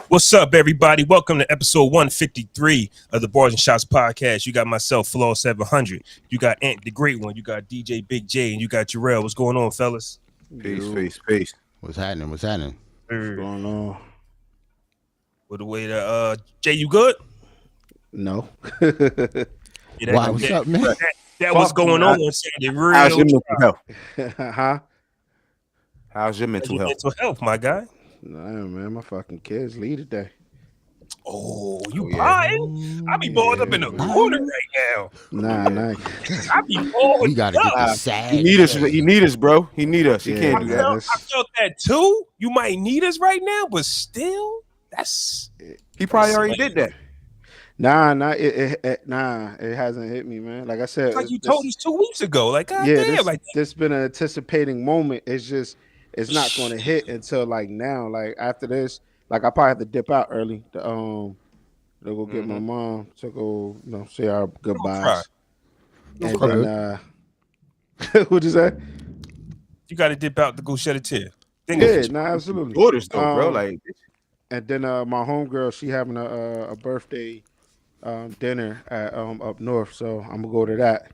What's up, everybody? Welcome to episode 153 of the Barz N Shotz podcast. You got myself, Flaw 700. You got Ant, the Great One. You got DJ Big J, and you got Jarrell. What's going on, fellas? Peace. What's happening? What's going on? With the way that Jay, you good? No. Yeah, Why? What's up, man? That was going on Saturday. Real How's your mental health? Huh? How's your mental health? Mental health, my guy. Nah, man, my fucking kids leave today. Oh, you buying? I be balled up in the corner right now. Nah. I be balled We gotta up. get the sad. He need us, bro. He need us. He can't do that. I felt that too. You might need us right now, but still, He probably already did that. Nah, it hasn't hit me, man. Like I said, like you told us 2 weeks ago. Like, damn, this been an anticipating moment. It's not going to hit until like now. Like after this, like I probably have to dip out early to go get my mom to go, say our goodbyes. And then, what'd you say? You got to dip out to go shed a tear. Absolutely. Orders though, bro. Like, and then my homegirl, she having a birthday dinner at up north, so I'm gonna go to that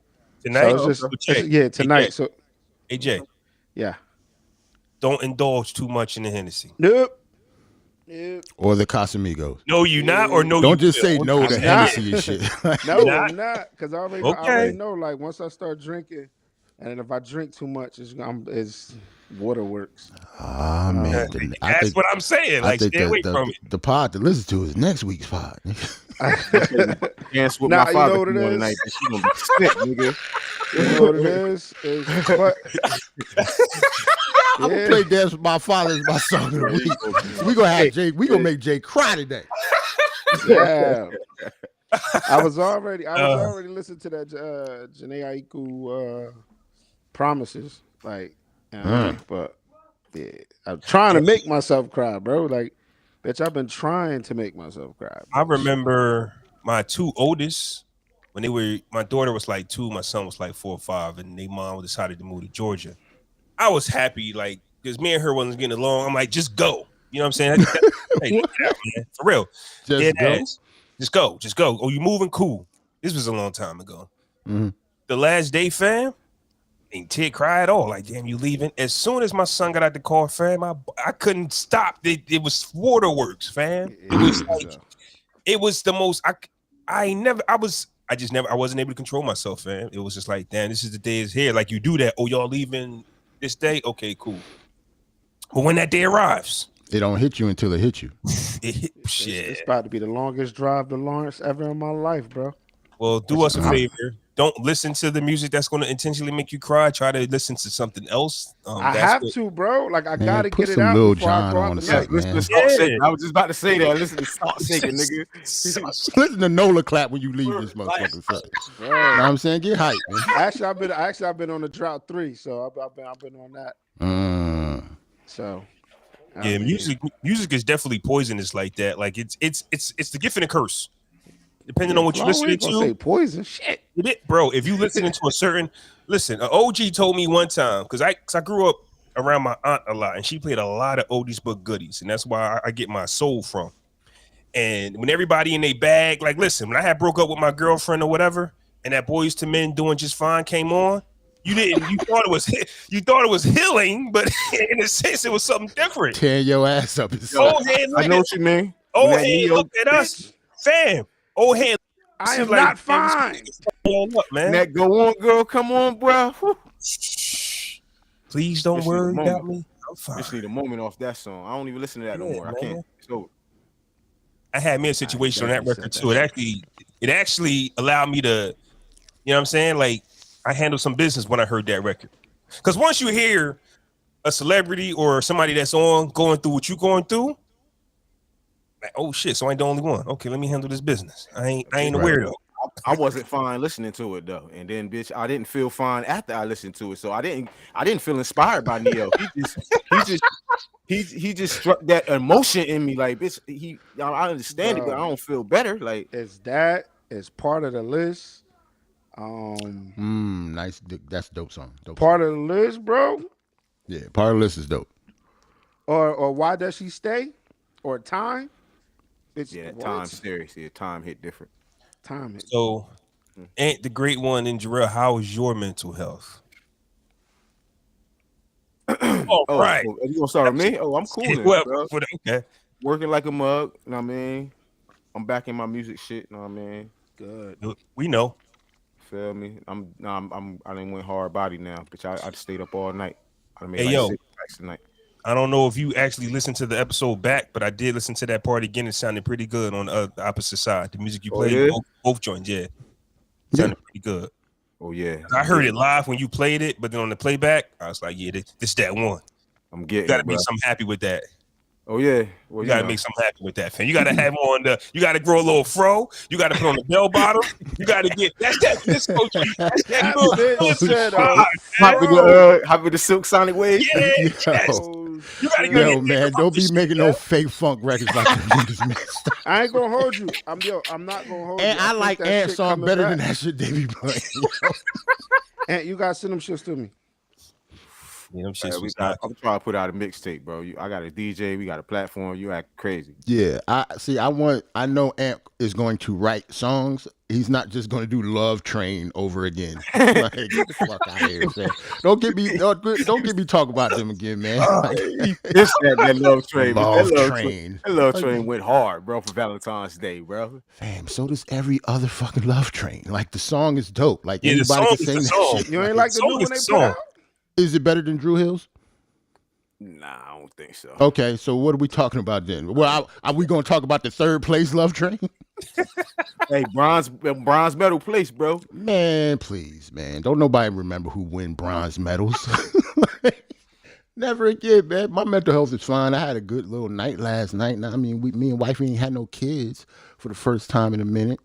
tonight. So tonight. AJ. So AJ, yeah, don't indulge too much in the Hennessy. Nope. Or the Casamigos. No, you not, or no. Don't you just say no to Hennessy and shit. No, I'm not, because I already know. Like once I start drinking, and then if I drink too much, it's waterworks. Ah man, that's what I'm saying. Like, stay away from it. The pod to listen to is next week's pod. dance with my father tomorrow night. She gonna be sick, nigga. You know what it is? I'm gonna play Dance with My Father as my song of the week. We gonna have Jay. We gonna make Jay cry today. Yeah. I was already listening to that Janae Aiku Promises, like, but yeah, I'm trying to make myself cry, bro. Like, bitch, I've been trying to make myself cry. Bitch. I remember my two oldest when my daughter was like 2, my son was like 4 or 5, and their mom decided to move to Georgia. I was happy, like, because me and her wasn't getting along. I'm like, just go. You know what I'm saying? Hey, man, for real. Just go. Oh, you moving? Cool. This was a long time ago. Mm-hmm. The last day, fam, ain't tear cry at all. Like, damn, you leaving? As soon as my son got out the car, fam, I couldn't stop. It was waterworks, fam. It was like, it was the most. I wasn't able to control myself, fam. It was just like, damn, this is the day is here. Like, you do that. Oh, y'all leaving this day? Okay, cool. But when that day arrives, it don't hit you until it hits you. It's about to be the longest drive to Lawrence ever in my life, bro. Well, do us a favor. Don't listen to the music that's going to intentionally make you cry. Try to listen to something else. I have to, bro. Like, I got to get it out Lil before I go out the night. Listen to Salt Shaker. I was just about to say that. Listen to Salt Shaker, nigga. Listen to Nola clap when you leave this motherfucker. You know what I'm saying? Get hype, man. Actually, I've been on the drought 3, so I've been on that. So, yeah, music is definitely poisonous like that. Like, it's the gift and the curse. Depending on what you're listening to. Say poison shit. Bro, if you listening to an OG told me one time, because I grew up around my aunt a lot, and she played a lot of oldies but goodies, and that's why I get my soul from. And when everybody in their bag, like, listen, when I had broke up with my girlfriend or whatever, and that Boys II Men Doing Just Fine came on, you thought it was healing, but in a sense it was something different. Tear your ass up. I know what you mean. Old head look at us, fam. Old head. I am not fine. Up, man. That go on, girl. Come on, bro. Please don't worry about me. I'm fine. Just need a moment off that song. I don't even listen to that no more. Man. I can't. So I had me a situation on that record too. It actually allowed me to, you know what I'm saying? Like I handled some business when I heard that record. Because once you hear a celebrity or somebody that's going through what you're going through, like, oh shit, so I ain't the only one. Okay, let me handle this business. I ain't a weirdo. I wasn't fine listening to it though, and then bitch, I didn't feel fine after I listened to it. So I didn't feel inspired by Neo. He just struck that emotion in me, like bitch. I understand it, but I don't feel better. Like is part of the list. Nice. That's a dope song. Part of the list, bro. Yeah, part of the list is dope. Or why does she stay? Or time? Time serious. Yeah, time hit different. So, ain't the great one in Jarrell, how is your mental health? Right. You gonna start with me? Oh, I'm cool then, bro. Okay. Working like a mug, you know what I mean? I'm back in my music shit, you know what I mean? Good. We know. Feel me? I didn't went hard body now, bitch. I stayed up all night. I made hey, 6 tracks tonight. I don't know if you actually listened to the episode back, but I did listen to that part again. It sounded pretty good on the opposite side. The music you played, both joints, sounded pretty good. Oh yeah, I heard it live when you played it, but then on the playback, I was like, yeah, this that one. I'm getting. You gotta make something happy with that. Oh yeah, you gotta make something happen with that, fam. You gotta have on you gotta grow a little fro. You gotta put on the bell bottom. You gotta get that's that disco. That's that hop with the Silk Sonic wave. Yeah, you gotta yo, man, don't be making no fake funk records like that. I ain't gonna hold you. I'm not gonna hold you. And I like Ant song better than that shit they be playing. Ant, you gotta send them shits to me. Yeah, I'm trying to put out a mixtape, bro. I got a DJ, we got a platform. You act crazy. Yeah, I know Amp is going to write songs. He's not just going to do Love Train over again. Like, get the fuck out of here, man. Don't get me talk about them again, man. It's that Love Train. Love Train. That Love Train went hard, bro, for Valentine's Day, bro. Fam, so does every other fucking Love Train. Like the song is dope. Like anybody can sing that shit. You ain't like the new one they put out? Is it better than Drew Hill's? Nah, I don't think so. Okay, so what are we talking about then? Well, are we going to talk about the third place Love Train? Hey, bronze medal place, bro. Man, please, man. Don't nobody remember who win bronze medals. Never again, man. My mental health is fine. I had a good little night last night. Now, I mean, me and wife ain't had no kids for the first time in a minute.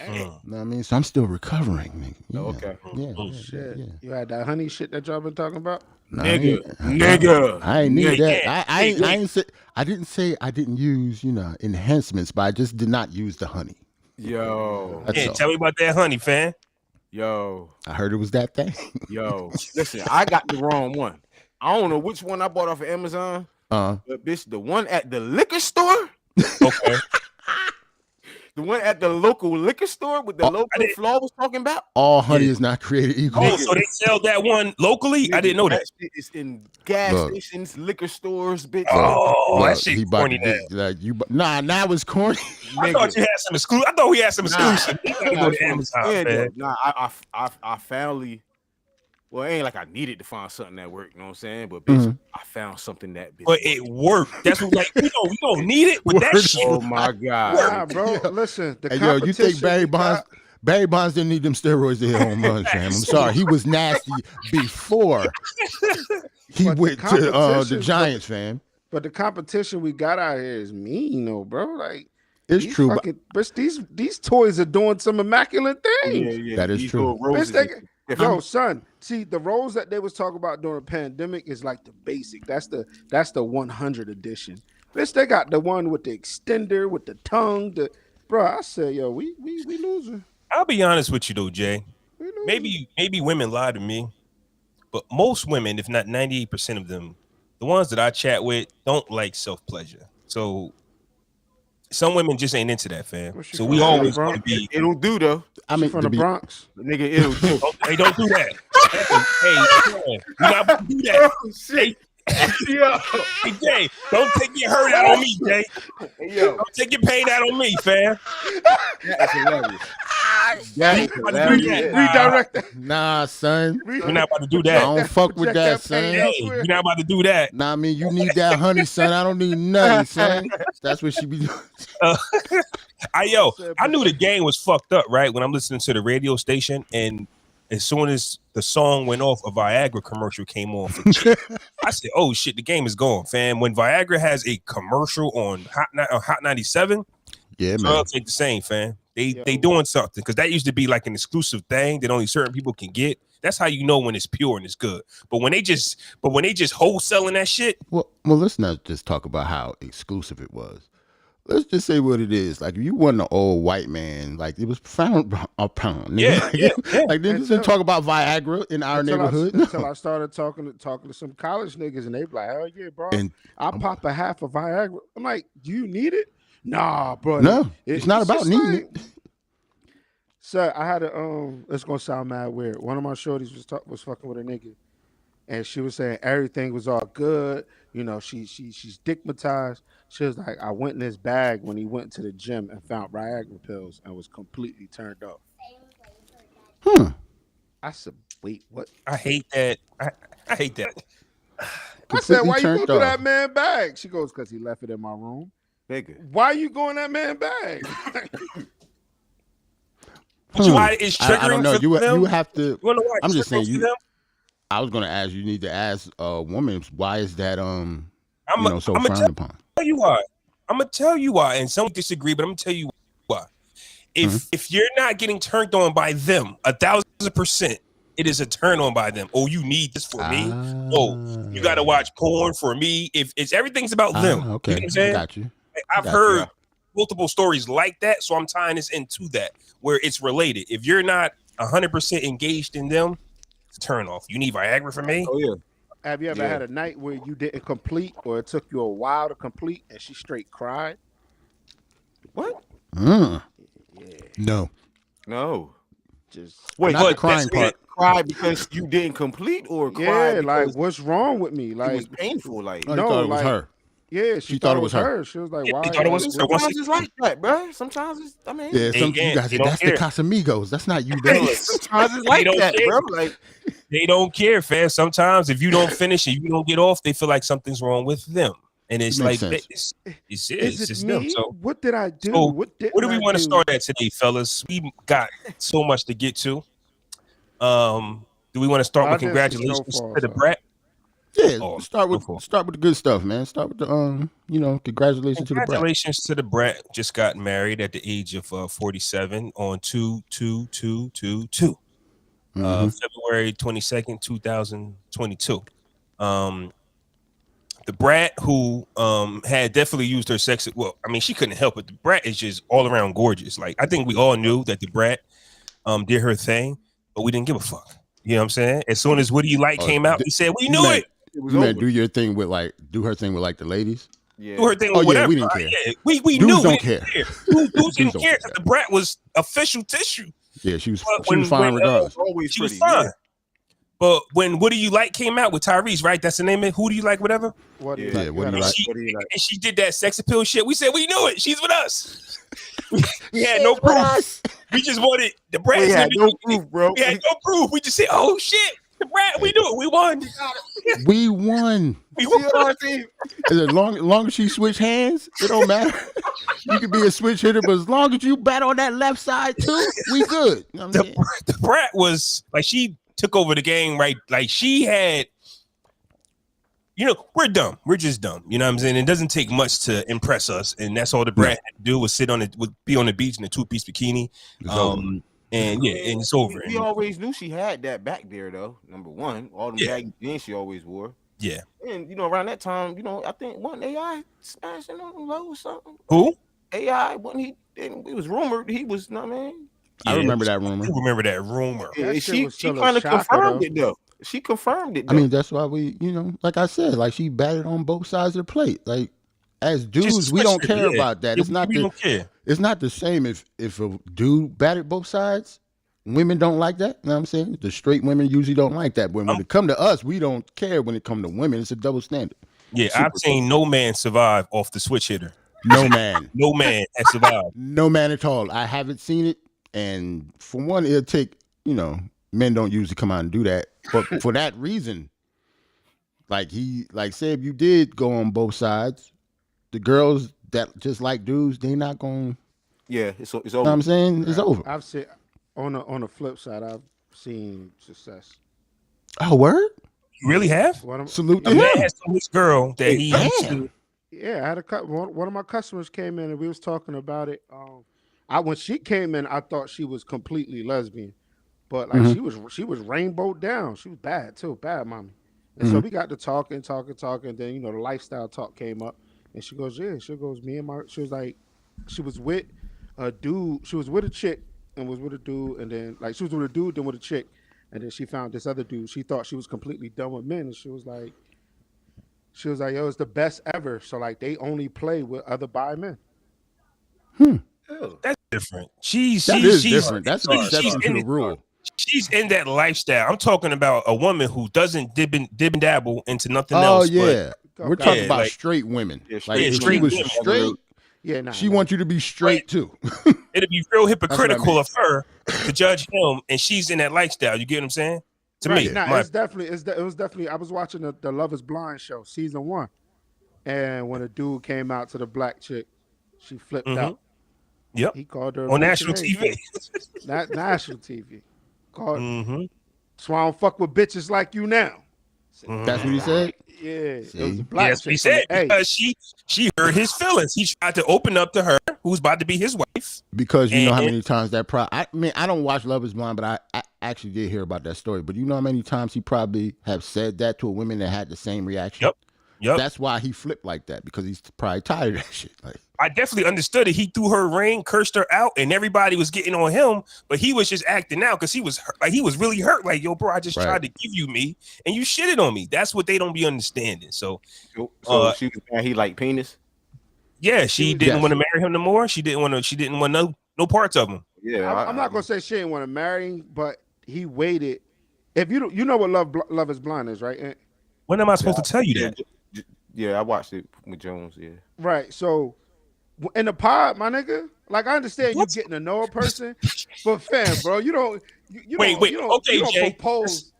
You know what I mean? So I'm still recovering. Yeah. Okay. Yeah. Shit. Yeah. You had that honey shit that y'all been talking about? Nah, nigga. I ain't need that. I didn't say I didn't use, enhancements, but I just did not use the honey. Yo. Tell me about that honey, fam. Yo. I heard it was that thing. Yo. Listen, I got the wrong one. I don't know which one I bought off of Amazon. But bitch, the one at the liquor store. Okay. The one at the local liquor store with the local Flaw was talking about. All honey is not created equal. Oh, so they sell that one locally? I didn't know that. It's in gas stations, liquor stores, bitch. Oh, that shit corny. Now it's corny. I thought you had some exclusive. I thought we had some exclusive. You gotta go to Amazon, man. Nah, I finally. Well, it ain't like I needed to find something that worked, you know what I'm saying? But bitch, I found something that bitch. But it worked. That's what we don't need it with that shit. Oh my God. Nah, bro. Listen, the competition. Yo, you think Barry Bonds didn't need them steroids to hit home runs, fam? I'm sorry. He was nasty before he went to the Giants, fam. But the competition we got out here is mean, though, bro. Like, it's true. But these toys are doing some immaculate things. Yeah, that is true. Yo, son, see the rolls that they was talking about during the pandemic is like the basic. That's the 100 edition. Bitch, they got the one with the extender with the tongue. Bro, I said, yo, we losing. I'll be honest with you though, Jay. Maybe women lie to me, but most women, if not 98% of them, the ones that I chat with, don't like self-pleasure. So some women just ain't into that, fam. So we always want to be. It'll do though. I mean, from the Bronx, nigga. It'll do. Hey, don't do that. Hey, you're not about to do that. Yo. Hey, Jay, don't take your hurt out on me, Jay. Yo. Don't take your pain out on me, fam. That is hilarious. That is hilarious. Redirect that. Nah, son. We're not about to do I that. don't fuck with that, son. Hey, you're not about to do that. Nah, I mean, you need that honey, son. I don't need nothing, son. That's what she be doing. I knew the game was fucked up, right? When I'm listening to the radio station, and as soon as the song went off, a Viagra commercial came on. I said, "Oh shit, the game is gone, fam." When Viagra has a commercial on Hot 97, yeah, man, drugs ain't the same, fam. They doing something, because that used to be like an exclusive thing that only certain people can get. That's how you know when it's pure and it's good. But when they just wholesaling that shit, well, let's not just talk about how exclusive it was. Let's just say what it is. Like, if you wasn't an old white man, like, it was frowned upon. Yeah. Like, they didn't talk about Viagra in our neighborhood. Until I started talking to some college niggas, and they be like, "Hell yeah, bro! I'll pop a half of Viagra." I'm like, "Do you need it?" Nah, bro. No, it's not about needing it. So I had a it's gonna sound mad weird. One of my shorties was fucking with a nigga, and she was saying everything was all good. You know, she's stigmatized. She was like, I went in his bag when he went to the gym and found Viagra pills and was completely turned off. I said, wait, what? I hate that. I hate that. I said, why you go through that man bag? She goes, because he left it in my room. Nigga. Why you going that man bag? Why it's triggering? I don't know. You have to. I'm just saying. I was gonna ask. You need to ask a woman. Why is that so frowned upon? I'm gonna tell you why. And some disagree, but I'm gonna tell you why. If you're not getting turned on by them, 1,000%, it is a turn on by them. Oh, you need this for me. Oh, you gotta watch porn for me. If it's everything's about them. Okay, you know what I'm saying? Got you. I've heard multiple stories like that, so I'm tying this into that where it's related. If you're not 100% engaged in them, it's a turn off. You need Viagra for me? Oh yeah. Have you ever had a night where you didn't complete, or it took you a while to complete, and she straight cried? What? No. Just wait. Not the crying part. Cry because you didn't complete, or cry like what's wrong with me? Like it was painful. Like no, thought it was her. Yeah, she thought it was her. She was like, "Why?" Thought it was her. Sometimes it's like that, bro. Sometimes it's. I mean, yeah. Some you guys say that's the Casamigos. That's not you, bro. Sometimes it's like that, bro. Like they don't care, fam. Sometimes if you don't finish and you don't get off, they feel like something's wrong with them, and it's like it's just me? them. So what did I do? So what do we want to start at today, fellas? We got so much to get to. Do we want to start with congratulations to the brat? Yeah, start with the good stuff, man. Start with the congratulations to the brat. Congratulations to the brat. Just got married at the age of 47 on 2/2/2/2/2. February 22nd, 2022. The brat who had definitely used her sex. Well, I mean, she couldn't help it. The brat is just all around gorgeous. Like, I think we all knew that the brat did her thing, but we didn't give a fuck. You know what I'm saying? As soon as What Do You Like came out, we said we knew it. You meant do her thing with the ladies. Yeah. Do her thing with whatever. We didn't care. Yeah. We knew. Dudes don't care. Dudes didn't care because the brat was official tissue. Yeah, she was fine regardless. She was fine. Yeah. But when What Do You Like came out with Tyrese, right? That's the name of it. Who Do You Like? Whatever. What do you like? And she did that sex appeal shit. We said we knew it. She's with us. We had no proof. We just wanted the brat. We had no proof, bro. We had no proof. We just said, "Oh shit, the brat." We knew it. We won. We won. As long as she switch hands, it don't matter. You could be a switch hitter, but as long as you bat on that left side too, we good. You know the brat was like, she took over the game, right? Like, she had. We're dumb. We're just dumb. You know what I'm saying? It doesn't take much to impress us, and that's all the brat had to do was be on the beach in a 2-piece bikini. And it's over. We always knew she had that back there, though. Number one, all the baggy jeans she always wore. Yeah. And around that time, I think wasn't AI smashing on low or something. Who? AI, wasn't he? It was rumored he was. I mean, I remember that rumor. You remember that rumor? Yeah, she kind of confirmed it though. She confirmed it. Though. I mean, that's why we, like I said, like, she batted on both sides of the plate. Like, as dudes, we don't care about that. It's not. We don't care. It's not the same if a dude batted both sides women don't like that. You know what I'm saying? The straight women usually don't like that. When it come to us, we don't care. When it come to women, it's a double standard. Yeah, I've seen no man survive off the switch hitter. No man. No man has survived. No man at all. I haven't seen it. And for one, it'll take, men don't usually come out and do that. But for that reason, say if you did go on both sides, the girls that just like dudes, they not going. Yeah, it's over. You know what I'm saying? It's over. I've seen on the flip side, I've seen success. Oh, word? You really have? Salute to a him. Man has told this girl that he. Yeah, I had one of my customers came in and we was talking about it. When she came in, I thought she was completely lesbian, but like she was rainbowed down. She was bad too, bad mommy. And so we got to talking. Then the lifestyle talk came up, and she goes, yeah. She goes, she was like, she was with a dude. She was with a chick and was with a dude, and then like she was with a dude, then with a chick, and then she found this other dude. She thought she was completely done with men, and she was like, yo, it's the best ever. So like they only play with other bi men. That's different. She's different. That's an exception to the rule. She's in that lifestyle. I'm talking about a woman who doesn't dib and dabble into nothing else. Oh yeah, we're talking about straight women. Yeah, like if she was straight, she wants you to be straight too. It'd be real hypocritical of her to judge him, and she's in that lifestyle. You get what I'm saying? To me, it was definitely. I was watching the Love Is Blind show, season 1, and when a dude came out to the black chick, she flipped out. Yep. He called her on national TV. Not national TV. Called. So I don't fuck with bitches like you now. That's what he said. Yeah, it was a black chick. He said because she hurt his feelings. He tried to open up to her, who's about to be his wife. Because you know how many times that I don't watch Love Is Blind, but I actually did hear about that story. But you know how many times he probably have said that to a woman that had the same reaction. Yep. That's why he flipped like that, because he's probably tired of that shit. Like, I definitely understood it. He threw her ring, cursed her out, and everybody was getting on him, but he was just acting out because he was hurt. Like he was really hurt. Like, yo, bro, I just tried to give you me, and you shitted on me. That's what they don't be understanding. So she was mad he liked penis. Yeah, she didn't want to marry him no more. She didn't want no parts of him. Yeah, I'm not gonna say she didn't want to marry him, but he waited. If you know what Love Is Blind is, right? When am I supposed to tell you that? Yeah, I watched it with Jones. Yeah, right. So in the pod, my nigga, like I understand you getting to know a person, but fam, bro, you don't propose. You don't propose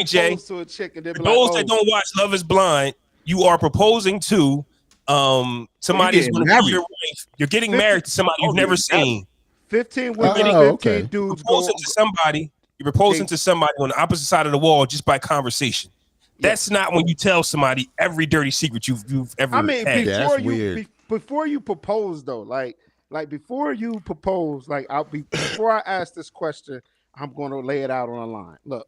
Jay, to a chick and then be those that don't watch Love Is Blind, you are proposing to somebody who's going to be your wife. You're getting married to somebody you've never seen. 15 women, 15 dudes. Proposing to somebody. You're proposing to somebody on the opposite side of the wall just by conversation. That's not when you tell somebody every dirty secret you've ever had. Before you propose though, like before you propose, like before I ask this question, I'm going to lay it out on the line. Look,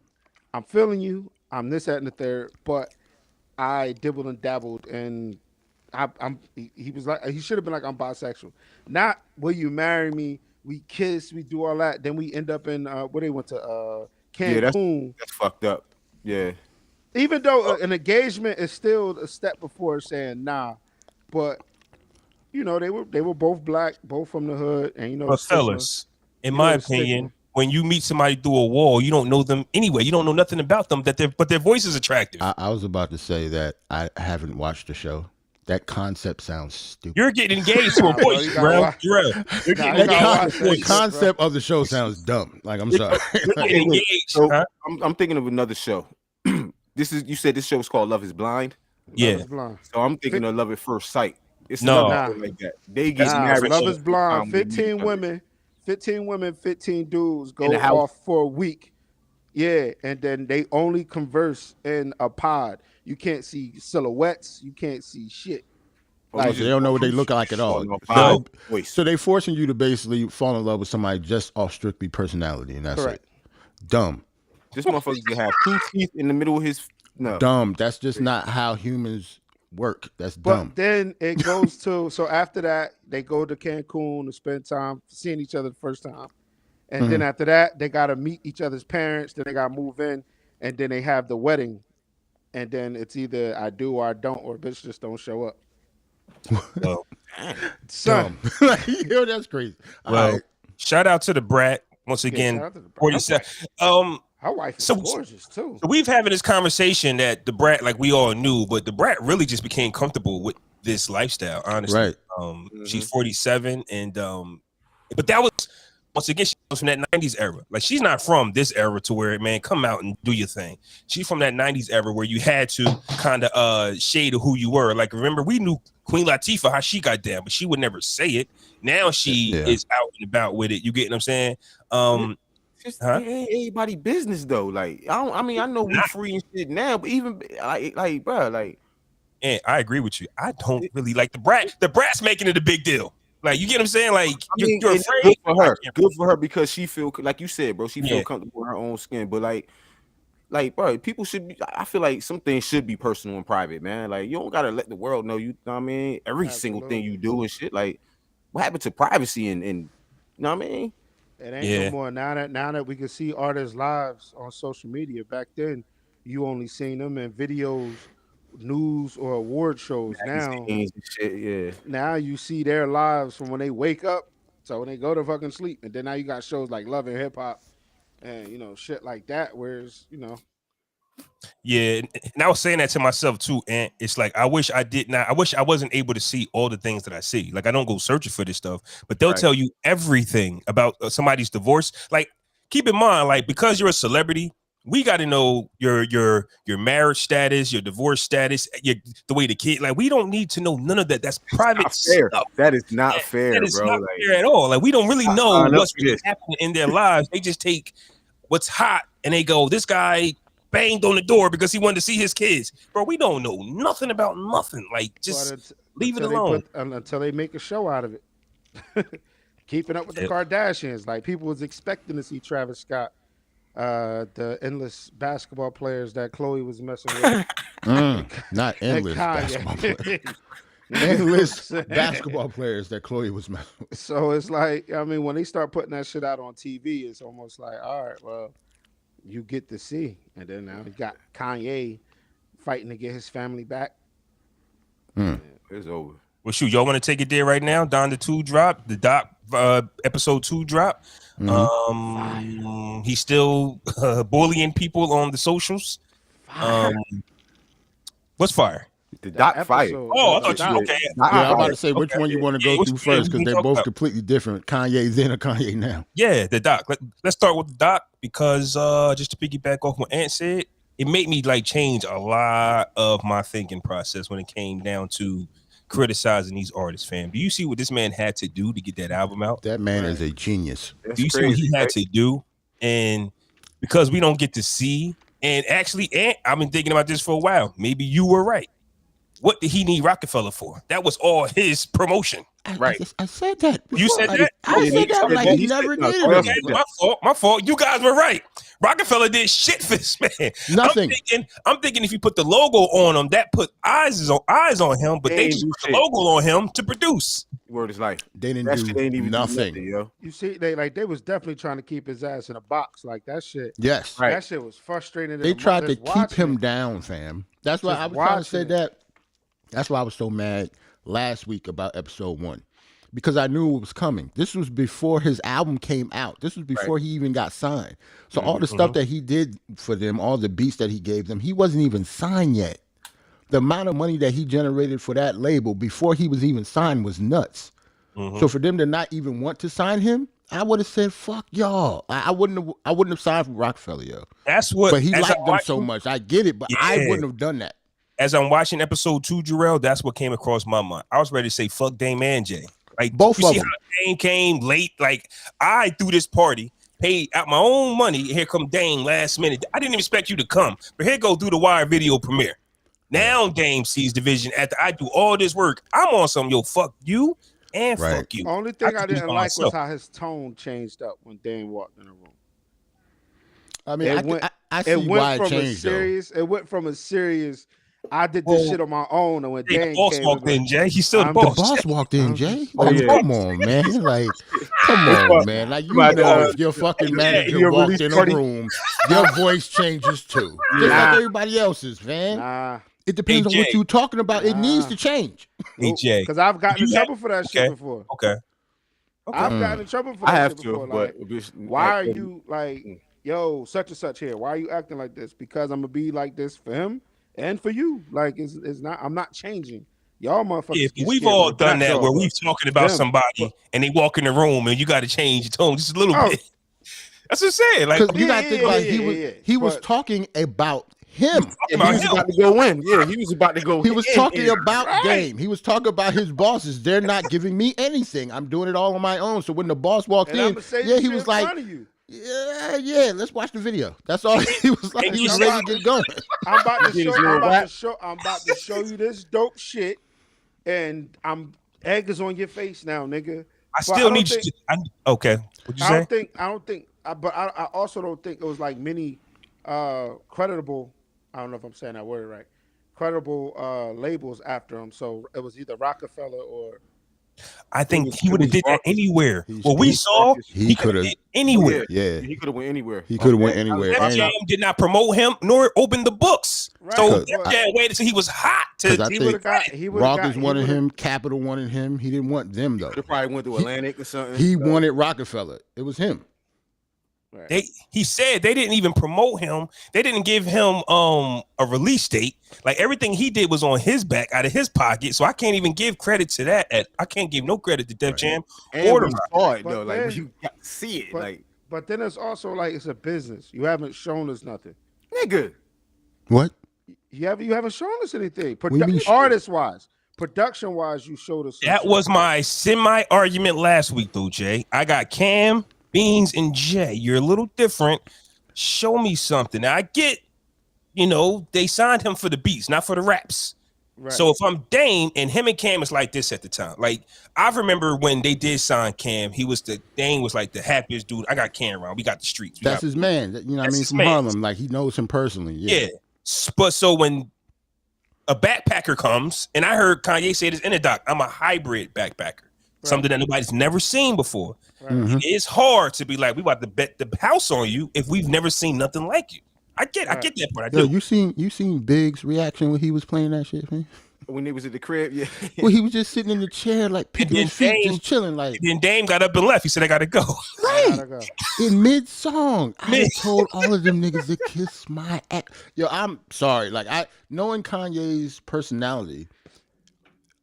I'm feeling you. I'm this, that, and the third, but I dibbled and dabbled, and he was like, he should have been like, I'm bisexual. Not, will you marry me? We kiss, we do all that. Then we end up in where they went to Cancun. Yeah, that's fucked up. Yeah. Even though an engagement is still a step before saying nah, but they were both black, both from the hood, and But fellas, in my opinion, when you meet somebody through a wall, you don't know them anyway. You don't know nothing about them. But their voice is attractive. I was about to say that I haven't watched the show. That concept sounds stupid. You're getting engaged to a voice, bro. The concept of the show sounds dumb. Like, I'm sorry. I'm thinking of another show. You said this show is called Love Is Blind. Yeah. Love Is Blind. So I'm thinking of Love at First Sight. It's not like that. They get married. Love Is Blind. 15 women, 15 dudes go off for a week. Yeah, and then they only converse in a pod. You can't see silhouettes. You can't see shit. Like, they don't know what they look like at all. So they forcing you to basically fall in love with somebody just off strictly personality, and that's it. Dumb. This motherfucker can have 2 teeth in the middle of his. No. Dumb. That's just not how humans work. That's dumb. But then it goes to, so after that, they go to Cancun to spend time seeing each other the first time. And then after that, they got to meet each other's parents. Then they got to move in. And then they have the wedding. And then it's either I do or I don't, or bitch just don't show up. Well, son. That's crazy. Well, shout out to the brat. Once Yeah, again, shout out to the Brat. 47. Her wife is So- gorgeous too. So we've having this conversation that the Brat, like we all knew, but the Brat really just became comfortable with this lifestyle. Honestly, Right. She's 47, and but that was once again she was from that 90s era. Like she's not from this era to where man come out and do your thing. She's from that 90s era where you had to kind of shade of who you were. Like remember we knew Queen Latifah how she got down, but she would never say it. Now she is out and about with it. You get what I'm saying? It ain't anybody business though. Like I know we free and shit now, but even like bro, like. And I agree with you. I don't really like the Brat. The Brat's making it a big deal. Like you get what I'm saying? Like you're afraid. Good for her. Good for her because she feel like you said, bro. She feel comfortable in her own skin. But like, bro, people should be. I feel like some things should be personal and private, man. Like you don't gotta let the world know. You know what I mean? Every single thing you do and shit. Like, what happened to privacy and you know what I mean? It ain't no more now that we can see artists' lives on social media. Back then, you only seen them in videos, news, or award shows. Now you see their lives from when they wake up to when they go to fucking sleep, and then now you got shows like Love and Hip Hop, and shit like that. Whereas Yeah, and I was saying that to myself too, and it's like I wish I wasn't able to see all the things that I see. Like I don't go searching for this stuff, but they'll tell you everything about somebody's divorce. Like keep in mind, like because you're a celebrity, we got to know your marriage status, your divorce status, the way the kid. Like we don't need to know none of that. That's private stuff. That is not fair, that is bro. not fair at all. Like we don't really know what's really happening in their lives. They just take what's hot and they go, this guy banged on the door because he wanted to see his kids. Bro, we don't know nothing about nothing. Like just leave it alone until they make a show out of it. Keeping up with the Kardashians. Like people was expecting to see Travis Scott. The endless basketball players that Chloe was messing with. Not endless basketball players. Endless basketball players that Chloe was messing with. So it's like, I mean, when they start putting that shit out on TV, it's almost like, all right, well, you get to see. And then now you got Kanye fighting to get his family back. It's over. Well, shoot, y'all want to take it there right now? Don the 2 drop, the Doc episode 2 drop. He's still bullying people on the socials. What's fire? The Doc fire. Oh, I thought you okay. Yeah, I'm about to say which one you want to go through first because they're both completely different. Kanye then or Kanye now. Yeah, the Doc. Let's start with the Doc because just to piggyback off what Ant said, it made me like change a lot of my thinking process when it came down to criticizing these artists, fam. Do you see what this man had to do to get that album out? That man is a genius. Do you see what he had to do? And because we don't get to see, and actually, I've been thinking about this for a while. Maybe you were right. What did he need Rockefeller for? That was all his promotion. Right. I said that. Before. You said that? I said that like he never did it. Okay, my fault. You guys were right. Rockefeller did shit for this man. Nothing. I'm thinking if you put the logo on him, that put eyes on him, but they just put the logo on him to produce. Word is life. They didn't do nothing. Yo. You see, they was definitely trying to keep his ass in a box. Like that shit. Yes. That shit was frustrating. They tried to keep him down, fam. That's why I was trying to say that. That's why I was so mad last week about episode 1. Because I knew it was coming. This was before his album came out. This was before he even got signed. So all the stuff that he did for them, all the beats that he gave them, he wasn't even signed yet. The amount of money that he generated for that label before he was even signed was nuts. So for them to not even want to sign him, I would have said, "Fuck y'all." I wouldn't have signed for Rockefeller, yo. That's what. But he liked them so much. I get it, but I wouldn't have done that. As I'm watching episode 2, Jarrell, that's what came across my mind. I was ready to say, "Fuck Dame and Jay." Like both you of see them. How Dame came late. Like I threw this party, paid out my own money. Here come Dame last minute. I didn't even expect you to come, but here go through the wire video premiere. Now Dame sees the vision after I do all this work. I'm on some fuck you and fuck you. Only thing I didn't like was how his tone changed up when Dame walked in the room. I mean, I see why it changed. It went from a serious. I did this shit on my own, and when Dame boss walked in, Jay, he's still the boss. The boss walked in, Jay. Like, come on, man. Like, come on, man. Like, you know, if your fucking manager walked in a room, your voice changes too, just like everybody else's, man. It depends on what you're talking about. It needs to change. Hey, Jay, because I've gotten in trouble for that shit before. Okay. Okay. I've gotten in trouble for I that have shit to, before. but Like, why are you like, yo, such and such here? Why are you acting like this? Because I'm gonna be like this for him and for you. Like, it's not. I'm not changing. Y'all motherfuckers Yeah, get we've scared all of the done that where jackdaw, we've but talking about them. somebody and they walk in the room and you got to change your tone just a little bit. That's what I'm saying. Like, Because you got to think about he was But- talking about him. he was about to go in. Yeah, he was about to go. He was talking about Right. game. He was talking about his bosses. They're not giving me anything. I'm doing it all on my own. So when the boss walked and in, I'ma say yeah, this he shit was in like, front of you. yeah, let's watch the video. That's all he was like. He was ready to get going. I'm about to Get his show. little rap. I'm about to show you this dope shit, and egg is on your face now, nigga. I still need you. Okay. What'd you say? I don't think. But I also don't think it was like many creditable. I don't know if I'm saying that word right. Credible labels after him. So it was either Rockefeller or. I think he would have did that anywhere. What we saw, He he could could have. have anywhere. Yeah, He could have went anywhere. he could have went anywhere. Def And Jam did not promote him nor open the books. Right, So but- Def Jam waited till he was hot because to. I He think would've got. He would have Rockers got. wanted him, Capital wanted him. He didn't want them though. They probably went to Atlantic or something. He wanted Rockefeller. It was him. He said they didn't even promote him. They didn't give him a release date. Like everything he did was on his back, out of his pocket. So I can't even give credit to that. I can't give no credit to Def Jam and or we the saw it But though. Like then- you got to see it. but- Like But then it's also like it's a business. You haven't shown us nothing. nigga. What? You haven't shown us anything. do you mean show? Artist wise, production wise, you showed us. some That shit. was my semi argument last week, though, Jay. I got Cam, Beans, and Jay. You're a little different. Show me something. Now, I get, they signed him for the beats, not for the raps. Right. So if I'm Dame and him and Cam is like this at the time, like I remember when they did sign Cam, Dame was like the happiest dude. I got Cam around. We got the streets. That's his man. You know what I mean? his From man. Harlem. Like he knows him personally. Yeah. But so when a backpacker comes, and I heard Kanye say this in the doc, I'm a hybrid backpacker, something that nobody's never seen before. Mhm. It's hard to be like, we about to bet the house on you if we've never seen nothing like you. I get that part. I Yo, do. you seen Big's reaction when he was playing that shit, man? When they was at the crib, yeah. Well, he was just sitting in the chair, like picking then his feet, Dame- just chilling, like Then Dame got up and left. He said, I got to go. right Gotta go. in mid song. I Mid- told all of them niggas to kiss my ass. Yo, I'm sorry. Like knowing Kanye's personality,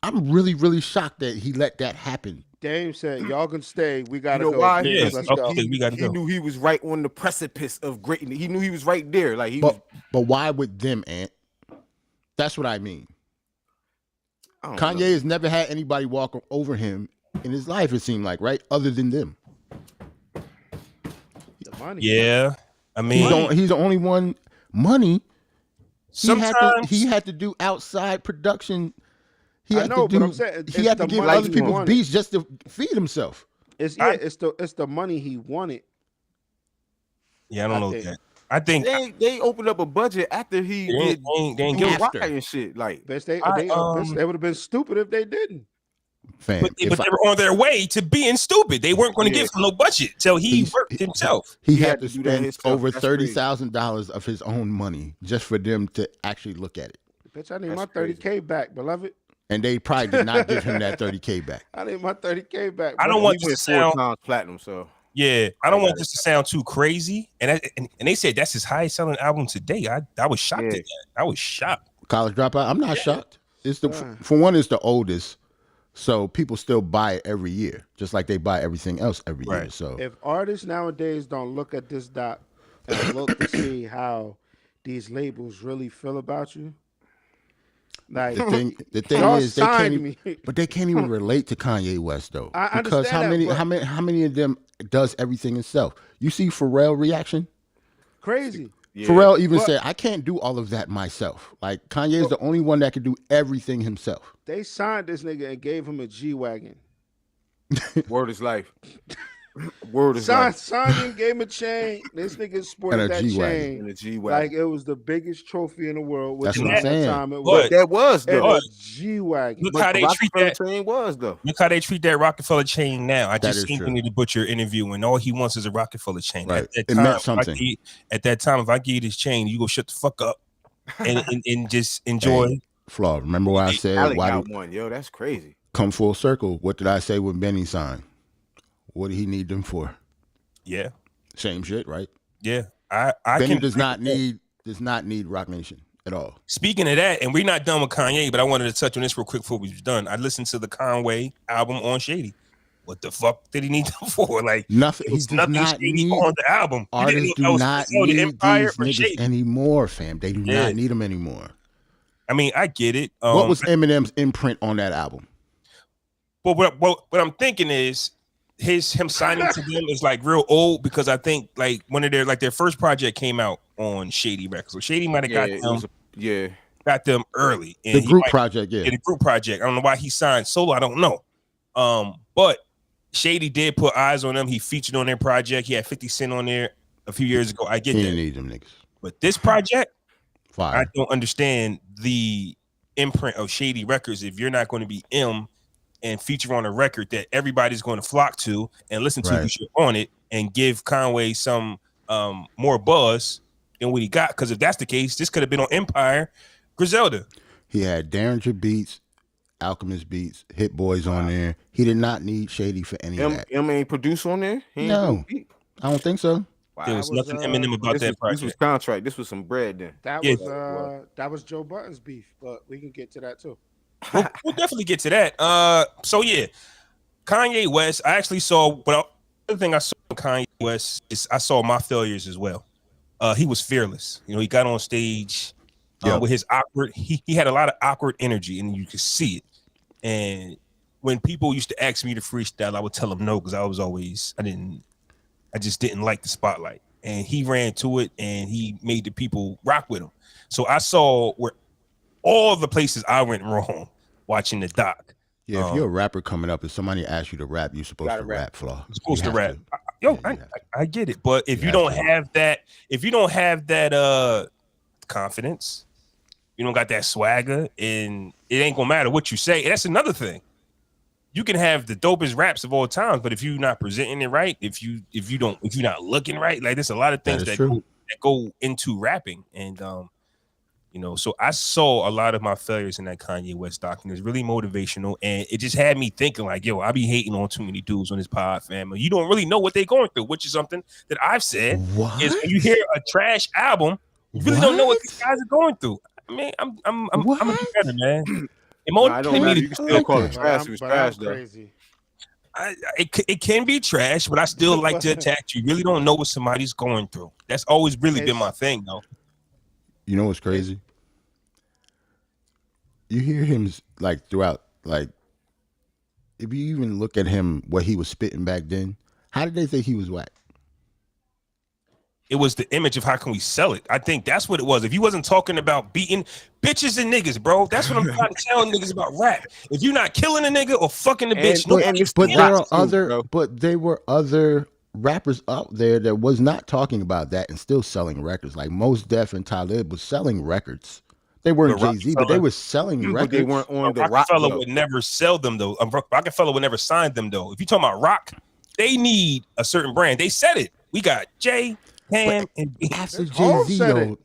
I'm really, really shocked that he let that happen. Dame said, "Y'all can stay. We gotta You know go. why? Bitch, Yeah, let's okay, go." we got to He go. knew he was right on the precipice of greatness. He knew he was right there. Like he was. But why with them, Ant? That's what I mean. I don't Kanye know. has never had anybody walk over him in his life, it seemed like, right? Other than them. The money. Yeah. I mean, He's the only one. Money. sometimes He had to do outside production. He I had know, to do. but I'm saying he it's had to the give money other he people's wanted. beats just to feed himself. It's the money he wanted. yeah, I don't I know think- that. I think They opened up a budget after he they ain't- did they ain't- they ain't Get give- after. Why and shit. Like Bitch, they I, would have been stupid if they didn't. Fam, but they were on their way to being stupid. They weren't going to give him no budget till he He's- worked himself. he He had had to to do that spend himself. over That's crazy. $30,000 of his own money just for them to actually look at it. Bitch, I need That's my crazy. 30K back, beloved. And they probably did not give him that 30K back. I need my 30K back. I don't brother. want he this went to 4 sound. times platinum. So Yeah, I don't want this to sound too crazy. And they said that's his highest selling album today. I was shocked Yeah. at that. I was shocked. College Dropout, I'm not shocked. It's the for one, it's the oldest. So people still buy it every year, just like they buy everything else every year. Right. So If artists nowadays don't look at this doc and look to see how these labels really feel about you, like the thing y'all is, they can't. signed Even, me. but they can't even relate to Kanye West though, I because understand that, how many of them does everything himself? You see Pharrell reaction. Crazy. yeah. Pharrell even But- said, "I can't do all of that myself." Like Kanye is the only one that can do everything himself. They signed this nigga and gave him a G-Wagon. Word is life. Word is Signed, life. signed him, gave him a chain. This nigga sported And a that G-Wagon. chain In the G like wagon. it was the biggest trophy in the world. Which That's at what I'm that saying. time it But- was. That was And though. a G-Wagon. Look But how the they treat Rockefeller that. chain was though. Look how they treat that Rockefeller chain now. I That just is seen true. Benny the Butcher interview, and all he wants is a Rockefeller chain. Right. At that It time, meant if I something. give- at that time, if I give you this chain, you go shut the fuck up and just enjoy. Hey, Flaw. Remember what I said? Alec Why got do one. Yo, that's crazy. come full circle? What did I say when Benny signed? What do he need them for? Yeah. Same shit, right? Yeah. I Benny can does not need Rock Nation at all. Speaking of that, and we're not done with Kanye, but I wanted to touch on this real quick before we was done. I listened to the Conway album on Shady. What the fuck did he need them for? Like Nothing. there was He does not Shady need on the album. Artists do not need these niggas anymore, fam. They do not need them anymore. I mean, I get it. What was Eminem's imprint on that album? But what I'm thinking is him signing to them is like real old, because I think like one of their first project came out on Shady Records. So Shady might have got them early. And the group project, the group project. I don't know why he signed solo. I don't know. But Shady did put eyes on them. He featured on their project. He had 50 Cent on there a few years ago. I get that. He didn't need them niggas. But this project, fire. I don't understand the imprint of Shady Records if you're not going to be M and feature on a record that everybody's going to flock to and listen to you shit on it, and give Conway some more buzz than what he got. Because if that's the case, this could have been on Empire, Griselda. He had Derringer beats, Alchemist beats, Hit Boys on there. He did not need Shady for any of that. M ain't produced on there? No, I don't think so. Wow. There was nothing Eminem about that project. This was contract. This was some bread then. That was Joe Budden's beef, but we can get to that too. We'll definitely get to that. So yeah, Kanye West. I actually saw. But the other thing I saw Kanye West is I saw My Failures as well. He was fearless. You know, he got on stage with his awkward. He had a lot of awkward energy, and you could see it. And when people used to ask me to freestyle, I would tell them no, because I just didn't like the spotlight. And he ran to it, and he made the people rock with him. So I saw where all the places I went wrong watching the doc. Yeah, if you're a rapper coming up and somebody asks you to rap, you're supposed to rap, Flaw. You're supposed to rap. I get it. But if you don't have that confidence, you don't got that swagger, and it ain't gonna matter what you say. And that's another thing. You can have the dopest raps of all times, but if you're not presenting it right, if you're not looking right, like there's a lot of things that go into rapping. And so I saw a lot of my failures in that Kanye West doc, and it's really motivational, and it just had me thinking like, yo, I be hating on too many dudes on this pod, family. You don't really know what they're going through, which is something that I've said. Is when you hear a trash album, you really don't know what these guys are going through. I mean, I'm a be better, man. I don't know. You can still call it trash. It was trash, though. Crazy. It can be trash, but I still like to attack. You really don't know what somebody's going through. That's always really been my thing, though. You know what's crazy? You hear him like throughout, like if you even look at him, what he was spitting back then, how did they think he was whack? It was the image of how can we sell it. I think that's what it was. If he wasn't talking about beating bitches and niggas, bro, that's what I'm trying to tell niggas about rap. If you're not killing a nigga or fucking a bitch, there were other rappers out there that was not talking about that and still selling records. Like Mos Def and Talib was selling records. They weren't Jay-Z, but they were selling records. They weren't on the Rockefeller would never sell them though. Rockefeller would never sign them though. If you talking about rock, they need a certain brand. They said it. We got Jay, Cam, and after Jay-Z though.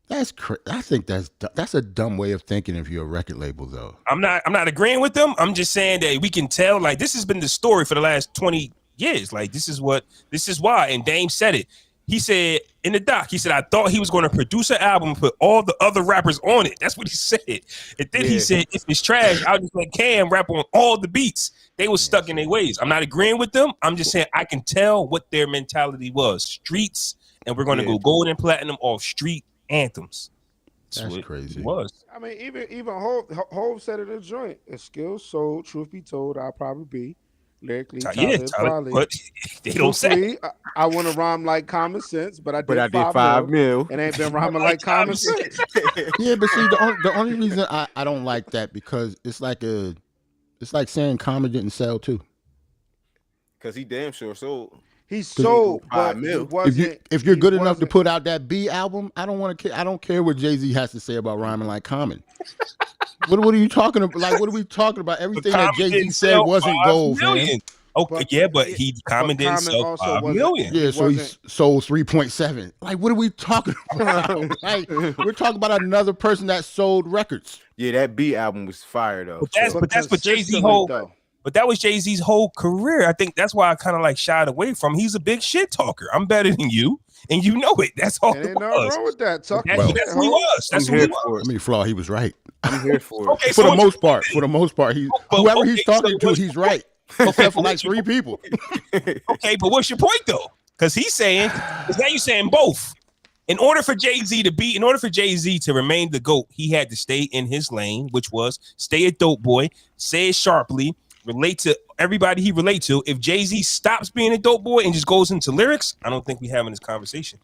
That's I think that's a dumb way of thinking if you're a record label though. I'm not agreeing with them. I'm just saying that we can tell like this has been the story for the last 20 years. Like this is why. And Dame said it. He said in the doc, he said, I thought he was going to produce an album and put all the other rappers on it. That's what he said. And then he said, if it's trash, I'll just let Cam rap on all the beats. They were stuck in their ways. I'm not agreeing with them. I'm just saying I can tell what their mentality was. Streets, and we're going to go gold and platinum off street anthems. That's crazy. It was. I mean, even Hov said it in a joint. A skill sold, truth be told, I'll probably be. Lyrically, Tyler, but they don't say. I want to rhyme like Common Sense, but I did 5 mil. And ain't been rhyming like Common Sense. Yeah, but see, the only reason I don't like that because it's like saying Common didn't sell too. Because he damn sure sold. He sold 5 mil. If you're good enough to put out that B album, I don't care what Jay-Z has to say about rhyming like Common. What are you talking about? Like, what are we talking about? Everything that Jay-Z said wasn't gold, man. Okay, but Common didn't sell 5 million. Yeah, so he sold 3.7. Like, what are we talking about? Like, we're talking about another person that sold records. Yeah, that B album was fire though. But that's what Jay-Z hold. But that was Jay-Z's whole career. I think that's why I kind of like shied away from him. He's a big shit talker. I'm better than you, and you know it. That's all. Ain't nothing wrong with that. Talk That's who he was. That's who he was. I mean, Flaw, he was right. I'm here for it. Okay, For the most part, whoever he's talking to, he's right. Except for like 3 people. Okay, but what's your point though? Because he's saying, because now you're saying both. In order for Jay-Z to remain the GOAT, he had to stay in his lane, which was stay a dope boy, say it sharply, relate to everybody he relate to. If Jay-Z stops being a dope boy and just goes into lyrics, I don't think we having this conversation.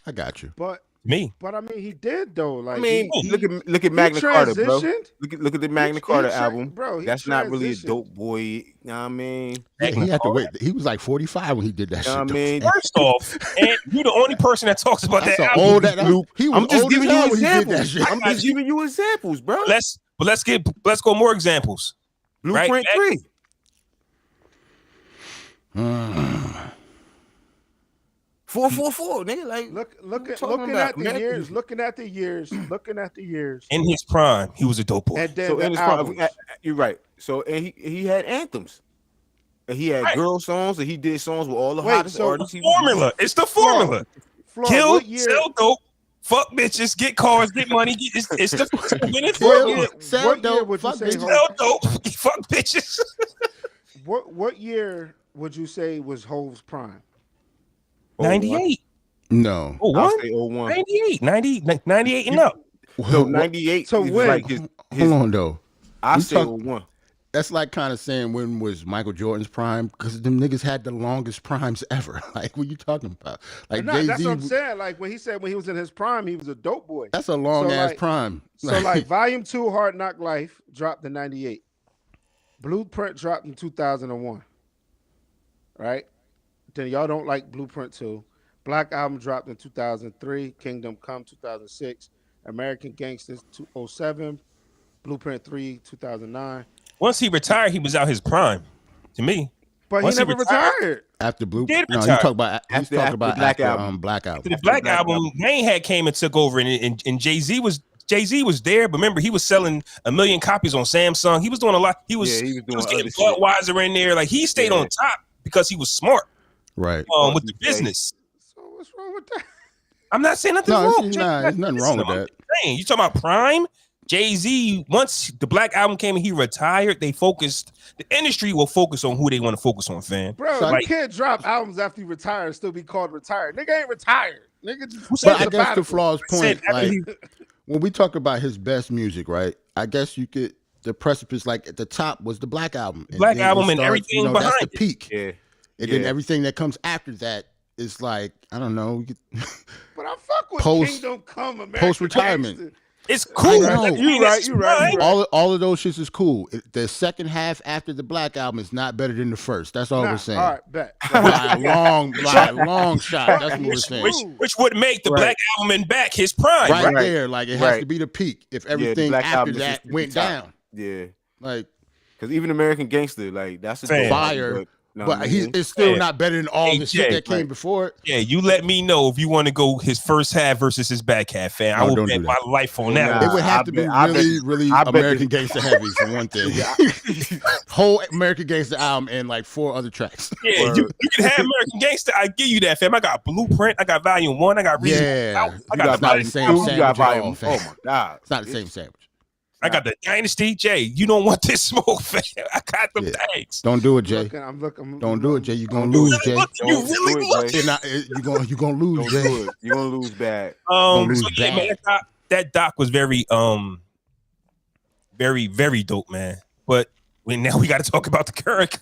I got you. But I mean, he did though. Like, I mean, look at Magna Carta, bro. Look at the Magna Carta album, bro. That's not really a dope boy. You know what I mean? Yeah, he had to wait. He was like 45 when he did that shit. I mean, first off, and you're the only person that talks about that album. He was I'm just old giving as hell you when he did that examples. shit. I'm just giving you examples, bro. Let's go more examples. Blueprint 3. 444, nigga. Like looking at the years. In his prime, he was a dope boy. And then so in his prime, you're right. So and he had anthems. And he had girl songs, and he did songs with all the hottest artists. Formula. It's the formula. Kill, sell dope, fuck bitches, get cars, get money. It's the formula. Sell dope, fuck bitches. What year would you say was Hov's prime? 98. No. Oh, I'll say 01. 98. 98 and up. No, 98. So when? Like hold on, though. I say 01. That's like kind of saying when was Michael Jordan's prime, because them niggas had the longest primes ever. Like, what you talking about? Like, no, that's what I'm saying. Like, when he said when he was in his prime, he was a dope boy. That's a long ass prime. So like Volume 2, Hard Knock Life dropped in 98. Blueprint dropped in 2001. Right? Then y'all don't like Blueprint 2. Black Album dropped in 2003. Kingdom Come 2006. American Gangsters 2007. Blueprint 3 2009. Once he retired, he was out his prime. To me. But he never retired. After Blueprint? No, you talk about after Black Album. Black Album. The Black Album, Wayne had came and took over, and Jay-Z was there, but remember, he was selling 1 million copies on Samsung. He was doing a lot. He was getting Budweiser in there. Like, he stayed on top because he was smart. Right. With the business. So what's wrong with that? I'm not saying nothing wrong. There's nothing wrong with that. You talking about prime? Jay-Z, once the Black Album came and he retired, the industry will focus on who they want to focus on, fam. Bro, you can't drop albums after you retire and still be called retired. Nigga ain't retired. Nigga just But I guess to Flaw's point, like, when we talk about his best music, right? I guess you could, the precipice, like at the top was the Black Album. Black Album and everything behind that's it. the peak. Yeah. And then everything that comes after that is like, I don't know. But I fuck with Kingdom Come, American post-retirement. Gangster. It's cool. You right. All of those shits is cool. The second half after the Black Album is not better than the first. That's all we're saying. All right, bet. By a long shot. That's what we're saying. Which would make the Black Album and back his prime. Right there. Like, it has to be the peak. If everything after that went down. Yeah. Like, because even American Gangster, like, that's a fire. But it's still not better than all the shit that came before it. Yeah, you let me know if you want to go his first half versus his back half, fam. I will bet my life on that. It would have to be really American Gangster heavy for one thing. Whole American Gangster album and like 4 other tracks. Yeah, you can have American Gangster. I give you that, fam. I got Blueprint. I got Volume 1. I got Reason. Yeah, I got not the same sandwich at all, fam. Oh my God, it's not the same sandwich. I got the Dynasty. Jay, you don't want this smoke, fam. I got them bags. Don't do it, Jay. Don't do it, Jay. You're gonna lose, Jay. You really looking? You're gonna lose, Jay. You're gonna lose bad. Man, that doc was very very dope, man. But now we got to talk about the current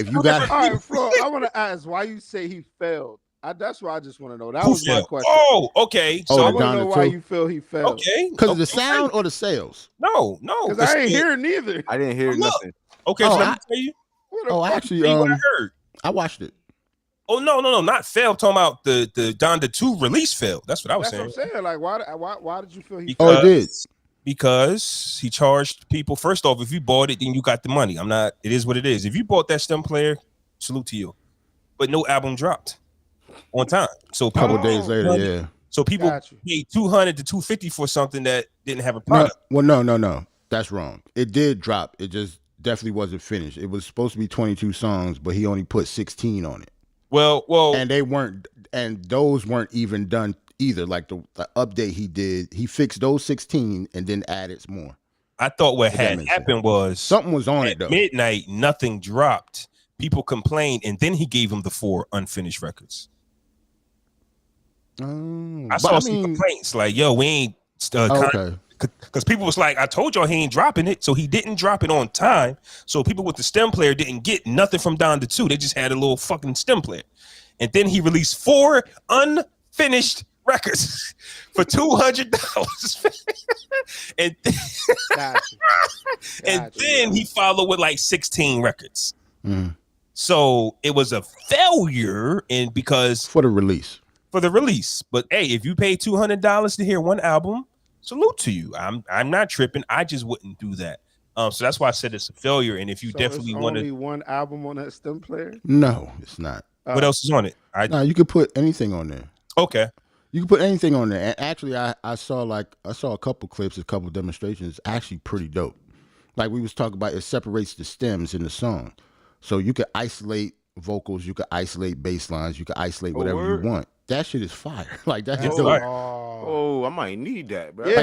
if you got all right, Flo, I want to ask why you say he failed. That's what I just want to know. That was my question. Oh, okay. So I want to know why you feel he failed. Okay. Because of the sound or the sales? No. Because I ain't hear neither. I didn't hear nothing. Okay, so let me tell you. Actually, I watched it. Oh no, not failed. I'm talking about the Donda 2 release failed. That's what I was saying. That's what I'm saying. Like, why did you feel he? It did. Because he charged people. First off, if you bought it, then you got the money. It is what it is. If you bought that stem player, salute to you. But no album dropped on time. So a couple days later, yeah. So people paid $200 to $250 for something that didn't have a product. No. That's wrong. It did drop. It just definitely wasn't finished. It was supposed to be 22 songs, but he only put 16 on it. Well, and they weren't, and those weren't even done either. Like the update he did, he fixed those 16 and then added more. I thought what had happened was something was on it though. Midnight, nothing dropped. People complained, and then he gave them the 4 unfinished records. I saw some complaints like, "Yo, we ain't." Okay. Because people was like, I told y'all he ain't dropping it, so he didn't drop it on time. So people with the stem player didn't get nothing from Donda 2. They just had a little fucking stem player. And then he released 4 unfinished records for $200. and then he followed with like 16 records. So it was a failure because for the release. But hey, if you pay $200 to hear one album, salute to you. I'm not tripping. I just wouldn't do that. So that's why I said it's a failure. And if you definitely want to, only one album on that stem player? No, it's not. What else is on it? No, you could put anything on there. Okay, you can put anything on there. And actually, I saw a couple clips, a couple demonstrations. It's actually pretty dope. Like we was talking about, it separates the stems in the song, so you could isolate vocals, you could isolate bass lines, you could isolate whatever you want. That shit is fire. Like that's dope. Oh, I might need that, bro. Yeah,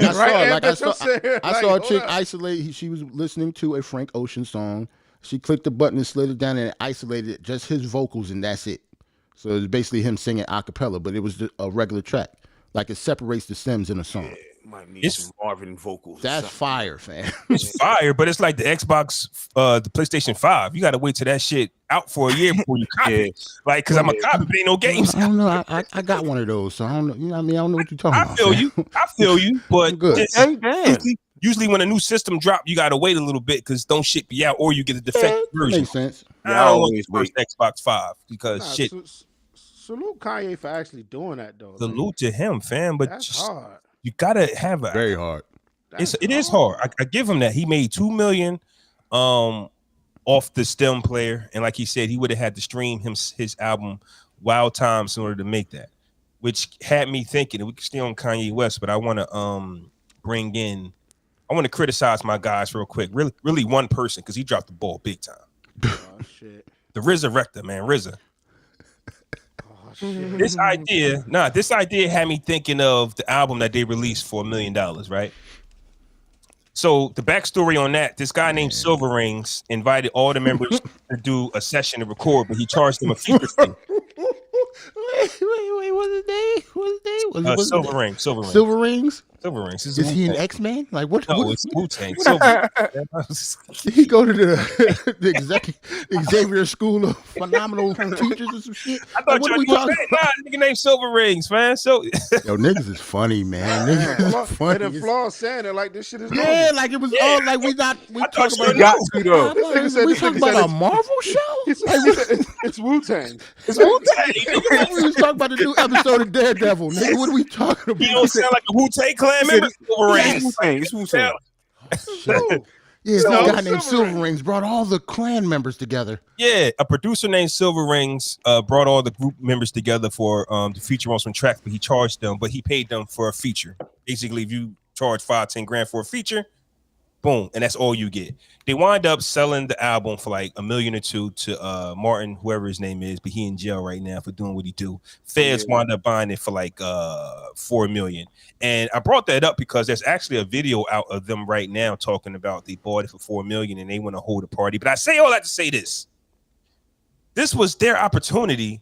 I saw a chick isolate. She was listening to a Frank Ocean song. She clicked the button and slid it down and isolated just his vocals, and that's it. So it's basically him singing a cappella, but it was a regular track. Like it separates the stems in a song. Might need some Marvin vocals. That's fire, fam. It's fire, but it's like the Xbox, the PlayStation 5. You got to wait till that shit out for a year before you copy it. Like, because I'm a copy, but ain't no games. I don't know. I got one of those, so I don't know. You know what I mean? I don't know what you're talking about. I feel you, but good. Usually when a new system drop, you got to wait a little bit because don't ship you out or you get a defective version. Makes sense. I don't want the first Xbox 5 because shit. Salute Kanye for actually doing that, though. Salute to him, fam. But that's hard. You gotta have a very hard. It is hard. I give him that. He made $2 million off the stem player, and like he said, he would have had to stream his album Wild Times in order to make that, which had me thinking. We can stay on Kanye West, but I want to bring in. I want to criticize my guys real quick. Really one person because he dropped the ball big time. Oh shit! The RZA, man, RZA. This idea had me thinking of the album that they released for $1 million, right? So the backstory on that, this guy named Silver Rings invited all the members to do a session to record, but he charged them a feature fee. Wait, what's his name? Silver Rings. Silver Rings? Silver Rings. Is he an X-Man? Like what? No, it's Wu-Tang. He go to the Xavier School of Phenomenal Teachers or some shit. I thought you were talking about nigga named Silver Rings, man. So yo, niggas is funny, man. Niggas is funny. And then Flaw saying it like this shit is normal. Yeah, like it was all like we talk about. We talking about a Marvel show. It's Wu-Tang. It's Wu-Tang. We was talking about the new episode of Daredevil. Nigga, what are we talking about? You don't sound like a Wu-Tang Clan member. Silver Rings. It's Wu-Tang. Yeah, some guy named Silver Rings brought all the clan members together. Yeah, a producer named Silver Rings brought all the group members together for to feature on some tracks, but he charged them, but he paid them for a feature. Basically, if you charge $5-10 grand for a feature, boom, and that's all you get. They wind up selling the album for like $1 million or $2 million to Martin, whoever his name is, but he in jail right now for doing what he do. Feds wind up buying it for like $4 million. And I brought that up because there's actually a video out of them right now talking about they bought it for $4 million and they want to hold a party. But I say all that to say this. This was their opportunity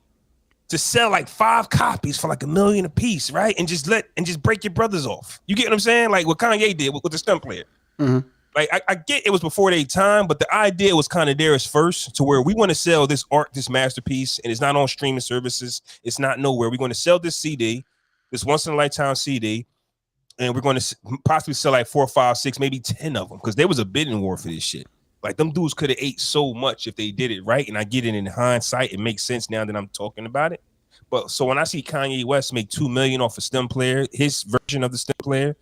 to sell like 5 copies for like $1 million a piece, right? And just break your brothers off. You get what I'm saying? Like what Kanye did with the stump player. Mm-hmm. Like I get it was before their time, but the idea was kind of theirs first, to where we want to sell this art, this masterpiece, and it's not on streaming services. It's not nowhere. We're going to sell this CD, this once in a lifetime CD, and we're going to possibly sell like 4, 5, 6, maybe 10 of them, because there was a bidding war for this shit. Like them dudes could have ate so much if they did it right, and I get it in hindsight. It makes sense now that I'm talking about it. But so when I see Kanye West make $2 million off a stem player, his version of the stem player,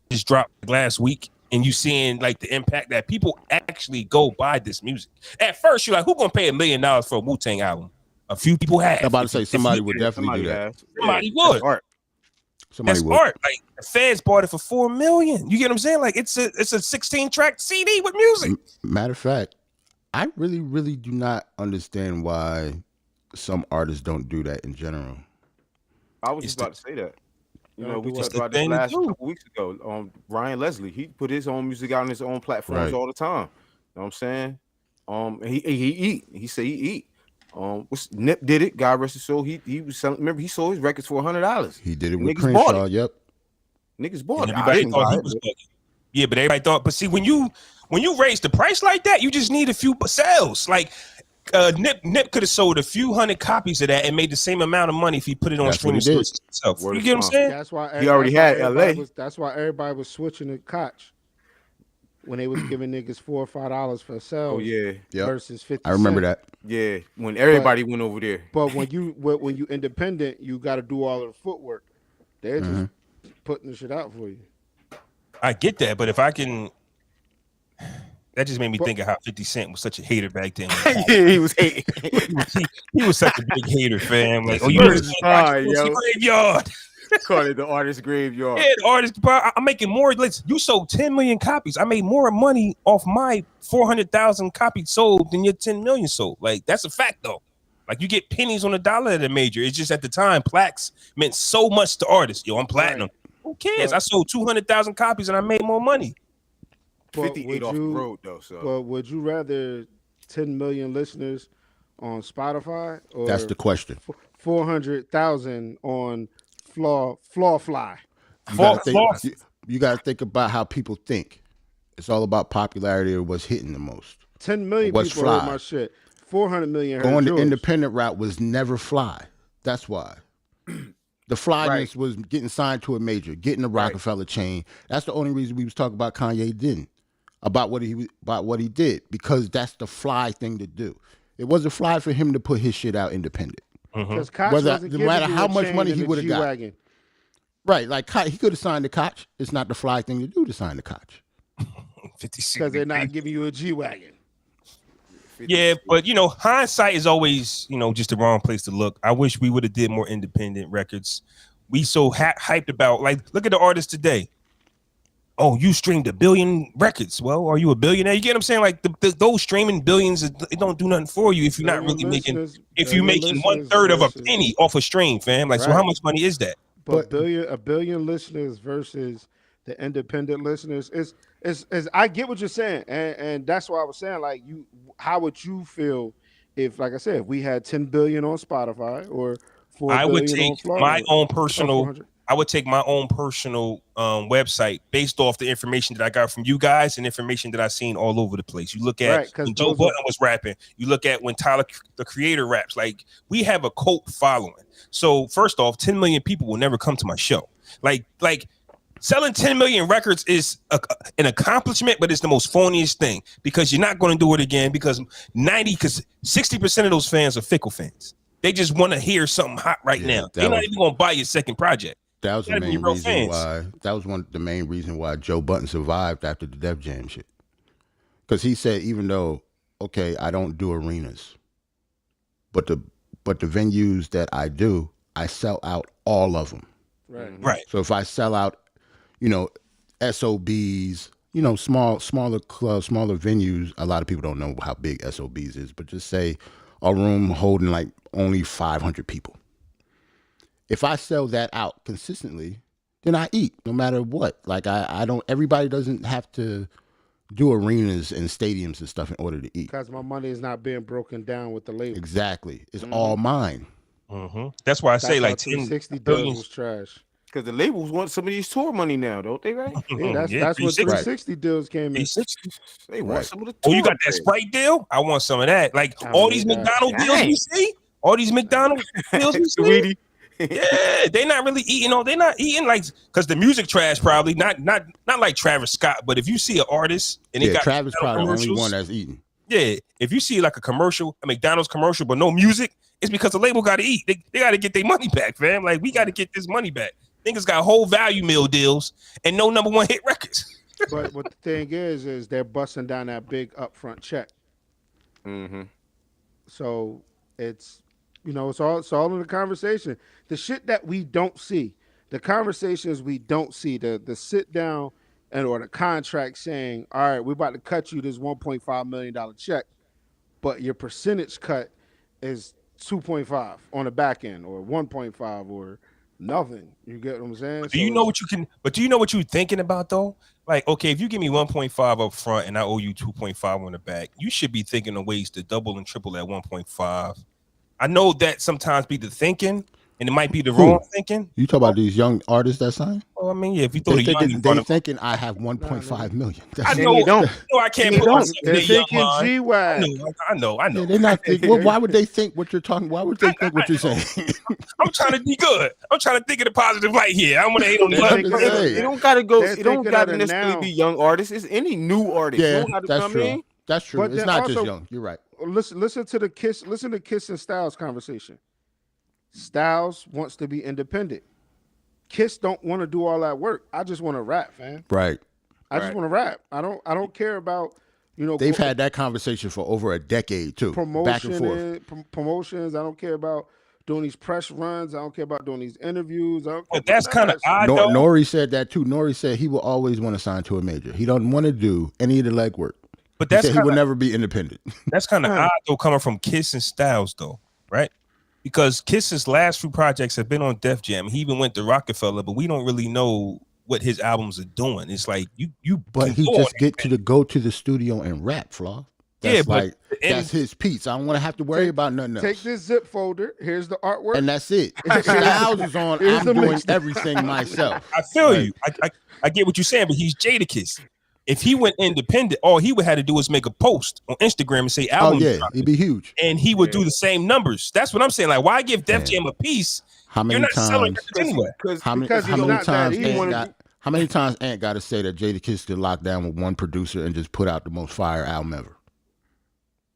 just dropped last week. And you seeing like the impact that people actually go buy this music. At first, you're like, who gonna pay $1 million for a Wu-Tang album? A few people have. I'm about to say somebody would definitely do that. Somebody would. Somebody That's would. art. Like the feds bought it for $4 million. You get what I'm saying? Like it's a 16-track CD with music. Matter of fact, I really, really do not understand why some artists don't do that in general. I was just about to say that. You know, we It's talked about this last couple weeks ago. Ryan Leslie, he put his own music out on his own platforms all the time. You know what I'm saying? He said he eat. Nip did it. God rest his soul. He was selling. Remember, he sold his records for $100. He did it with Niggas bought Crenshaw. it. Yep. Niggas bought it. Everybody thought he was bugging. Yeah, but everybody thought. But see, when you raise the price like that, you just need a few sales. Like Nip could have sold a few hundred copies of that and made the same amount of money if he put it on streaming services himself. You get what I'm saying? That's why he already had LA. That's why everybody was switching to Koch when they was giving niggas $4 or $5 for sales. Oh yeah, versus 50. I remember that. Yeah, when everybody went over there. But when you independent, you got to do all of the footwork. They're just putting the shit out for you. I get that, but if I can. That just made me think of how 50 Cent was such a hater back then. Yeah, he was hating. he was such a big hater, fam. Like, you graveyard. Call it the artist graveyard. Yeah, the artist. I'm making more. You sold 10 million copies. I made more money off my 400,000 copies sold than your 10 million sold. Like, that's a fact, though. Like, you get pennies on the dollar at a major. It's just at the time, plaques meant so much to artists. Yo, I'm platinum. Who cares? I sold 200,000 copies and I made more money. 58 off the road though. So, but would you rather 10 million listeners on Spotify or that's the question? 400,000 on Fly. You got to think about how people think. It's all about popularity or what's hitting the most. 10 million people heard my shit. 400 million heard Going yours. the independent route was never Fly. That's why. The flyness was getting signed to a major, getting the Rockefeller chain. That's the only reason we was talking about Kanye didn't. About what he did, because that's the fly thing to do. It wasn't fly for him to put his shit out independent. Because no matter how much money he would have got, right? Like he could have signed the Koch. It's not the fly thing to do to sign the Koch. Because they're not giving you a G-Wagon. Yeah, but hindsight is always just the wrong place to look. I wish we would have did more independent records. We so hyped about, like, look at the artists today. Oh, you streamed 1 billion records. Well, are you a billionaire? You get what I'm saying? Like those streaming billions, it don't do nothing for you if you're not really making. If you're making 1/3 of a penny off a stream, fam. Like, so how much money is that? But a billion listeners versus the independent listeners is I get what you're saying, and that's why I was saying, like, how would you feel if, like I said, if we had 10 billion on Spotify or 4 I would billion take on my own personal. I would take my own personal website based off the information that I got from you guys and information that I've seen all over the place. You look at when Joe Budden was rapping. You look at when Tyler, the Creator, raps. Like, we have a cult following. So first off, 10 million people will never come to my show. Like selling 10 million records is an accomplishment, but it's the most phoniest thing because you're not going to do it again because 60% of those fans are fickle fans. They just want to hear something hot right now. They're not even going to buy your second project. That was the main reason why. That was the main reason why Joe Budden survived after the Def Jam shit. Because he said, even though, okay, I don't do arenas, but the venues that I do, I sell out all of them. Right. So if I sell out, SOBs, smaller clubs, smaller venues. A lot of people don't know how big SOBs is, but just say a room holding like only 500 people. If I sell that out consistently, then I eat no matter what. Like I don't. Everybody doesn't have to do arenas and stadiums and stuff in order to eat. Because my money is not being broken down with the label. Exactly, it's all mine. That's why I say like 360 deals was trash. Because the labels want some of these tour money now, don't they? Right? Yeah, that's what 360 deals came in. They want some of the tour. Oh, you got that Sprite deal? I want some of that. Like all these McDonald's deals we see, all these McDonald's deals we see. Yeah, they're not really eating. They're not eating like because the music trash probably not like Travis Scott. But if you see an artist and they got Travis probably the only one that's eating. Yeah, if you see like a commercial, a McDonald's commercial, but no music, it's because the label got to eat. They got to get their money back, fam. Like we got to get this money back. Niggas got whole value meal deals and no number one hit records. But what the thing is they're busting down that big upfront check. Mm-hmm. So it's it's all in the conversation. The shit that we don't see, the conversations we don't see, the sit down and or the contract saying, all right, we're about to cut you this $1.5 million check, but your percentage cut is 2.5 on the back end or 1.5 or nothing. You get what I'm saying? Do you know what you can? But do you know what you're thinking about though? Like, okay, if you give me 1.5 up front and I owe you 2.5 on the back, you should be thinking of ways to double and triple that 1.5. I know that sometimes be the thinking, and it might be the wrong thinking. You talk about these young artists that sign? Well, I mean, yeah, if you throw They the young thinking, in front they of thinking I have 1.5 million. I That's know, you don't. no, I can't They put don't. myself in They're that young thinking line. G-Wag. I know. Yeah, they're not thinking. Well, why would they think what you're talking? Why would they think what you're saying? I'm trying to be good. I'm trying to think of the positive light here. I'm gonna hate on the They're young. thinking- Hey. You don't gotta go. They're You don't thinking gotta of it necessarily now. be young artists. It's any new artist. You Yeah, don't gotta that's come true. in. That's true. But It's then not just also- young. You're right. Listen to Kiss and Styles conversation. Styles wants to be independent. Kiss don't want to do all that work. I just want to rap, fam. Right. I just want to rap. I don't care about, They've had that conversation for over a decade too. Back and forth. promotions. I don't care about doing these press runs. I don't care about doing these interviews. I don't care But that's about none kind of that shit. odd, though. Nori said that too. Nori said he will always want to sign to a major. He don't want to do any of the legwork. But He that's said he kind will of never be independent. that's kind of odd though, coming from Kiss and Styles though, right? Because Kiss's last few projects have been on Def Jam. He even went to Rockefeller, but we don't really know what his albums are doing. It's like you. But can he go just on get to go to the studio and rap, Flaw. That's Yeah, but like the end- that's his piece. I don't want to have to worry about nothing else. Take this zip folder. Here's the artwork. And that's it. Styles is on. Here's I'm the doing mix. everything myself. I feel Right. you. I get what you're saying, but he's Jadakiss. If he went independent, all he would have to do is make a post on Instagram and say Oh album, yeah, dropping, it'd be huge. and he would do the same numbers. That's what I'm saying. Like, why give Def Yeah. Jam a piece? How You're many not selling times? records anyway. How many? because How he's many not that times? easy. How many times Ant got to say that Jadakiss could lock down with one producer and just put out the most fire album ever?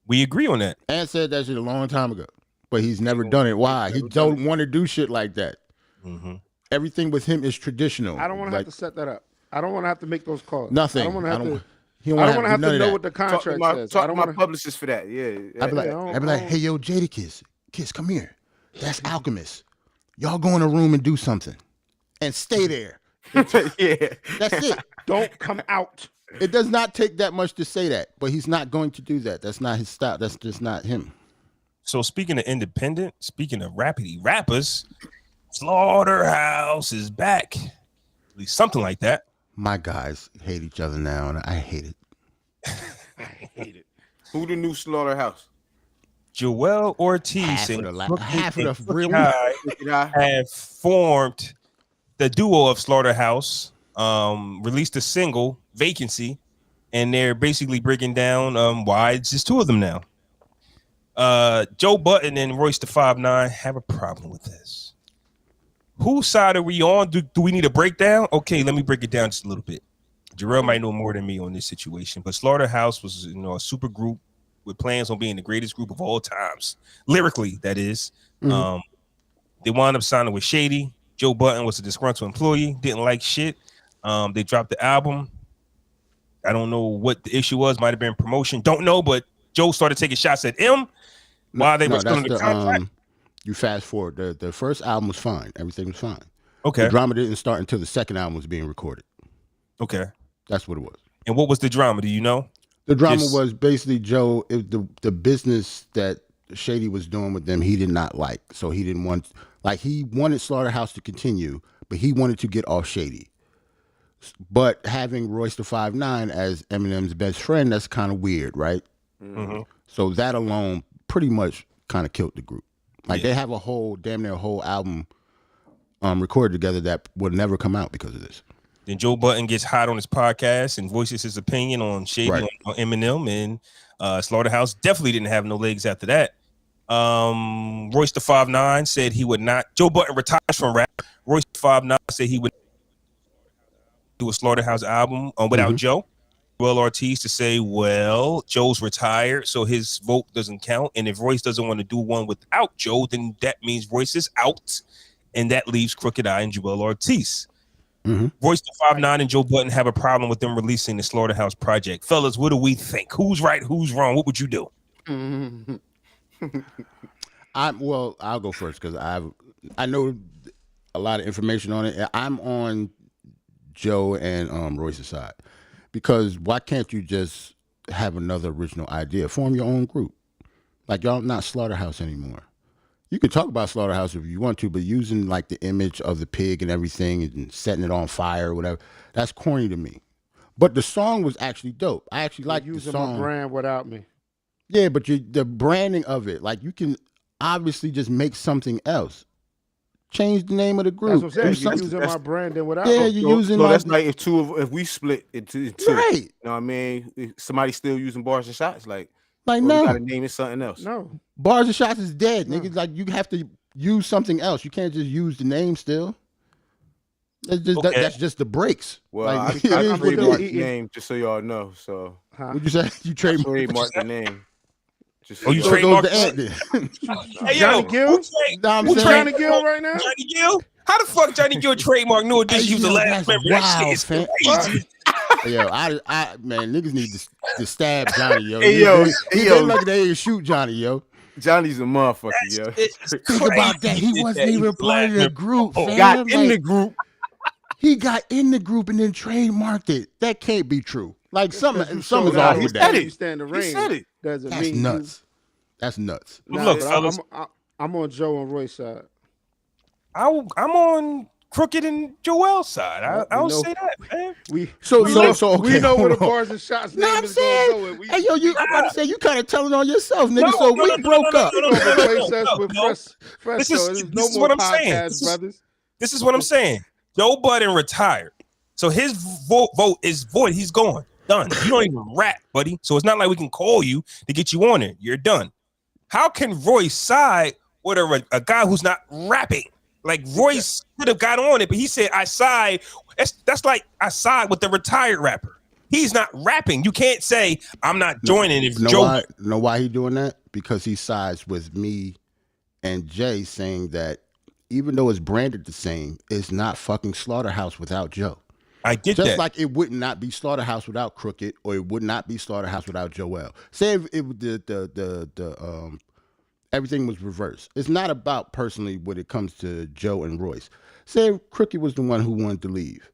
We agree on that. Ant said that shit a long time ago, but he's never done it. Why? He don't want to do shit like that. Mm-hmm. Everything with him is traditional. I don't want to Like, have to set that up. I don't want to have to make those calls. nothing. I don't want to have to. He I don't don't want want to have none to of know that. what the Talk contract to my, says. talk I to don't my want to. publicist for that. Yeah. I'd be like, hey yo, Jadakiss, Kiss, come here. That's Alchemist. Y'all go in a room and do something, and stay there. yeah. That's it. Don't come out. It does not take that much to say that, but he's not going to do that. That's not his style. That's just not him. So speaking of independent, speaking of rapidy rappers, Slaughterhouse is back. At least something like that. My guys hate each other now, and I hate it. I hate it. Who the new Slaughterhouse? Joel Ortiz Half and of the Crooked half of and the Crooked real. High have formed the duo of Slaughterhouse, released a single, Vacancy, and they're basically breaking down why it's just two of them now. Joe Budden and Royce the 5'9" have a problem with this. Whose side are we on? Do we need a breakdown? Okay, let me break it down just a little bit. Jarrell might know more than me on this situation, but Slaughterhouse was, a super group with plans on being the greatest group of all times, lyrically, that is. Mhm. They wound up signing with Shady. Joe Budden was a disgruntled employee, didn't like shit. They dropped the album. I don't know what the issue was. Might have been promotion. Don't know, but Joe started taking shots at him while they were still in the contract. You fast forward. The first album was fine. Everything was fine. Okay. The drama didn't start until the second album was being recorded. Okay. That's what it was. And what was the drama? Do you know? The drama Just- was basically Joe, the business that Shady was doing with them, he did not like. So he didn't want, he wanted Slaughterhouse to continue, but he wanted to get off Shady. But having Royce the 5'9" as Eminem's best friend, that's kind of weird, right? Mm-hmm. So that alone pretty much kind of killed the group. Like Yeah. they have damn near a whole album recorded together that would never come out because of this. Then Joe Budden gets hot on his podcast and voices his opinion on Shady Right. on Eminem, and Slaughterhouse definitely didn't have no legs after that. Royce the 5'9" said he would not. Joe Budden retires from rap. Royce the 5'9" said he would do a Slaughterhouse album without Joe. Joel Ortiz to say, well, Joe's retired, so his vote doesn't count. And if Royce doesn't want to do one without Joe, then that means Royce is out, and that leaves Crooked Eye and Joel Ortiz. Royce the 5'9" and Joe Budden have a problem with them releasing the Slaughterhouse project. Fellas, what do we think? Who's right? Who's wrong? What would you do? I'll go first because I know a lot of information on it. I'm on Joe and Royce's side because why can't you just have another original idea? Form your own group. Like y'all not Slaughterhouse anymore. You can talk about Slaughterhouse if you want to, but using like the image of the pig and everything and setting it on fire or whatever, that's corny to me. But the song was actually dope. I actually like the using song. my brand without me. Yeah, but the branding of it, like you can obviously just make something else. Change the name of the group. That's what I'm saying. You're using my branding without Yeah, me. you're using So like that's like if we split into two. right. You know what I mean? If somebody still using Barz N Shotz, like Like we no, gotta name it something else. No. Barz N Shotz is dead, No. niggas. Like you have to use something else. You can't just use the name still. That's just Okay. that's just the breaks. Well, like, I it is what it trademarked is. the eating. name just so y'all know. So Huh? What'd you say? You I trademark. trademarked the name. Just Oh, you So it goes to trademarked Ant then. Hey, Johnny yo, Gill? who trade- Nah, I'm who saying- Johnny trademarked Gill right now? Johnny Gill? How the fuck Johnny Gill trademark New Edition? Hey, Use the yo, last that's member. That shit wild, is fam. crazy. Yo, I man, niggas need to stab Johnny, yo. Hey, yo, They lucky they didn't shoot Johnny, yo. Johnny's a motherfucker, yo. It's Think about that. He crazy wasn't that even he's the part of last the member. group, Oh, fam. Got in Like, the group. he got in the group and then trademarked it. That can't be true. Like something's So off he with said that. You stand the He rain. said it. Doesn't That's mean nuts. That's nuts. You, nah, Look, but fellas, I'm on Joe and Roy's side. I'm on Crooked and Joel's side. Well, I don't we know- say that, man. We So we so know, so okay, we know where the hold on. Barz N Shotz No, name I'm is going to go. saying, And we, hey yo, I'm about to say you kind of telling on yourself, nigga. No, so no, we no, no, broke no, up. He gonna replace us with no. fresh. This So is- there's this no is more what I'm saying. podcasts, brothers. This is what I'm saying. Joe Budden retired, so his vote is void. He's gone, done. You don't even rap, buddy. So it's not like we can call you to get you on it. You're done. How can Royce side with a guy who's not rapping? Like Royce could have got on it, but he said I side. That's like I side with the retired rapper. He's not rapping. You can't say I'm not joining if Joe. Know why he doing that? Because he sides with me and Jay, saying that even though it's branded the same, it's not fucking Slaughterhouse without Joe. I get Just that. like it would not be Slaughterhouse without Crooked, or it would not be Slaughterhouse without Joel. Say if everything was reversed. It's not about personally when it comes to Joe and Royce. Say if Crooked was the one who wanted to leave.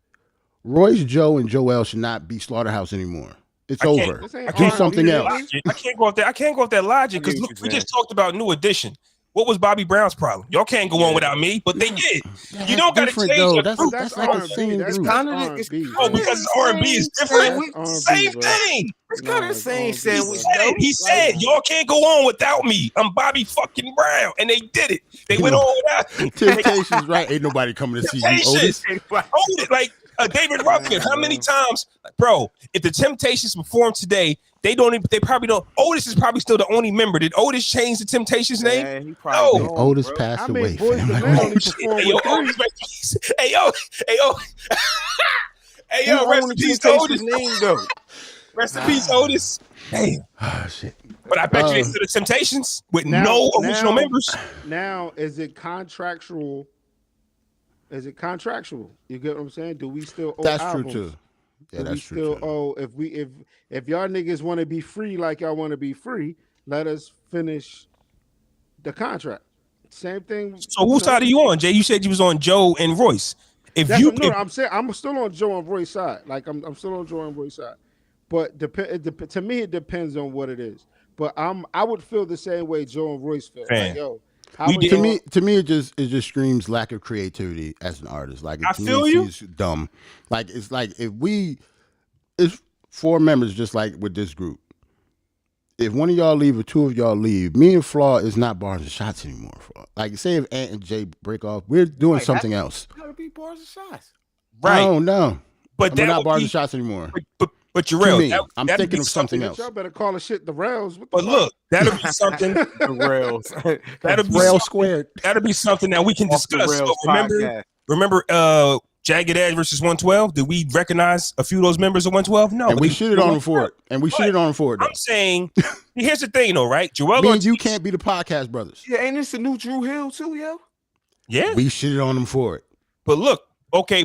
Royce, Joe, and Joel should not be Slaughterhouse anymore. It's I can't- over. This ain't Do R&B, something nigga. else. I can't go off that. I can't go off that logic I get because what look, you're we just talked about New Edition. What was Bobby Brown's problem? Y'all can't go on without me, but they did. You don't got to different, change though. your That's group. like a R&B. singing That's group. kinda- R&B. Oh, because R&B is different. That's R&B, Same bro. thing. It's kind of the same R&B, He sandwich. said, he said, y'all can't go on without me. I'm Bobby fucking Brown. And they did it. They went on without me. Temptations, right? Ain't nobody coming to see you, Otis. Otis, like David Ruffin. How many times, bro? If the Temptations perform today, they probably don't. Otis is probably still the only member. Did Otis change the Temptations name? Man, he probably No. don't, Otis bro. passed I mean, away. Boys fam. the Like, Men what? only performed Hey, yo, with three. Otis, rest in peace. Hey, yo, hey, yo, Who rest owned in the peace, Temptations Otis. name though? Rest in peace, Otis. Damn. Oh, shit. But I bet you they still the Temptations with no original members. Now, is it contractual? Is it contractual? You get what I'm saying? Do we still owe That's albums? true too. Yeah, Do that's we true still too. owe if y'all niggas want to be free like y'all want to be free, let us finish the contract. Same thing. So whose side are you on, Jay? You said you was on Joe and Royce. If That's you, no, I'm saying I'm still on Joe and Roy's side. Like I'm still on Joe and Roy's side. But to me, it depends on what it is. But I would feel the same way Joe and Royce feel. Man. Like, yo, how We would did- y'all- To me, it just screams lack of creativity as an artist. Like I to me, feel it you. seems dumb. Like it's like it's 4 members, just like with this group. If one of y'all leave or 2 of y'all leave, me and Flaw is not Barz N Shotz anymore. Flaw. Like say if Ant and Jay break off, we're doing something else. Gotta be Barz N Shotz. right, Oh no, but we're that not would Barz be, N Shotz anymore. but To Jarrell, me, I'm that'd thinking be of something Bitch, else. y'all better call the shit the rails. What the But fuck? look, that'll be something. The rails. That'll be Rail something, squared. that'll be something that we can Off the discuss. Rails But remember, podcast. Jagged Edge versus 112. Did we recognize a few of those members of 112? No, And we because- shitted on him for it. And we shitted on him for it. Though. I'm saying, here's the thing, though, right? Joel Me and Ortiz, you can't be the podcast brothers. Yeah, ain't this the new Drew Hill too, yo? yeah. We shitted on him for it. But look, Yeah,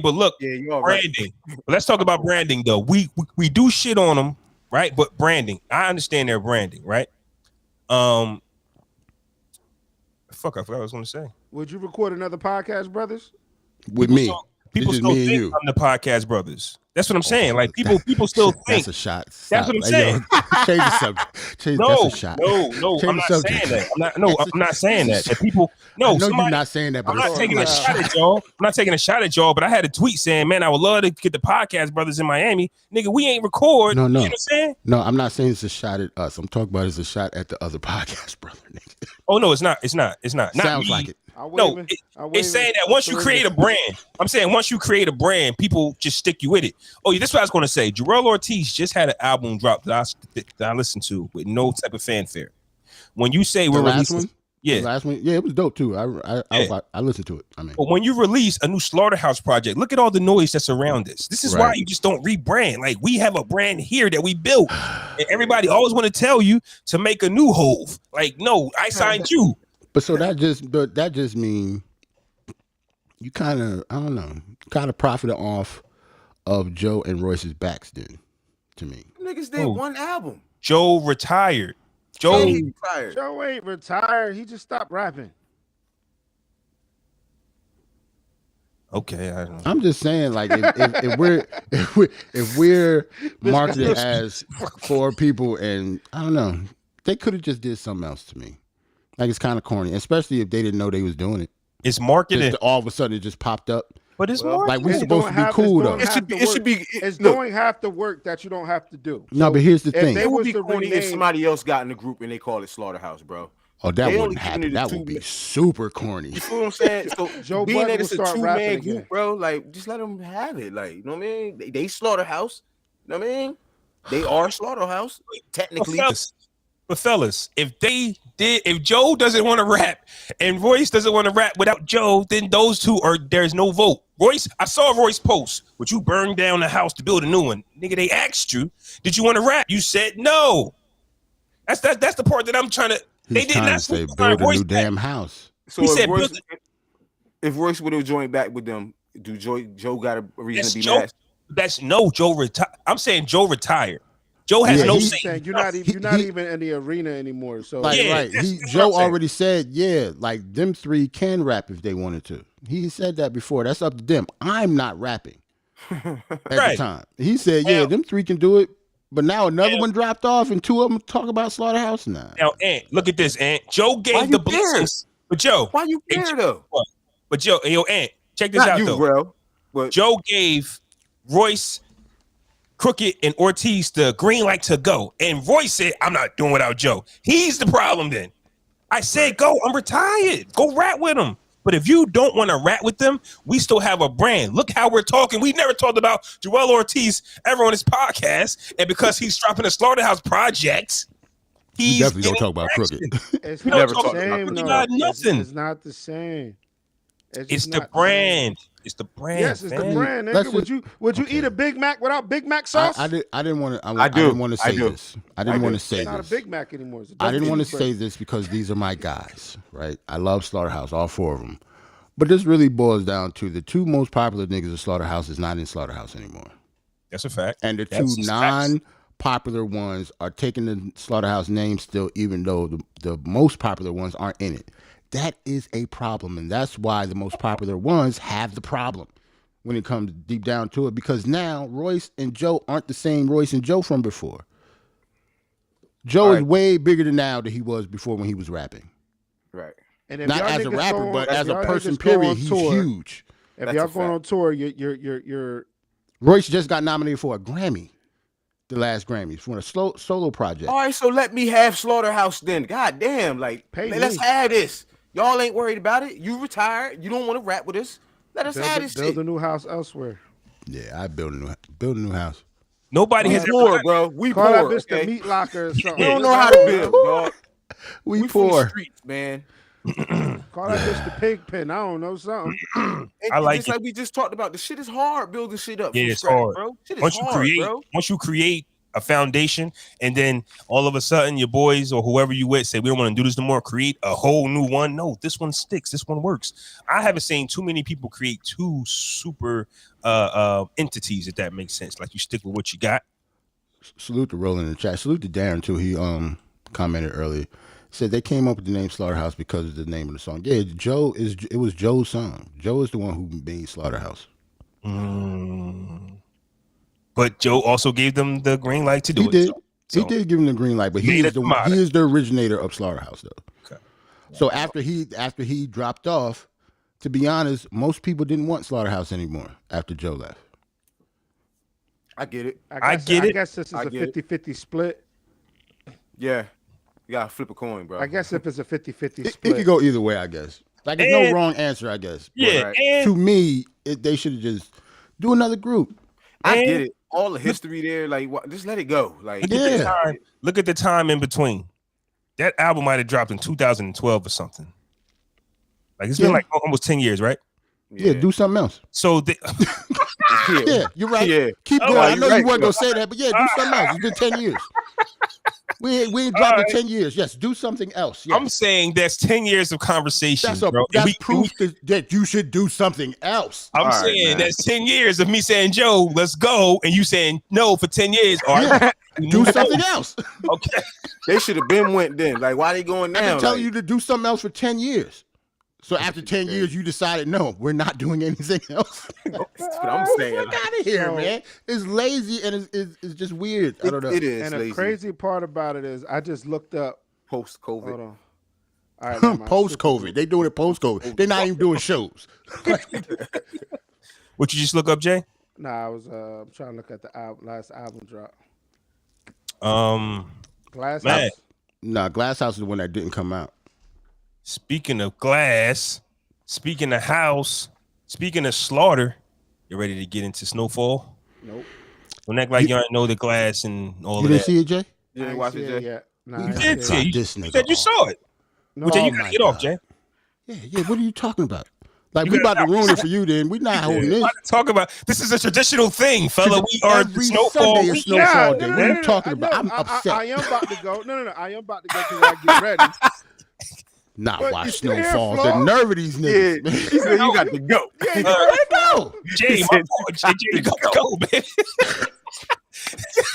you all right. branding. Let's talk about branding, though. We do shit on them, right? But branding, I understand their branding, right? Fuck, I forgot what I was going to say. Would you record another podcast, brothers? with me. People just still me and think you. I'm the podcast brothers. That's what I'm saying. Like people still think that's a shot. That's what I'm saying. Change the subject. No, that's a shot. no, I'm not saying that. I'm not saying that. That people, no, I know you're not saying that, but I'm not taking a shot at y'all. I'm not taking a shot at y'all, but I had a tweet saying, "Man, I would love to get the podcast brothers in Miami, nigga. We ain't record." No, you know what I'm saying? No, I'm not saying it's a shot at us. I'm talking about it's a shot at the other podcast brother, nigga. Oh no, it's not. Not Sounds me. like it. No, it's saying that once you create a brand, I'm saying once you create a brand, people just stick you with it. Oh, yeah, that's what I was going to say. Jarrell Ortiz just had an album drop that I listened to with no type of fanfare. When you say we're releasing, the last one, it was dope too. I listened to it. I mean, but when you release a new Slaughterhouse project, look at all the noise that's around this. This is why you just don't rebrand. Like we have a brand here that we built, and everybody always want to tell you to make a new Hove. Like, no, I signed you. But so that just means you kind of profited off of Joe and Royce's backs then, to me. Niggas did one album. Joe retired. Joe ain't retired. He just stopped rapping. Okay, I'm just saying, like, if we're marketed as 4 people, and I don't know, they could have just did something else to me. Like, it's kind of corny, especially if they didn't know they was doing it. It's marketed. All of a sudden, it just popped up. But it's more like we're supposed to be cool though. It should be. It's doing half the work that you don't have to do. No, but here's the thing. It would be corny if somebody else got in the group and they call it Slaughterhouse, bro. Oh, that wouldn't happen. That would be super corny. You feel what I'm saying? So Joe being Budden that it's a start 2-man rapping group, bro, like just let them have it. Like, you know what I mean? They Slaughterhouse. You know what I mean? They are Slaughterhouse technically. But fellas, if Joe doesn't want to rap and Royce doesn't want to rap without Joe, then those two there's no vote. Royce, I saw Royce post, would you burn down the house to build a new one? Nigga, they asked you, did you want to rap? You said no. That's the part that I'm trying to. They did not say build a new damn house. So if Royce would have joined back with them, do Joe got a reason to be mad? That's no Joe retired. I'm saying Joe retired. Joe has no say. You're not even in the arena anymore. So right. Joe already said, like them 3 can rap if they wanted to. He said that before. That's up to them. I'm not rapping at the time. He said, them 3 can do it. But now another one dropped off and 2 of them talk about Slaughterhouse now. Now, Ant, look at this, Ant. Joe gave the blessings. But Joe. Why you care though? But Joe, Ant, check this out though. Bro. But Joe gave Royce, Crooked, and Ortiz the green light to go. And Royce said, I'm not doing without Joe. He's the problem then. I said, go. I'm retired. Go rap with him. But if you don't want to rap with them, we still have a brand. Look how we're talking. We never talked about Joel Ortiz ever on this podcast. And because he's dropping the Slaughterhouse projects, we definitely don't talk about Crooked. It's not the same. Nothing. It's not the same. It's the brand. It's the brand. Yes, it's the brand. Nigga. Would you eat a Big Mac without Big Mac sauce? I didn't want to. I didn't want to say this. I didn't want to say this. It's not a Big Mac anymore. I didn't want to say this because these are my guys, right? I love Slaughterhouse, all 4 of them. But this really boils down to the 2 most popular niggas of Slaughterhouse is not in Slaughterhouse anymore. That's a fact. And the 2 non-popular ones are taking the Slaughterhouse name still, even though the most popular ones aren't in it. That is a problem, and that's why the most popular ones have the problem when it comes deep down to it, because now Royce and Joe aren't the same Royce and Joe from before. Joe is way bigger than now than he was before when he was rapping. Right. And if not as a rapper, but as a person, period, he's huge. If y'all going on tour, you're Royce just got nominated for a Grammy. The last Grammys for a solo project. All right, so let me have Slaughterhouse then. God damn, like let's have this. Y'all ain't worried about it. You retired. You don't want to rap with us. Let us have this shit. Build a new house elsewhere. Yeah, I build a new house. Nobody has poor, bro. We call poor. That bitch the meat locker or something. We don't know how to build, dog. We poor. From the streets, man. Call that bitch the pig pen. I don't know something. I like just like we just talked about. The shit is hard building shit up. Yeah, it's scratch, hard, bro. Shit is once you create a foundation, and then all of a sudden your boys or whoever you with say we don't want to do this no more, create a whole new one. No, this one sticks. This one works. I haven't seen too many people create 2 super entities, if that makes sense. Like you stick with what you got. Salute to Roland in the chat. Salute to Darren too. He commented earlier. Said they came up with the name Slaughterhouse because of the name of the song. Yeah, it was Joe's song. Joe is the one who made Slaughterhouse. But Joe also gave them the green light to do it. Did. He did give him the green light, but he is the originator of Slaughterhouse, though. Okay. So after he dropped off, to be honest, most people didn't want Slaughterhouse anymore after Joe left. I get it. I guess this is a 50-50 split. Yeah. You gotta flip a coin, bro. I guess if it's a 50-50 split. It could go either way, I guess. Like, there's no wrong answer, I guess. Yeah. But to me, they should have just do another group. I get it. All the history there, like, just let it go. Like, look at the time in between. That album might have dropped in 2012 or something. Like, it's been like almost 10 years, right? Yeah, do something else. So, yeah, you're right. Yeah. Keep going. I know you weren't going to say that, but yeah, do something else. It's been 10 years. We ain't dropped in 10 years. Yes, do something else. Yes. I'm saying that's 10 years of conversation, bro. That's proof that you should do something else. I'm saying that's 10 years of me saying, Joe, let's go, and you saying no for 10 years. All right, do something else. Okay. They should have been went then. Like, why they going now? I've been telling you to do something else for 10 years. So after 10 years, you decided, no, we're not doing anything else. That's what I'm saying. Get out of here, man. It's lazy and it's just weird. I don't know. It is. And lazy. the crazy part about it is I just looked up post-COVID. Hold on. All right, post-COVID. They doing it post-COVID. They're not even doing shows. What you just look up, Jay? Nah, I was trying to look at the last album drop. Glass man. House. Nah, Glass House is the one that didn't come out. Speaking of glass, speaking of house, speaking of slaughter, you ready to get into Snowfall? Nope. Don't act like you don't know the glass and all you of that. You didn't see it, Jay? You didn't watch it, Jay? Yet. Nah, you did see it. You said you saw it. No, well, Jay, you gotta get off, Jay. Yeah. What are you talking about? Like, we about to ruin it for you, then. We're not holding this. Talk about this is a traditional thing, fella. We are every Snowfall. Sunday is Snowfall Day. What are you talking about? I'm upset. I am about to go. No. I am about to go because I get ready. Not watch Snowfall. The nerve of these niggas. Yeah, he said you got to go. Yeah, let go. Jay, my fault. Jay, you got to go, man.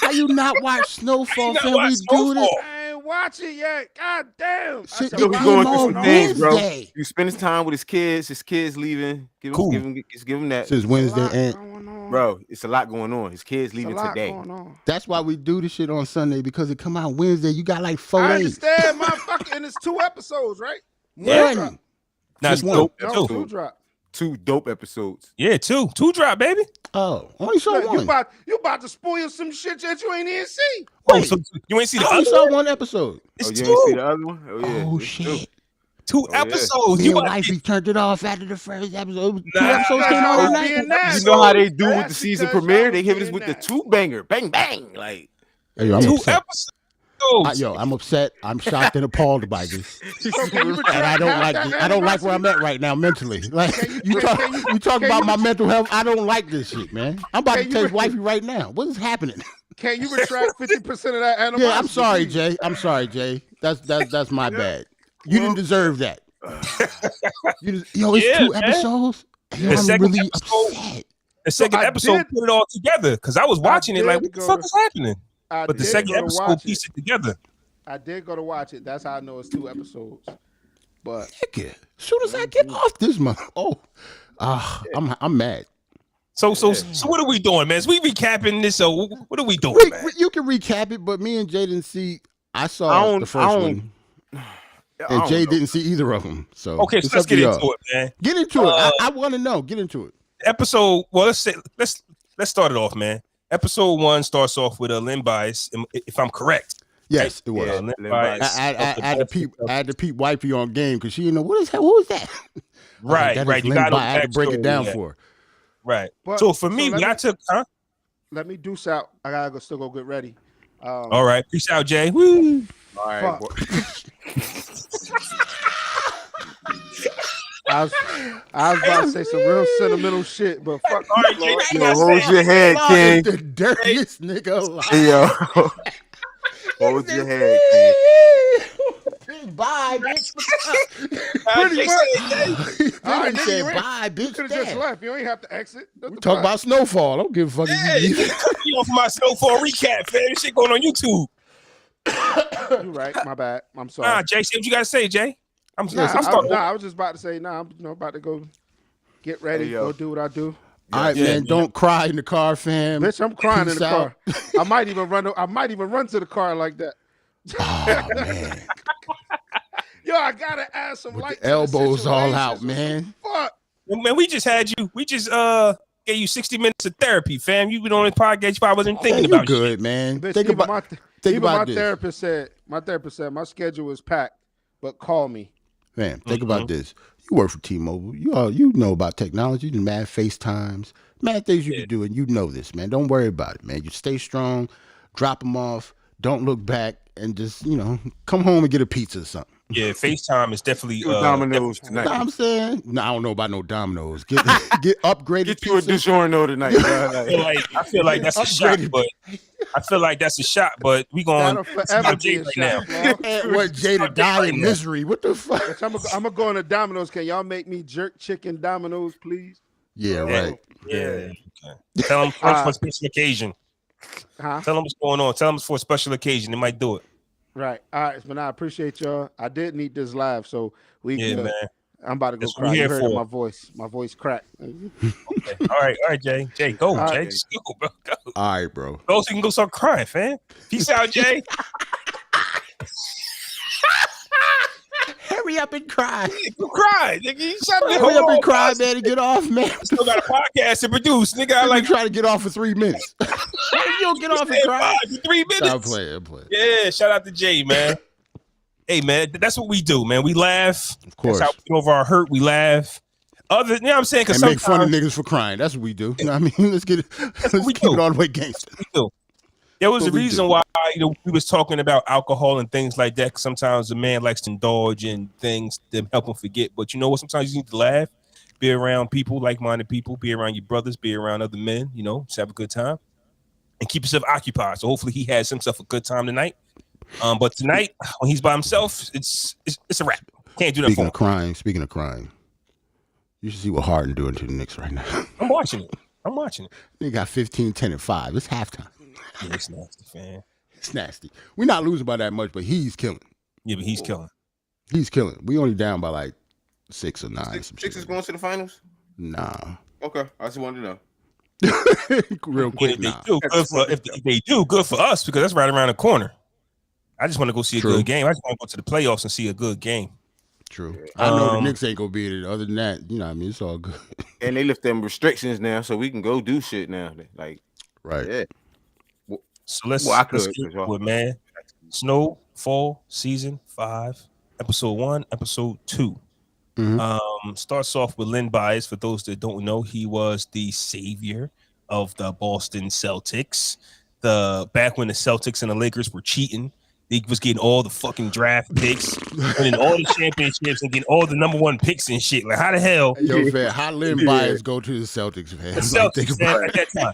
How you not watch Snowfall? Can we do this? I ain't watch it yet. God damn. Shit, He's going through some things, bro. You spend his time with his kids leaving. Give him that. Since Wednesday, and bro, it's a lot going on. His kids leaving today. That's why we do this shit on Sunday, because it come out Wednesday. You got like 4 days. I understand, motherfucker. And it's 2 episodes, right? Yeah. That's dope. No, 2 drop. 2 dope episodes. Yeah, 2 drop, baby. Oh, only saw one. You about to spoil some shit that you ain't even see. Oh, so you ain't see the other? You saw 1 episode. It's you 2. ain't see the other one? Oh yeah. Oh shit. 2 episodes. Me and wifey turned it off after the first episode. 2 Nah, episodes came out tonight. You know how they do with the season premiere? They hit us with the 2 banger, bang bang, like. Hey, yo, I'm 2 upset. episodes. I'm upset. I'm shocked and appalled by this. And I don't like this. I don't like where I'm at right now mentally. Like, you talk about my mental health. I don't like this shit, man. I'm about to text wifey right now. What is happening? Can you retract 50% of that animosity? Yeah, I'm sorry, Jay. That's my bad. You didn't deserve that. It's 2 episodes. Yo, I'm really upset. The second episode put it all together because I was watching it like, what the fuck is happening? But the second episode pieced it together. I did go to watch it. That's how I know it's 2 episodes. But as soon as I get off this month, I'm mad. So what are we doing, man? Is we recapping this? So what are we doing, man? You can recap it, but me and Jay didn't see. I saw the first one, and Jay didn't see either of them. So okay, so let's get into it, man. Get into it. I want to know. Get into it. Episode. Well, let's start it off, man. Episode 1 starts off with a Lynn Bias, if I'm correct. Yes, it was. I had to peep wifey on game because she didn't know what was that. Right. You got I had to break it down for her. Right. So for me, when I took, let me deuce out. I gotta still go get ready. All right. Peace out, Jay. Woo. All right. I was about to say some real sentimental shit, but fuck. All right, Jay, hold your head, King. The dirtiest nigga alive. Yo. Hold your head, King. Bye, bitch. Pretty much. All right, said bye, bitch. You could have just left. You ain't have to exit. We talk about Snowfall. I don't give a fuck if you leave. You off my Snowfall recap, man. This shit going on YouTube. You're right. My bad. I'm sorry. Jay, say what you gotta say, Jay. I'm I was just about to say, I'm about to go get ready, go do what I do. All right, man. Don't cry in the car, fam. Bitch, I'm crying Peace in the out. car. I might even run to the car like that. Oh man. Yo, I gotta add some light. The elbows all situations. out, man. Fuck. Man, we just had you. We just gave you 60 minutes of therapy, fam. You been on this podcast. You probably wasn't thinking about good, shit. man. Bitch, Think about my this. therapist said my schedule is packed, but call me. Man, think about this. You work for T-Mobile. You know about technology, the mad FaceTimes, mad things you can do, and you know this, man. Don't worry about it, man. You stay strong, drop them off, don't look back, and just, come home and get a pizza or something. Yeah, FaceTime is definitely Domino's You tonight. know what I'm saying? No, I don't know about no Domino's. Get upgraded Get you a pizza. DiGiorno tonight. I feel like that's a shot, but we going That'll to forever be Jay a right shot, now. bro. What, Jay to die in misery? What the fuck? Bitch, I'm gonna go into Domino's. Can y'all make me jerk chicken Domino's, please? Yeah, right. Yeah. Okay. Tell them for a special occasion. Huh? Tell them what's going on. Tell them it's for a special occasion. They might do it. Right. All right, but I appreciate y'all. I did need this live, so Man. I'm about to go That's what cry. we're You here heard for. my voice. My voice cracked. Okay. All right, Jay. Jay, go, All Jay. right. Just go, bro. Go. All right, bro. Go so you can go start crying, fam. Peace out, Jay. Hurry up and cry. You cried, nigga. You shut the Hurry up whole and cry, man, and get off, man. Still got a podcast to produce, nigga. I I like try to get off for 3 minutes. You don't get off and cry. 3 minutes. I'm playing. Yeah, shout out to Jay, man. Hey, man, that's what we do, man. We laugh. Of course. That's how we get over our hurt. We laugh. You know what I'm saying? And make fun of niggas for crying. That's what we do. You know what I mean? Let's keep it all the way gangster. We do. There was a What we reason do. why we was talking about alcohol and things like that. 'Cause sometimes a man likes to indulge in things to help him forget. But you know what? Sometimes you need to laugh, be around people, like-minded people, be around your brothers, be around other men. Just have a good time and keep yourself occupied. So hopefully he has himself a good time tonight. But tonight when he's by himself, it's a wrap. Can't do that. Speaking of crying, you should see what Harden doing to the Knicks right now. I'm watching it. They got 15, 10, and 5. It's halftime. Yeah, it's nasty, fam. It's nasty. We're not losing by that much, but he's killing. Yeah, but he's killing. He's killing. We only down by like 6 or 9. Six is going to the finals? Nah. Okay, I just wanted to know. Real quick, If nah. they do, good for us because that's right around the corner. I just want to go see a True. good game. I just want to go to the playoffs and see a good game. True. I know the Knicks ain't gonna beat it. Other than that, you know what I mean? It's all good. And they lift them restrictions now, so we can go do shit now. Like, Right. yeah. So let's Well, I could, get as well. into it, man. Snowfall season 5, episode 1, episode 2. Starts off with Len Bias. For those that don't know, he was the savior of the Boston Celtics. Back when the Celtics and the Lakers were cheating, he was getting all the fucking draft picks, winning all the championships, and getting all the number 1 picks and shit. Like, how the hell? Yo, man, how Len Bias go to the Celtics, man? The Like, think Celtics, about man, it. at that time.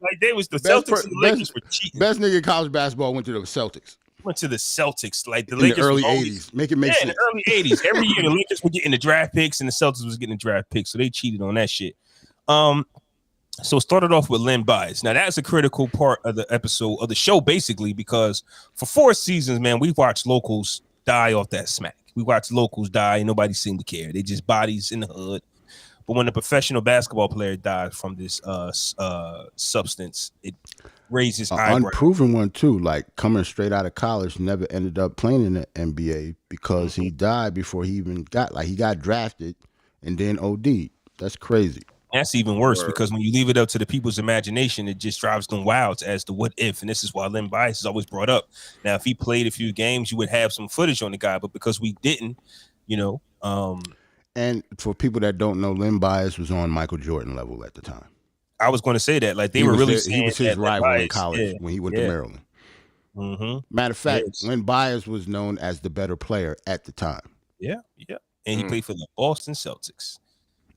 Like they was the Best Celtics and the Lakers were cheating. Best nigga in college basketball went to the Celtics Went to the Celtics. Like the in Lakers the early was always- 80s. Make it make in sense. the early 80s. Every year the Lakers were getting the draft picks and the Celtics was getting the draft picks. So they cheated on that shit. So it started off with Len Bias. Now that's a critical part of the episode of the show, basically, because for 4 seasons, man, we've watched locals die off that smack. We watched locals die and nobody seemed to care. They just bodies in the hood. But when a professional basketball player dies from this substance, it raises eyebrows. Unproven one too, like coming straight out of college, never ended up playing in the NBA because he died before he even he got drafted and then OD'd. That's crazy. That's even worse because when you leave it up to the people's imagination, it just drives them wild as to what if. And this is why Len Bias is always brought up. Now, if he played a few games, you would have some footage on the guy, but because we didn't, And for people that don't know, Len Bias was on Michael Jordan level at the time. I was going to say that. Like they He were was really there- saying he was his that rival Len in Bias- college when he went to Maryland. Mm-hmm. Matter of fact, Yes. Len Bias was known as the better player at the time. Yeah. And he played for the Boston Celtics.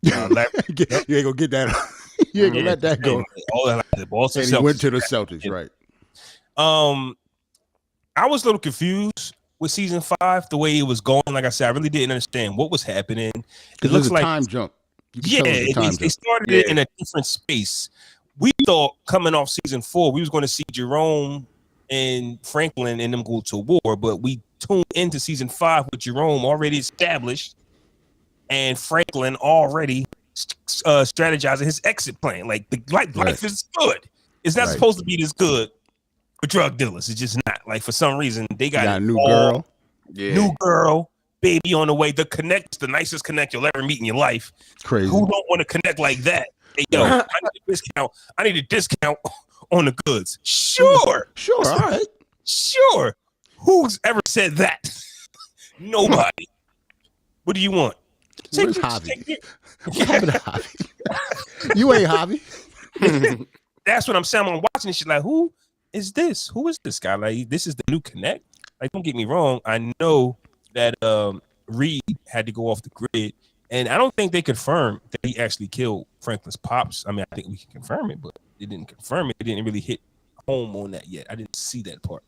You ain't gonna get that. You ain't gonna let that go. All that, like, the Boston And he Celtics. went to the Celtics, right? I was a little confused with season 5, the way it was going. Like I said, I really didn't understand what was happening. It It looks was a like time jump. You can tell it was a time they jump. started it in a different space. We thought coming off season 4, we was going to see Jerome and Franklin and them go to war, but we tune into season 5 with Jerome already established and Franklin already strategizing his exit plan. Like life is good. It's not supposed to be this good for drug dealers. It's just not. Like for some reason they got a new girl. Yeah. New girl, baby on the way. The connect, the nicest connect you'll ever meet in your life. Crazy. Who don't want to connect like that? Hey, yo, I need a discount. I need a discount on the goods. Sure. All right. Sure. Who's ever said that? Nobody. What do you want? Where's Javi? What happened to Javi? You ain't Javi. That's what I'm saying. I'm watching this shit like, who is this? Who is this guy? Like, this is the new connect. Like, don't get me wrong. I know that Reed had to go off the grid, and I don't think they confirmed that he actually killed Franklin's pops. I mean, I think we can confirm it, but they didn't confirm it. It didn't really hit home on that yet. I didn't see that part.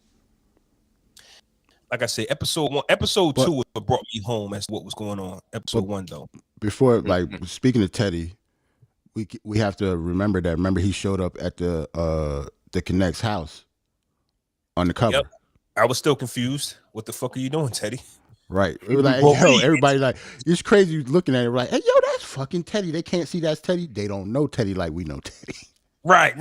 Like I said, episode 2 was what brought me home as to what was going on. Episode 1, though. Before, like, speaking of Teddy, we have to remember that. Remember, he showed up at the Connect's house on the cover. Yep. I was still confused. What the fuck are you doing, Teddy? Right. It was like, yo, everybody like, it's crazy looking at it like, hey, yo, that's fucking Teddy. They can't see that's Teddy. They don't know Teddy like we know Teddy. Right.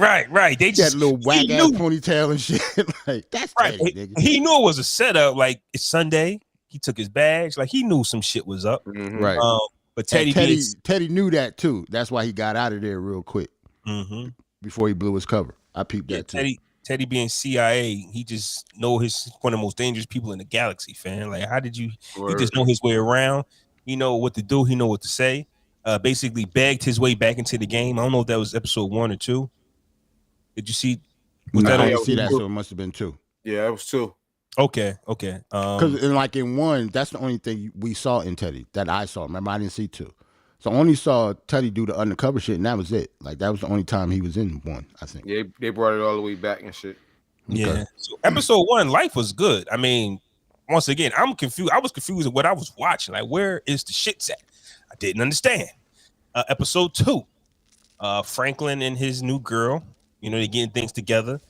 They just got a little whack ass ponytail and shit. Like, that's right. Teddy, nigga. He knew it was a setup. Like, it's Sunday. He took his bags. Like, he knew some shit was up. Right. But Teddy knew that too. That's why he got out of there real quick before he blew his cover. I peeped that too. Teddy being CIA, he just know he's one of the most dangerous people in the galaxy, fam. Like, how did you? He just know his way around. He know what to do. He know what to say. Basically begged his way back into the game. I don't know if that was episode 1 or 2. Did you see? I didn't see that, so it must have been 2. Yeah, it was 2. Okay. Because in 1, that's the only thing we saw in Teddy that I saw. Remember, I didn't see 2. So I only saw Teddy do the undercover shit, and that was it. Like, that was the only time he was in 1, I think. Yeah, they brought it all the way back and shit. Yeah. Okay. So episode 1, life was good. I mean, once again, I'm confused. I was confused with what I was watching. Like, where is the shit at? I didn't understand. Episode 2, Franklin and his new girl, they're getting things together.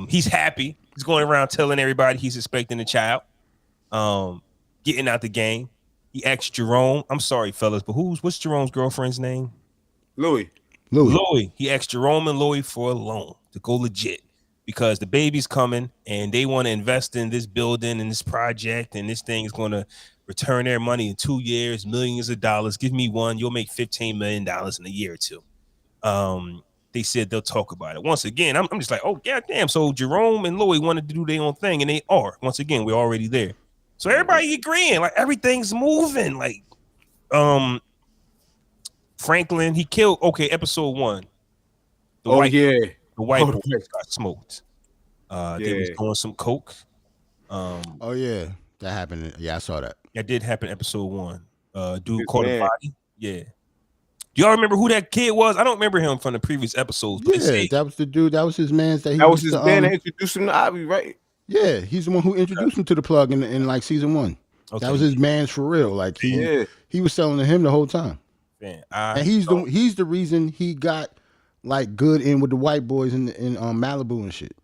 He's happy. He's going around telling everybody he's expecting a child. Getting out the game. He asked Jerome. I'm sorry, fellas, but what's Jerome's girlfriend's name? Louis. He asked Jerome and Louis for a loan to go legit because the baby's coming and they want to invest in this building and this project, and this thing is going to return their money in 2 years, millions of dollars. Give me one, you'll make $15 million in a year or two. They said they'll talk about it. Once again, I'm just like, oh, goddamn. So Jerome and Louis wanted to do their own thing, and they are. Once again, we're already there. So everybody agreeing, like everything's moving. Like, Franklin, he killed. Okay, episode 1. The white boys got smoked. They was doing some coke. Oh yeah, that happened. Yeah, I saw that. That did happen. Episode 1. Dude caught a body. Yeah. Do y'all remember who that kid was? I don't remember him from the previous episodes. But yeah, that was the dude. That was his man. That was his man that introduced him to Ivy, right? Yeah, he's the one who introduced him to the plug in like season 1. Okay. That was his man's for real. Like he was selling to him the whole time. Man, and he's the reason he got like good in with the white boys in Malibu and shit.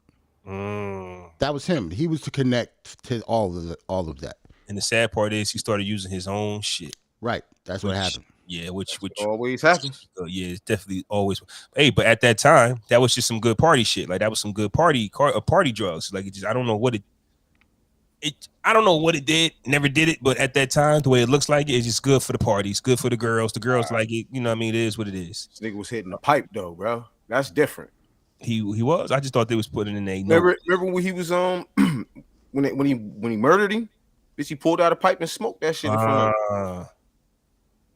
That was him. He was to connect to all of that. And the sad part is he started using his own shit. Right. That's what happened. Yeah, which always happens. Yeah, it's definitely always. Hey, but at that time, that was just some good party shit. Like that was some good party drugs. Like it just, I don't know what it did. Never did it, but at that time, the way it looks like it's just good for the parties, good for the girls. The girls like it. You know what I mean? It is what it is. This nigga was hitting the pipe though, bro. That's different. He was. I just thought they was putting in a. Remember when he was when he murdered him? Bitch, he pulled out a pipe and smoked that shit in front of him.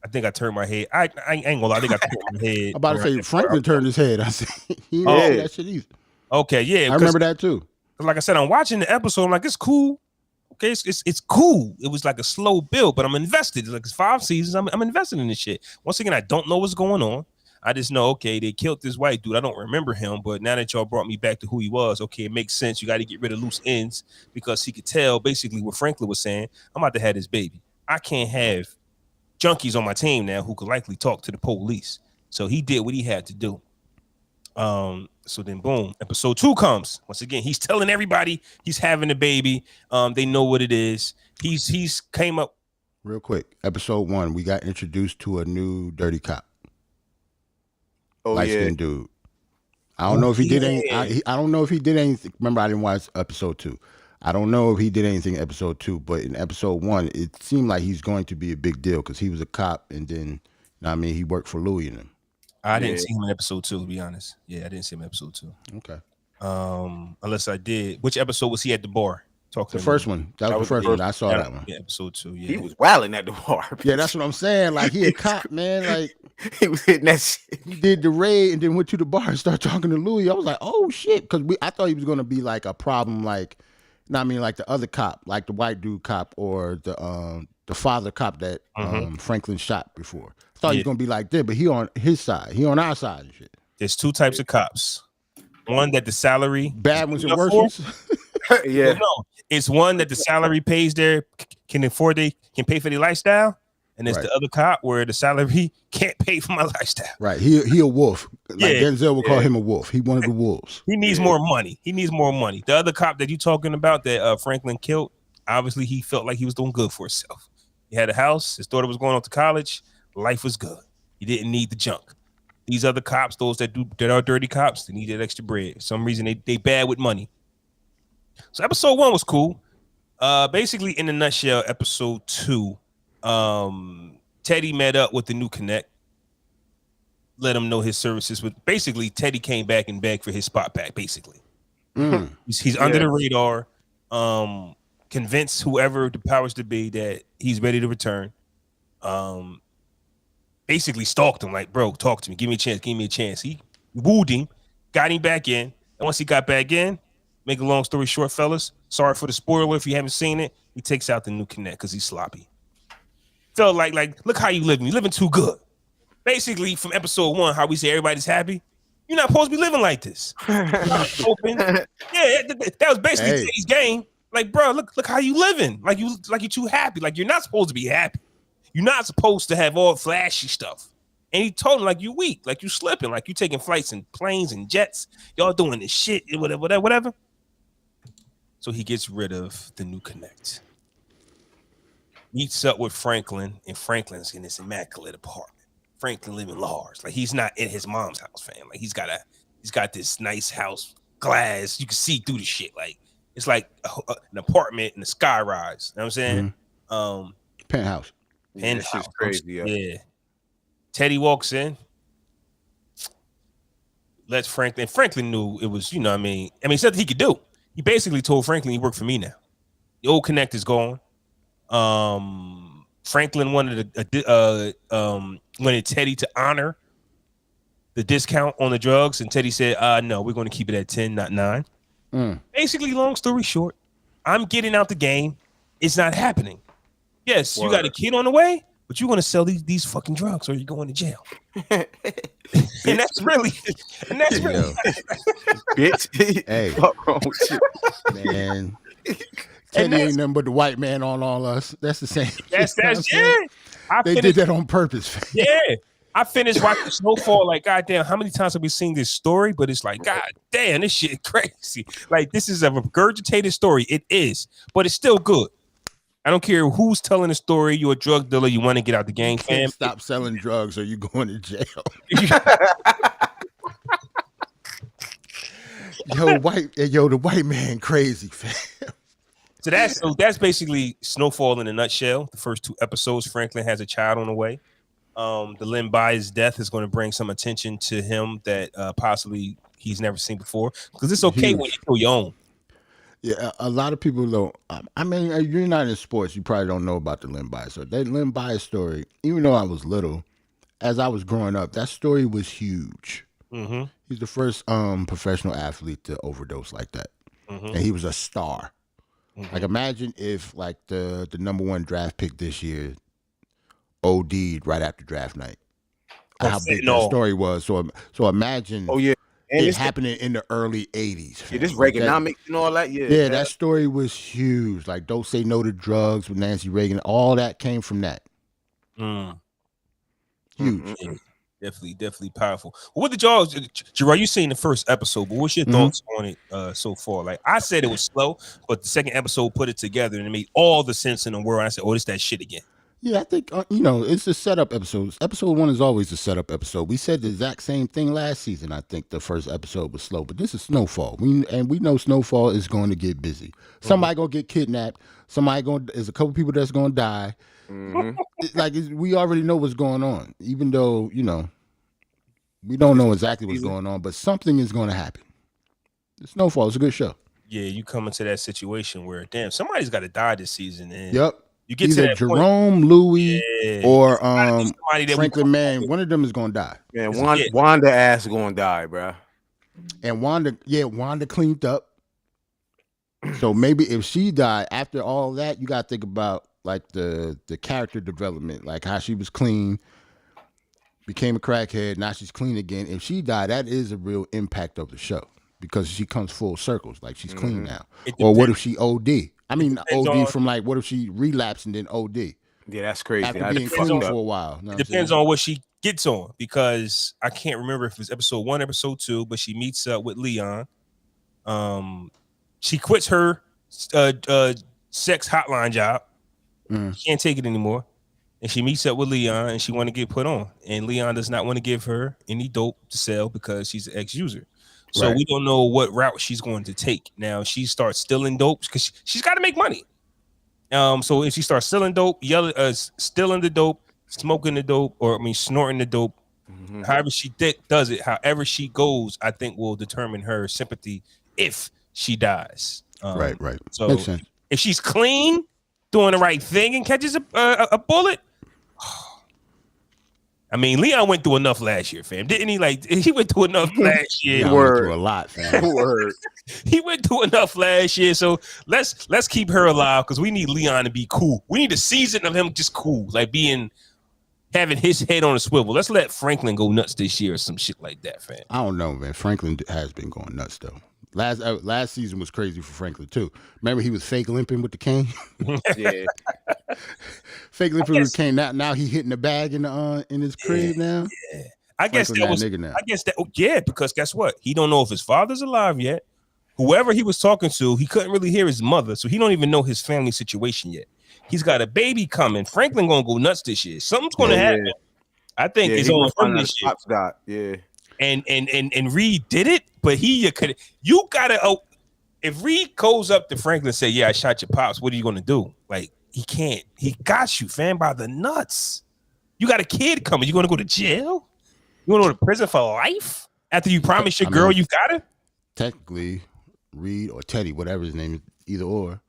I think I turned my head. I ain't gonna lie. I think I turned my head. I'm about to say Franklin turned his head. I said, he didn't see that shit either. Okay, yeah. I remember that too. Like I said, I'm watching the episode. I'm like, it's cool. Okay, it's cool. It was like a slow build, but I'm invested. It's like it's 5 seasons. I'm invested in this shit. Once again, I don't know what's going on. I just know, okay, they killed this white dude. I don't remember him, but now that y'all brought me back to who he was, okay, it makes sense. You got to get rid of loose ends because he could tell basically what Franklin was saying. I'm about to have this baby. I can't have junkies on my team now who could likely talk to the police. So he did what he had to do. So then boom, episode 2 comes. Once again, he's telling everybody he's having a baby. They know what it is. He's came up real quick. Episode 1, we got introduced to a new dirty cop. Oh light-skinned dude. I don't know if he did any. I don't know if he did anything. Remember, I didn't watch episode 2. I don't know if he did anything in episode 2, but in episode 1, it seemed like he's going to be a big deal because he was a cop, and then, I mean, he worked for Louis and them. I didn't see him in episode 2, to be honest. Yeah, I didn't see him in episode 2. Okay. Unless I did. Which episode was he at the bar? The first one. That was the first one. I saw that one. Yeah, episode 2. Yeah, he was wilding at the bar. Yeah, that's what I'm saying. Like, he a cop, man. Like, he was hitting that shit. He did the raid and then went to the bar and started talking to Louis. I was like, oh shit, because I thought he was gonna be like a problem, like, like the other cop, like the white dude cop or the father cop that Franklin shot before. I thought he was gonna be like that, but he on his side, he on our side and shit. There's 2 types of cops. One that the salary bad ones and worse ones. Yeah, no, it's one that the salary pays can pay for their lifestyle, and there's the other cop where the salary can't pay for my lifestyle. Right, he a wolf. Like Denzel would call him a wolf. He one of the wolves. He needs more money. The other cop that you talking about that Franklin killed, obviously he felt like he was doing good for himself. He had a house. His daughter was going off to college. Life was good. He didn't need the junk. These other cops, those that are dirty cops, they need that extra bread. For some reason they bad with money. So episode 1 was cool. Basically, in a nutshell, episode 2, Teddy met up with the new connect, let him know his services. But basically, Teddy came back and begged for his spot back. Basically, he's under the radar. Convinced whoever the powers to be that he's ready to return. Basically stalked him like, bro, talk to me, give me a chance. He wooed him, got him back in, and once he got back in, make a long story short, fellas, sorry for the spoiler if you haven't seen it, he takes out the new connect because he's sloppy. Felt like look how you living. You're living too good. Basically, from episode 1, how we say everybody's happy. You're not supposed to be living like this. Open. Yeah, that was basically Teddy's game. Like, bro, look how you living. Like you're too happy. Like you're not supposed to be happy. You're not supposed to have all flashy stuff. And he told him like you weak, like you slipping, like you taking flights in planes and jets. Y'all doing this shit, whatever. So he gets rid of the new connect. Meets up with Franklin, and Franklin's in this immaculate apartment. Franklin living large, like he's not in his mom's house, fam. Like he's got this nice house, glass. You can see through the shit. Like it's like an apartment in the sky rise. You know what I'm saying? Penthouse. This is crazy. Yeah. Teddy walks in. Lets Franklin knew it was, you know what I mean? He said that he could do. He basically told Franklin he worked for me now. The old connect is gone. Franklin wanted Teddy to honor the discount on the drugs, and Teddy said, no, we're going to keep it at 10, not 9. Basically, long story short, I'm getting out the game. It's not happening. Yes, you got a kid on the way, but you're going to sell these fucking drugs or you're going to jail. and that's really bitch. Hey, man. Teddy ain't nothing but the white man on all us. That's the same. That's They did that on purpose. Yeah. I finished watching Snowfall like, goddamn, how many times have we seen this story? But it's like, goddamn, this shit crazy. Like, this is a regurgitated story. It is, but it's still good. I don't care who's telling the story. You're a drug dealer. You want to get out the gang, fam. Stop selling drugs or you going to jail. The white man crazy, fam. So that's basically Snowfall in a nutshell. The first 2 episodes, Franklin has a child on the way. The Lynn By's death is going to bring some attention to him that possibly he's never seen before. Because it's okay when you kill your own. Yeah, a lot of people don't. I mean, you're not in sports. You probably don't know about the Lynn By. So that Lynn By story, even though I was little, as I was growing up, that story was huge. Mm-hmm. He's the first professional athlete to overdose like that, and he was a star. Mm-hmm. Like imagine if like the number 1 draft pick this year OD'd right after draft night. How big that story was. So imagine. Oh yeah. And it happening in the early 80s. Yeah, this Reaganomics and all that. Yeah, that story was huge. Like, Don't Say No to Drugs with Nancy Reagan. All that came from that. Mm. Huge. Mm-hmm. Definitely powerful. What did y'all, Gerard? You seen the first episode, but what's your thoughts on it so far? Like I said, it was slow, but the second episode put it together and it made all the sense in the world. I said, "Oh, this that shit again." Yeah, I think it's the setup episodes. Episode 1 is always the setup episode. We said the exact same thing last season. I think the first episode was slow, but this is Snowfall. We know Snowfall is going to get busy. Somebody gonna get kidnapped. There's a couple people that's gonna die. We already know what's going on, even though we don't know exactly what's going on, but something is going to happen. Snowfall is a good show. Yeah, you come into that situation where damn somebody's got to die this season, and yep. You get either to that Jerome, point. Louis, or that Franklin Man. One of them is going to die. Man, Wanda ass going to die, bro. And Wanda cleaned up. So maybe if she died after all that, you got to think about like the character development, like how she was clean, became a crackhead, now she's clean again. If she died, that is a real impact of the show because she comes full circles, like she's clean now. Or what if she OD? I mean, OD from like, what if she relapsed and then OD? Yeah, that's crazy. After being clean for a while. It depends on what she gets on, because I can't remember if it's episode 1, episode 2, but she meets up with Leon. She quits her sex hotline job. She can't take it anymore. And she meets up with Leon and she want to get put on. And Leon does not want to give her any dope to sell because she's an ex-user. So we don't know what route she's going to take. Now she starts stealing dope because she's got to make money. So if she starts stealing dope, stealing the dope, smoking the dope, snorting the dope, however she does it, however she goes, I think will determine her sympathy if she dies. Right. So if she's clean, doing the right thing, and catches a bullet. I mean, Leon went through enough last year, fam. Didn't he? Like, he went through enough last year. He went through a lot, fam. He went through enough last year. So let's keep her alive because we need Leon to be cool. We need a season of him just cool, like having his head on a swivel. Let's let Franklin go nuts this year or some shit like that, fam. I don't know, man. Franklin has been going nuts though. Last season was crazy for Franklin too. Remember he was fake limping with the cane. Yeah, fake limping with the cane. Now he hitting the bag in his crib now. Yeah. I guess because guess what? He don't know if his father's alive yet. Whoever he was talking to, he couldn't really hear his mother, so he don't even know his family situation yet. He's got a baby coming. Franklin gonna go nuts this year. Something's gonna happen. I think it's on him this year. Yeah. And Reed did it, but if Reed goes up to Franklin and say, "Yeah, I shot your pops," what are you gonna do? Like, he can't. He got you, fam, by the nuts. You got a kid coming. You gonna go to jail? You wanna go to prison for life after you promise your girl you got her? Technically, Reed or Teddy, whatever his name is, either or.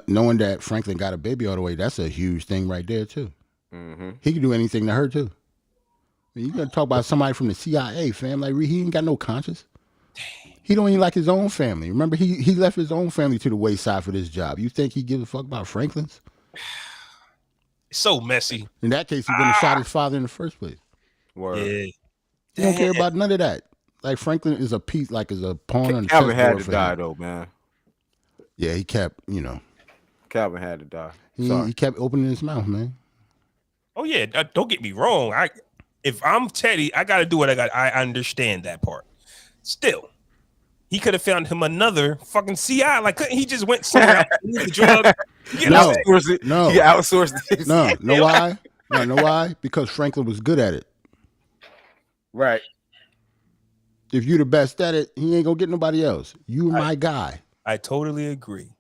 Knowing that Franklin got a baby all the way, that's a huge thing right there too. He can do anything to her too. I mean, you gotta talk about somebody from the CIA, fam. Like, he ain't got no conscience. Dang. He don't even like his own family. Remember, he left his own family to the wayside for this job. You think he gives a fuck about Franklin's? It's so messy. In that case, he wouldn't have shot his father in the first place. Word. Yeah. He don't care about none of that. Like, Franklin is a piece, like, is a pawn on the Calvin had chessboard to die him. though, man. Yeah, he kept, Calvin had to die. He kept opening his mouth, man. Oh yeah, don't get me wrong. If I'm Teddy, I got to do what I got. I understand that part. Still, he could have found him another fucking CI. Like, couldn't he just went somewhere else and used the drug? No. He outsourced it. No, know why? No, know why? Because Franklin was good at it. Right. If you the best at it, he ain't gonna get nobody else. You my guy. I totally agree.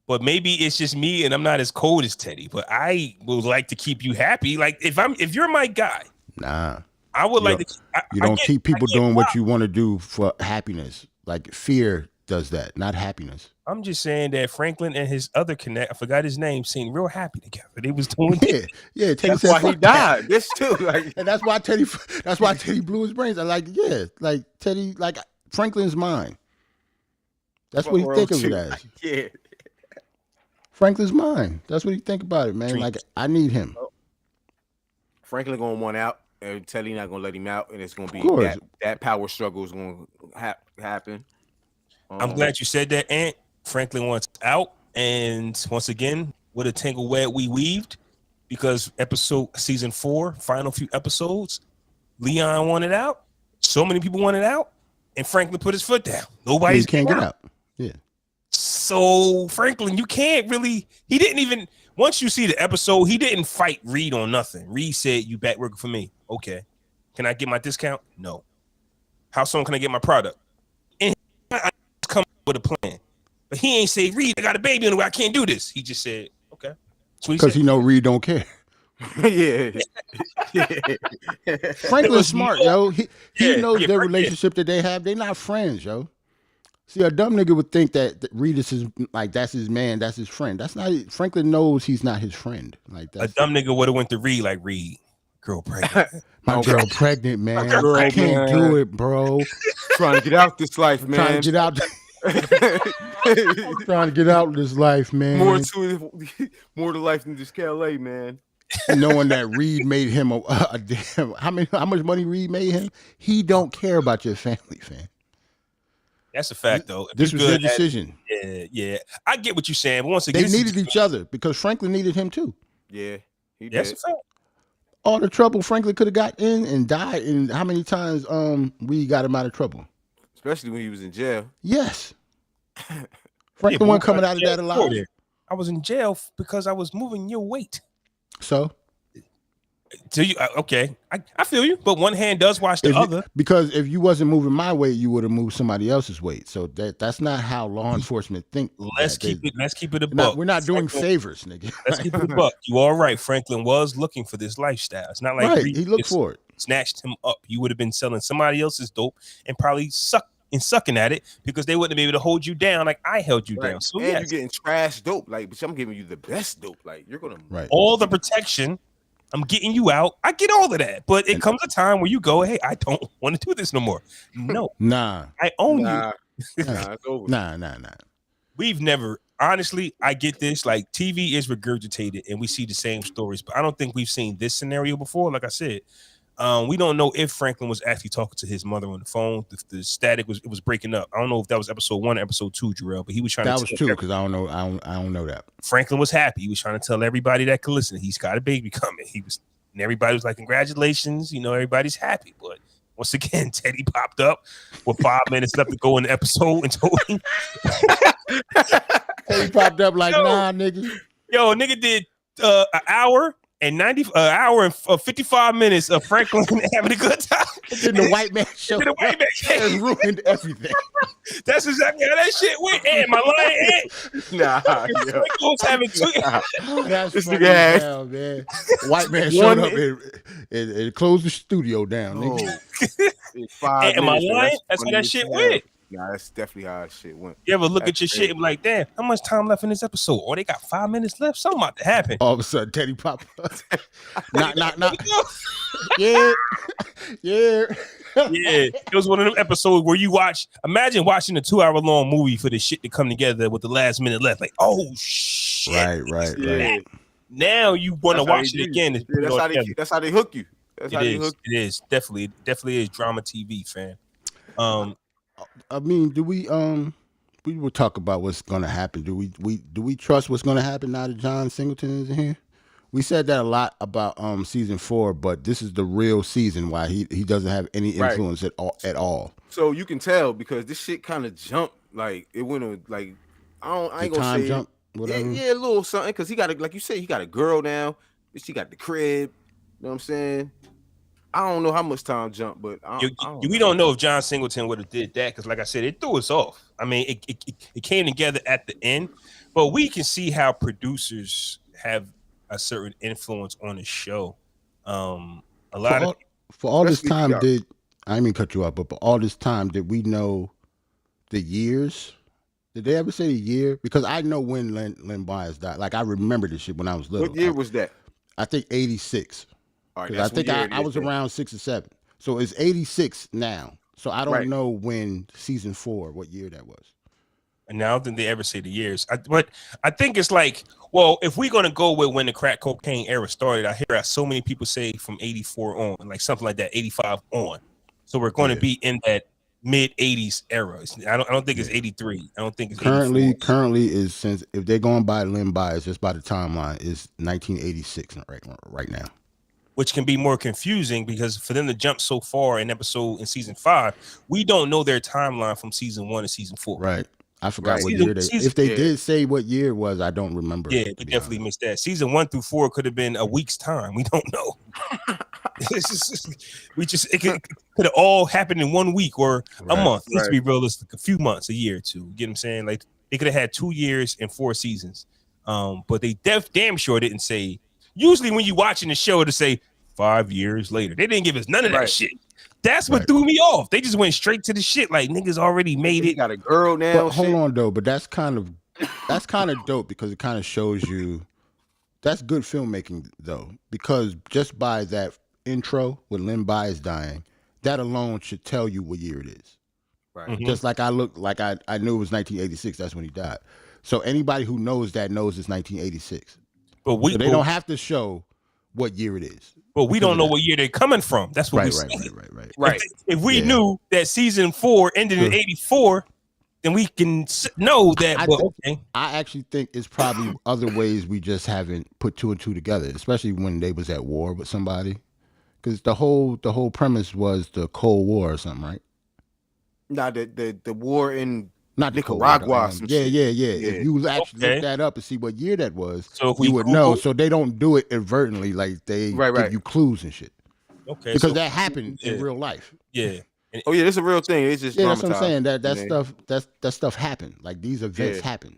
But maybe it's just me and I'm not as cold as Teddy. But I would like to keep you happy. Like, if you're my guy. Nah. I would like to. You don't keep people doing what you want to do for happiness. Like, fear does that, not happiness. I'm just saying that Franklin and his other connect, I forgot his name, seemed real happy together. They was doing yeah. Teddy that's why he died. This too, like, and that's why Teddy blew his brains. Like Teddy, like, Franklin's mine. That's what he think of it as. Yeah. Franklin's mine. That's what he think about it, man. Like, I need him. Franklin gonna want out, and Teddy not gonna let him out, and it's gonna be that power struggle is gonna happen. I'm glad you said that, Ant. Franklin wants out, and once again, what a tangle web we weaved, because season 4, final few episodes, Leon wanted out. So many people wanted out, and Franklin put his foot down. He Nobody's can't get out. Yeah. So Franklin, you can't really. He didn't even. Once you see the episode, he didn't fight Reed on nothing. Reed said, "You back working for me? Okay. Can I get my discount? No. How soon can I get my product?" And I come up with a plan, but he ain't say, "Reed, I got a baby on the way. I can't do this." He just said, "Okay." Because he know Reed don't care. Yeah. Franklin's smart, yo. He knows their relationship that they have. They're not friends, yo. See, a dumb nigga would think that Reed is his, like, that's his man, that's his friend. That's not. Franklin knows he's not his friend. Like that. A dumb nigga would have went to Reed like, "Reed, girl pregnant. My girl pregnant, man. girl I can't pregnant. do it, bro. Trying to get out this life, man. Trying to get out. Trying to get out of this life, man. more to life than just KLA, man. Knowing that Reed made him a damn. How much money Reed made him? He don't care about your family, fam. That's a fact, though. If This you was their good at- decision. Yeah. I get what you're saying, but once again, They needed each other because Franklin needed him too. Yeah, he That's did. a fact. All the trouble Franklin could have got in and died, and how many times Reed got him out of trouble? Especially when he was in jail. Yes. Yeah, Franklin but wasn't we coming got out of jail that before alive. there. I was in jail because I was moving your weight. So So you okay? I feel you, but one hand does wash the other. because if you wasn't moving my weight, you would have moved somebody else's weight. So that's not how law enforcement think. Let's keep it a buck. We're not doing favors, nigga. Let's keep it a buck. You all right? Franklin was looking for this lifestyle. It's not like Right, Reed he looked just for it. snatched him up. You would have been selling somebody else's dope and probably sucking at it because they wouldn't be able to hold you down like I held you down. So and yes, you're getting trash dope. Like, but I'm giving you the best dope. Like, you're gonna Right. all the protection. I'm getting you out. I get all of that, but it comes a time where you go, "Hey, I don't want to do this no more." No, Nah. I own you. Nah, it's over. Nah. We've never, honestly, I get this. Like, TV is regurgitated and we see the same stories, but I don't think we've seen this scenario before. Like I said, we don't know if Franklin was actually talking to his mother on the phone. The static was breaking up. I don't know if that was episode 1 or episode 2, Jarrell, but he was trying That to was tell 2 because I don't know that. Franklin was happy. He was trying to tell everybody that could listen, he's got a baby coming. And everybody was like, "Congratulations," everybody's happy. But once again, Teddy popped up with 5 minutes left to go in the episode and told him, He popped up like, "Nah, nigga." "Yo, nigga did an hour and 55 minutes of Franklin having a good time." Then the white man showed Then the white man up and ruined everything. That's exactly how that shit went. And my line, Nah, yo. Franklin was having two. That's This funny nigga had- as hell, man. White man showed up and closed the studio down, nigga. It's 5 Am I minutes, lying? man. That's how funny that as shit hell. went. Nah, that's definitely how that shit went. You ever look That's at your crazy. shit and be like, "Damn, how much time left in this episode? Oh, they got 5 minutes left. Something about to happen." All of a sudden, Teddy popped up. Not. Yeah. Yeah, it was one of them episodes where you imagine watching a 2-hour-long movie for the shit to come together with the last minute left. Like, oh shit. Right. Yeah. Now you want to That's how watch they it do. again. Yeah, to put it that's all how together. that's how they hook you. That's how they hook It is definitely is drama TV, fam. I mean, do we will talk about what's gonna happen. Do we trust what's gonna happen now that John Singleton is in here? We said that a lot about season 4, but this is the real season why he doesn't have any influence at all. So you can tell because this shit kind of jumped. Like it went on. Like I ain't The gonna time say jump, whatever. Yeah, a little something. Because he got like you said, he got a girl now. She got the crib. You know what I'm saying? I don't know how much time jump, but We don't know if John Singleton would have did that because, like I said, it threw us off. I mean, it came together at the end, but we can see how producers have a certain influence on the show. For all this time, I didn't mean cut you off, but for all this time, did we know the years? Did they ever say the year? Because I know when Len Bias died. Like I remember this shit when I was little. What year was that? I think 86. All right, I think I was around 6 or 7. So it's 86 now. So I don't know when season 4, what year that was. And I don't think they ever say the years. But I think it's like, well, if we're gonna go with when the crack cocaine era started, I hear so many people say from 84 on, like something like that, 85 on. So we're going to be in that mid 80s era. I don't think it's 83. I don't think it's currently is, since if they're going by Len Bias, just by the timeline, is 1986 right now. which can be more confusing because for them to jump so far in season 5, we don't know their timeline from season 1 to season 4. Right. I forgot what year if they did say what year it was, I don't remember. Yeah, we definitely missed that. Season 1 through 4 could have been a week's time. We don't know. It could have all happened in 1 week or a month. Let's be realistic, a few months, a year or two. You get what I'm saying? Like they could have had 2 years and 4 seasons. But they damn sure didn't say. Usually when you watching the show, to say 5 years later, they didn't give us none of that shit. That's what threw me off. They just went straight to the shit. Like niggas already made it. Got a girl now. But hold on though, but that's kind of dope because it kind of shows you that's good filmmaking though, because just by that intro when Lin Bai is dying, that alone should tell you what year it is. Right. Mm-hmm. Just like I knew it was 1986. That's when he died. So anybody who knows that knows it's 1986. But so they don't have to show what year it is. But we don't know what year they're coming from. That's what we're saying. Right. If we knew that season 4 ended in 84, then we can know that. I actually think it's probably other ways we just haven't put 2 and 2 together, especially when they was at war with somebody. Because the whole premise was the Cold War or something, right? Nah, the war in not Nicaragua. Yeah. If you actually look that up and see what year that was, so you would know. So they don't do it inadvertently, like they give you clues and shit. Okay, because that happened in real life. Yeah. Oh yeah, it's a real thing. It's just that's what I'm saying. That stuff happened. Like these events happen.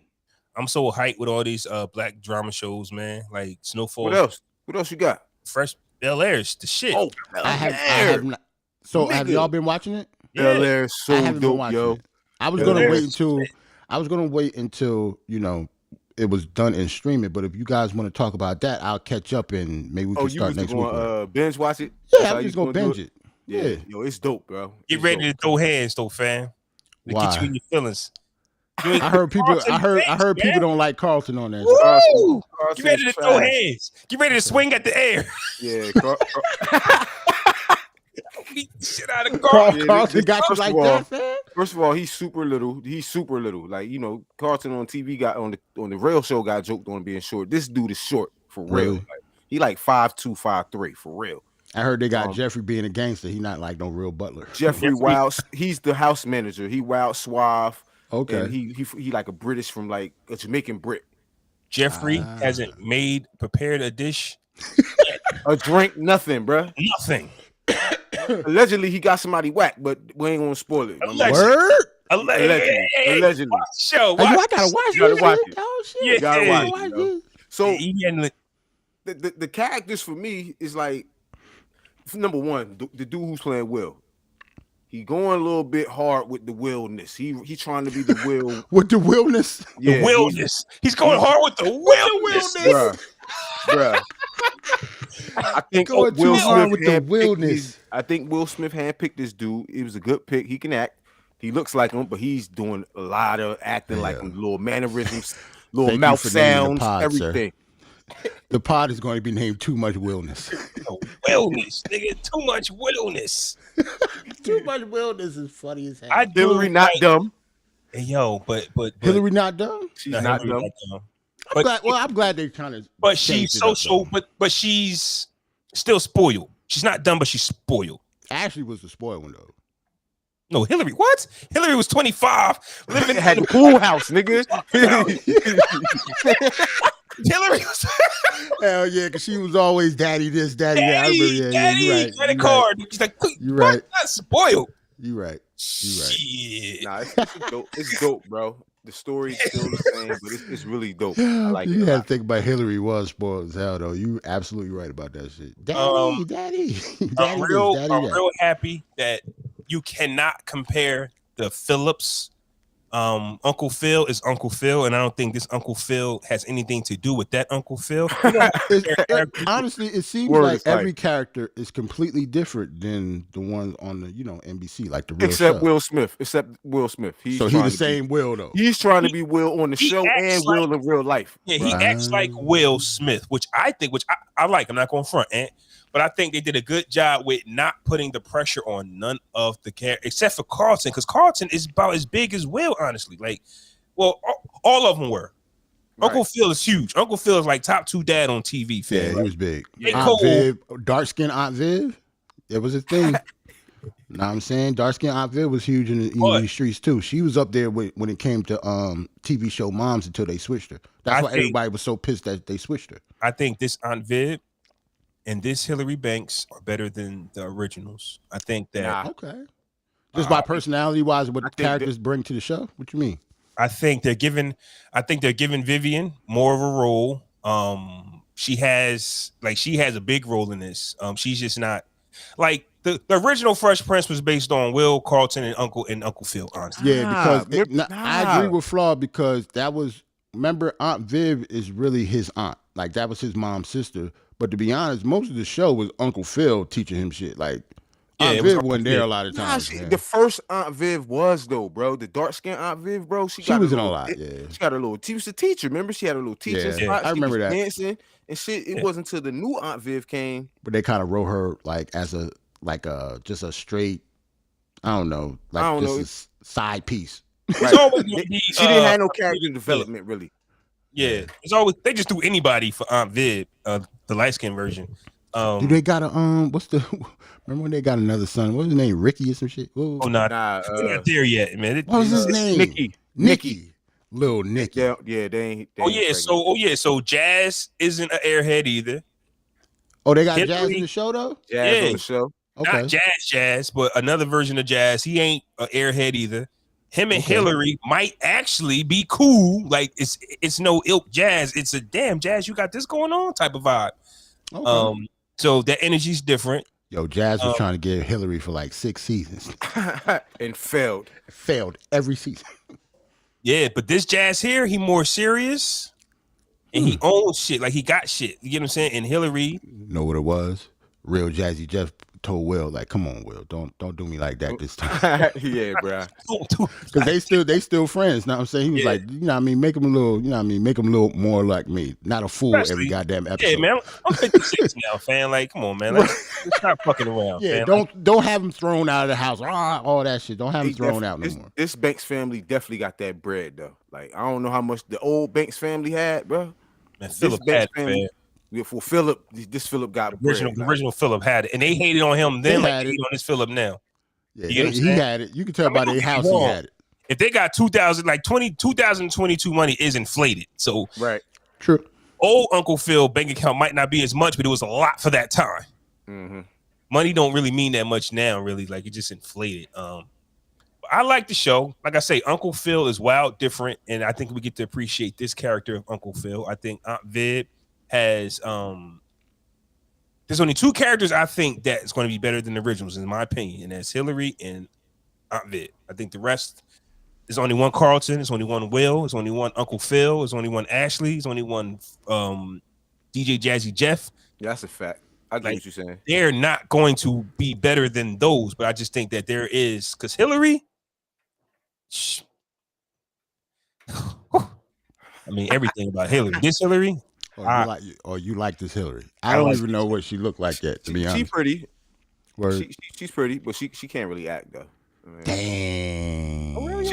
I'm so hyped with all these black drama shows, man. Like Snowfall. What else you got? Fresh Bel Air's the shit. Oh, I have not. So have y'all been watching it? Bel Air's so dope, yo. I was gonna wait until it was done and stream it. But if you guys want to talk about that, I'll catch up and maybe we can start next week. Binge watch it? Yeah, I'm just gonna binge it. Yeah, yo, it's dope, bro. Get ready to throw hands, though, fam. Why? Get you in your feelings. I heard people don't like Carlton on that. Woo! Get ready to throw hands. Get ready to swing at the air. Yeah. Beat the shit out of Carlton. Carlton got you like that, man. First of all, he's super little. Like, Carlton on TV got on the Real Show got joked on being short. This dude is short for real. Really? Like, he like 5'2", 5'3", for real. I heard they got Jeffrey being a gangster. He not like no real butler. Jeffrey Wild. He's the house manager. He wild, suave. Okay. And he like a British from like a Jamaican Brit. Jeffrey hasn't prepared a dish, a drink, nothing, bruh. Nothing. Allegedly, he got somebody whacked, but we ain't gonna spoil it. Allegedly. Allegedly. Watch the show. I gotta watch it. Oh shit! You gotta watch it. So Yeah. the characters for me is like, number one, the dude who's playing Will. He going a little bit hard with the willness. He trying to be the will with the willness. Yeah, the willness. He's going hard with the willness. Bruh. I think Will Smith handpicked this dude. It was a good pick. He can act. He looks like him, but he's doing a lot of acting like him, little mannerisms, little mouth sounds, everything. Sir. The pod is going to be named Too Much Willness. Willness, nigga, too much willness. Too much willness is funny as hell. Hillary not dumb. Hey, yo, but Hillary not dumb. She's not dumb. I'm glad they kind of. But she's social. But she's still spoiled. She's not dumb, but she's spoiled. Ashley was the spoiled one though. No, Hillary. What? Hillary was 25, living had the pool house, nigga. Hillary was hell yeah, because she was always daddy this, daddy that. I remember, daddy, you're right. Credit card. She's like, you're right. Not spoiled. You're right. Shit. Nah, it's dope, bro. The story's still the same, but it's really dope. I like you it. had to think about Hillary was spoiled as hell, though. You absolutely right about that shit. Daddy. I'm real happy that you cannot compare the Phillips. Uncle Phil is Uncle Phil, and I don't think this Uncle Phil has anything to do with that Uncle Phil. Honestly, it seems like every character is completely different than the one on the NBC, like the real except show. Will Smith. He's the same Will though. He's trying to be Will on the show and Will in real life. Yeah, he acts like Will Smith, which I like. I'm not going front, but I think they did a good job with not putting the pressure on none of the characters except for Carlton, because Carlton is about as big as Will, honestly. Like, well, all of them were. Uncle Phil is huge. Uncle Phil is like top 2 dad on TV, fam. Yeah, he was big. Yeah. Aunt Viv, dark skin Aunt Viv, it was a thing. Know what I'm saying? Dark skin Aunt Viv was huge in these streets too. She was up there when it came to TV show moms until they switched her. That's why everybody was so pissed that they switched her. I think this Aunt Viv and this Hillary Banks are better than the originals. I think that. Okay. Just by personality wise, what the characters bring to the show? What you mean? I think they're giving Vivian more of a role. She has a big role in this. She's just not like the original Fresh Prince was based on Will Carlton and Uncle Phil, honestly. Yeah, because I agree with Flaw because that was, remember, Aunt Viv is really his aunt. Like that was his mom's sister. But to be honest, most of the show was Uncle Phil teaching him shit. Like Aunt Viv wasn't there a lot of times. The first Aunt Viv was though, bro. The dark skinned Aunt Viv, bro. She was in a lot. Yeah, she got a little. She was a teacher. Remember, she had a little teacher spot. I remember that dancing and shit. It wasn't until the new Aunt Viv came. But they kind of wrote her like as a just a straight. I don't know, like this side piece. Right. She didn't have no character development really. Yeah, it's always they just do anybody for Aunt Viv, the light skin version. Do they got a remember when they got another son? What was his name? Ricky or some shit? Whoa. Oh no, not there yet, man. What was his name? Nicky. Little Nicky. Yeah, they ain't So Jazz isn't an airhead either. Oh, they got Jazz in the show though? Jazz on the show. Okay. Not Jazz, but another version of Jazz. He ain't an airhead either. Him and Hillary might actually be cool. Like it's no ilk Jazz. It's a damn Jazz. You got this going on type of vibe. Okay. So that energy's different. Yo, Jazz was trying to get Hillary for like 6 seasons and failed. Failed every season. Yeah, but this Jazz here, he more serious and he owns shit. Like he got shit. You get what I'm saying? And Hillary, know what it was? Real Jazzy Jeff told Will, like, come on, Will, don't do me like that this time. Yeah, bro. Because they still friends. Know what I'm saying? He was like, you know what I mean, make him a little, you know what I mean, make him a little more like me. Not a fool every goddamn episode. Yeah, man. I'm 56 now, fam. Like, come on, man. Let's stop fucking around. Yeah, fam. Don't have him thrown out of the house. All that shit. Don't have him thrown out no more. This Banks family definitely got that bread though. Like, I don't know how much the old Banks family had, bro. Man, Philip had family. For Philip, this Philip got the original Philip had it, and they hated on him then, like they hate on this Philip now. Yeah, he had it. You can tell by their house he had it. If they got 2022 money is inflated, so right, true. Old Uncle Phil bank account might not be as much, but it was a lot for that time. Mm-hmm. Money don't really mean that much now, really. Like it just inflated. I like the show. Like I say, Uncle Phil is wild, different, and I think we get to appreciate this character of Uncle Phil. I think Aunt Viv has there's only 2 characters I think that is going to be better than the originals in my opinion, and that's Hillary and Aunt Viv. I think the rest there's only one Carlton, there's only one Will, there's only one Uncle Phil, there's only one Ashley, there's only one DJ Jazzy Jeff. Yeah, that's a fact. I get what you're saying. They're not going to be better than those, but I just think that there is because Hillary I mean everything about Hillary. This Hillary. You like this Hillary? I don't even know what she looked like yet. To be honest, she's pretty. She's pretty, but she can't really act though. I mean, damn. Oh, really?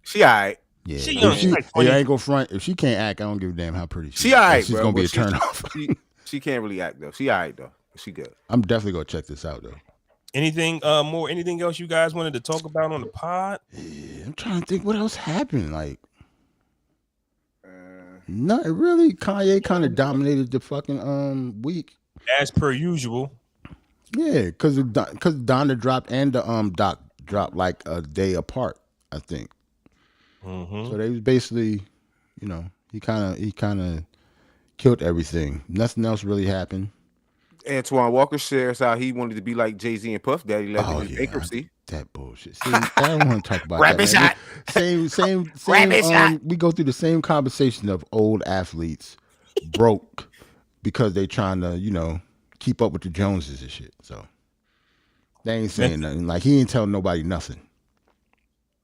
She alright. Yeah, she like I ain't gonna front. If she can't act, I don't give a damn how pretty she is. Alright, she's bro, gonna be a turnoff. She can't really act though. She alright though. She good. I'm definitely gonna check this out though. Anything else you guys wanted to talk about on the pod? Yeah, I'm trying to think what else happened. Like, not really. Kanye kind of dominated the fucking week as per usual. Yeah, because Donda dropped and the Doc dropped like a day apart, I think. Mm-hmm. So they was basically, you know, he kind of killed everything. Nothing else really happened. Antoine Walker shares how he wanted to be like Jay-Z and Puff Daddy led to his bankruptcy. That bullshit. See, I don't want to talk about Rapid that. shot. Same. Rapid shot. We go through the same conversation of old athletes broke because they trying to, you know, keep up with the Joneses and shit. So they ain't saying nothing. Like he ain't telling nobody nothing.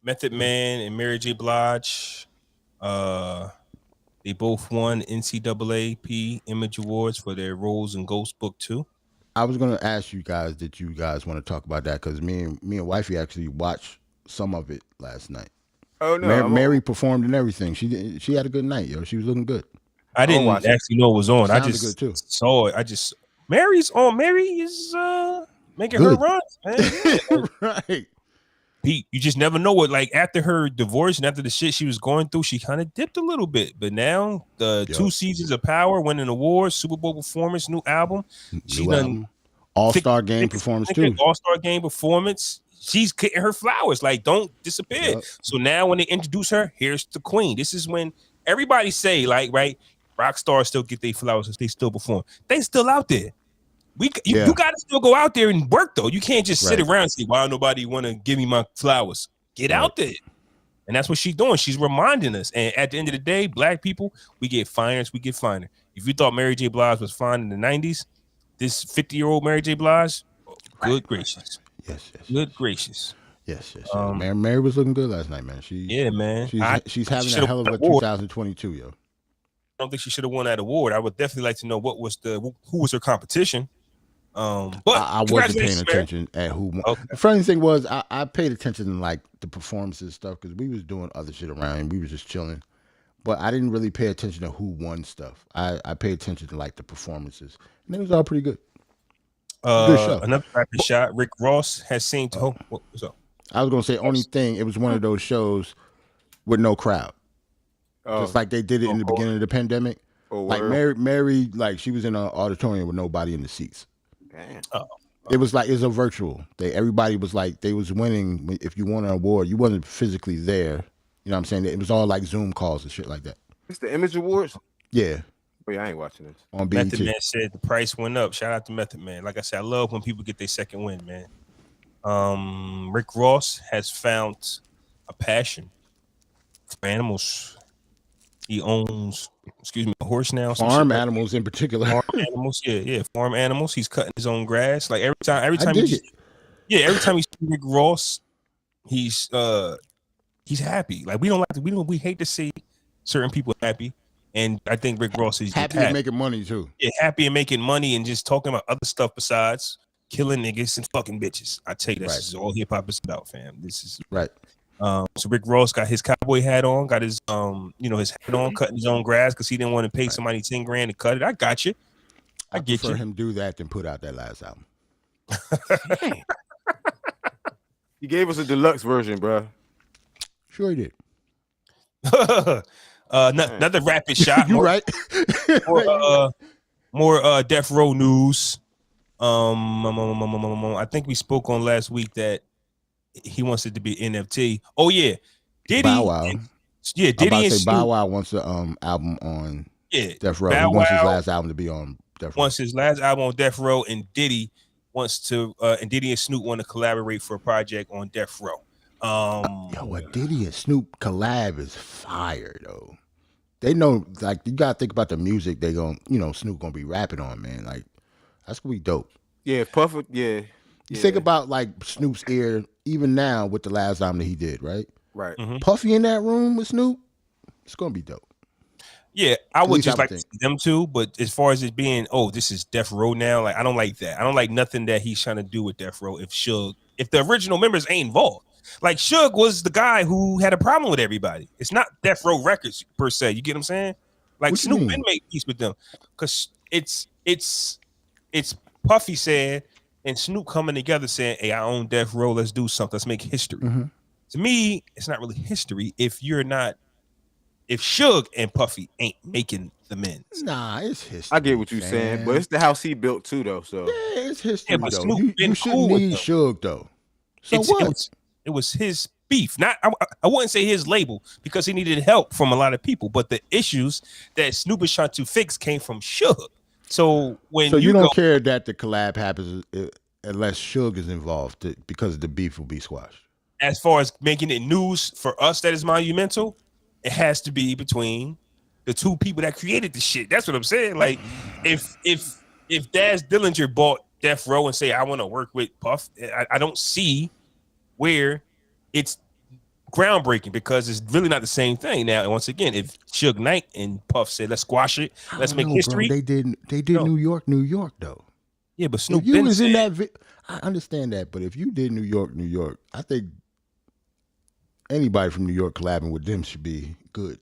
Method Man and Mary J. Blige, they both won NCAAP Image Awards for their roles in Ghost Book 2. I was gonna ask you guys, did you guys want to talk about that? Because me and wifey actually watched some of it last night. Oh no, Mary performed and everything. She had a good night, yo. She was looking good. I didn't actually know it was on. I Sounded just good too. saw it. Mary's on. Mary is making Good. her runs, man. Right. Pete, you just never know what. Like after her divorce and after the shit she was going through, she kind of dipped a little bit. But now the 2 seasons of Power, winning awards, Super Bowl performance, new album. She done All-Star game performance too. All-Star game performance. She's getting her flowers. Like, don't disappear. Yep. So now when they introduce her, here's the queen. This is when everybody say, like, right, rock stars still get their flowers if they still perform. They still out there. You got to still go out there and work, though. You can't just sit around and say, why nobody want to give me my flowers? Get out there. And that's what she's doing. She's reminding us. And at the end of the day, black people, we get finer as we get finer. If you thought Mary J. Blige was fine in the 90s, this 50-year-old Mary J. Blige, good gracious. Yes. Good gracious. Yes. Mary was looking good last night, man. Man. She's having a hell of a 2022, yo. I don't think she should have won that award. I would definitely like to know who was her competition. But I wasn't paying attention at who won. Okay. The funny thing was I paid attention to like the performances stuff because we was doing other shit around and we was just chilling. But I didn't really pay attention to who won stuff. I paid attention to like the performances. And it was all pretty good. Good show. Another rapid shot. Rick Ross has seen what's up? I was gonna say only thing, it was one of those shows with no crowd. Just like they did it in the beginning of the pandemic. Like Mary, like she was in an auditorium with nobody in the seats. Damn. It was a virtual. Everybody was like they was winning. If you won an award, you wasn't physically there. You know what I'm saying? It was all like Zoom calls and shit like that. It's the Image Awards. Yeah. But I ain't watching this. On BET. Method Man said the price went up. Shout out to Method Man. Like I said, I love when people get their second win, man. Rick Ross has found a passion for animals. He owns, a horse now. Farm animals in particular. Farm animals, farm animals. He's cutting his own grass. Like every time every time you see Rick Ross, he's happy. Like we hate to see certain people happy. And I think Rick Ross is happy and making money too. Yeah, happy and making money and just talking about other stuff besides killing niggas and fucking bitches. I tell you, this is all hip hop is about, fam. This is right. So Rick Ross got his cowboy hat on, got his his hat on, cutting his own grass because he didn't want to pay somebody $10,000 to cut it. I got you. I get you. Prefer him do that than put out that last album. He gave us a deluxe version, bro. Sure he did. Another rapid shot. You right. More Death Row news. I think we spoke on last week that he wants it to be NFT. Oh yeah, Diddy. Bow Wow. Yeah, Diddy and Bow Wow wants the album on Death Row. Bow he wants Wow his last album to be on Death Row. Wants his last album on Death Row, and Diddy wants to. And Diddy and Snoop want to collaborate for a project on Death Row. A Diddy and Snoop collab is fire though. They know, like, you gotta think about the music they Snoop gonna be rapping on, man. Like, that's gonna be dope. Yeah, Puffy. Yeah. You think about like Snoop's ear, even now with the last album that he did, right? Right. Mm-hmm. Puffy in that room with Snoop, it's gonna be dope. Yeah, I would just like to see them too, but as far as it being, this is Death Row now, like I don't like that. I don't like nothing that he's trying to do with Death Row if the original members ain't involved. Like Suge was the guy who had a problem with everybody. It's not Death Row Records per se. You get what I'm saying? Like Snoop didn't make peace with them because it's Puffy said and Snoop coming together saying, "Hey, I own Death Row. Let's do something. Let's make history." Mm-hmm. To me, it's not really history if Suge and Puffy ain't making the men's. Nah, it's history. I get what you're saying, but it's the house he built too, though. So yeah, it's history. But though. Snoop You shouldn't need Suge though. So what? It was his beef. Not I wouldn't say his label because he needed help from a lot of people, but the issues that Snoop was trying to fix came from Suge. So you don't care that the collab happens unless Suge is involved because the beef will be squashed. As far as making it news for us that is monumental, it has to be between the two people that created the shit. That's what I'm saying. Like if Daz Dillinger bought Death Row and say I want to work with Puff, I don't see where it's groundbreaking because it's really not the same thing. Now, once again, if Suge Knight and Puff said, let's squash it, let's make history. Bro. They did New York though. Yeah, but Snoop you was in that I understand that, but if you did New York, I think anybody from New York collabing with them should be good.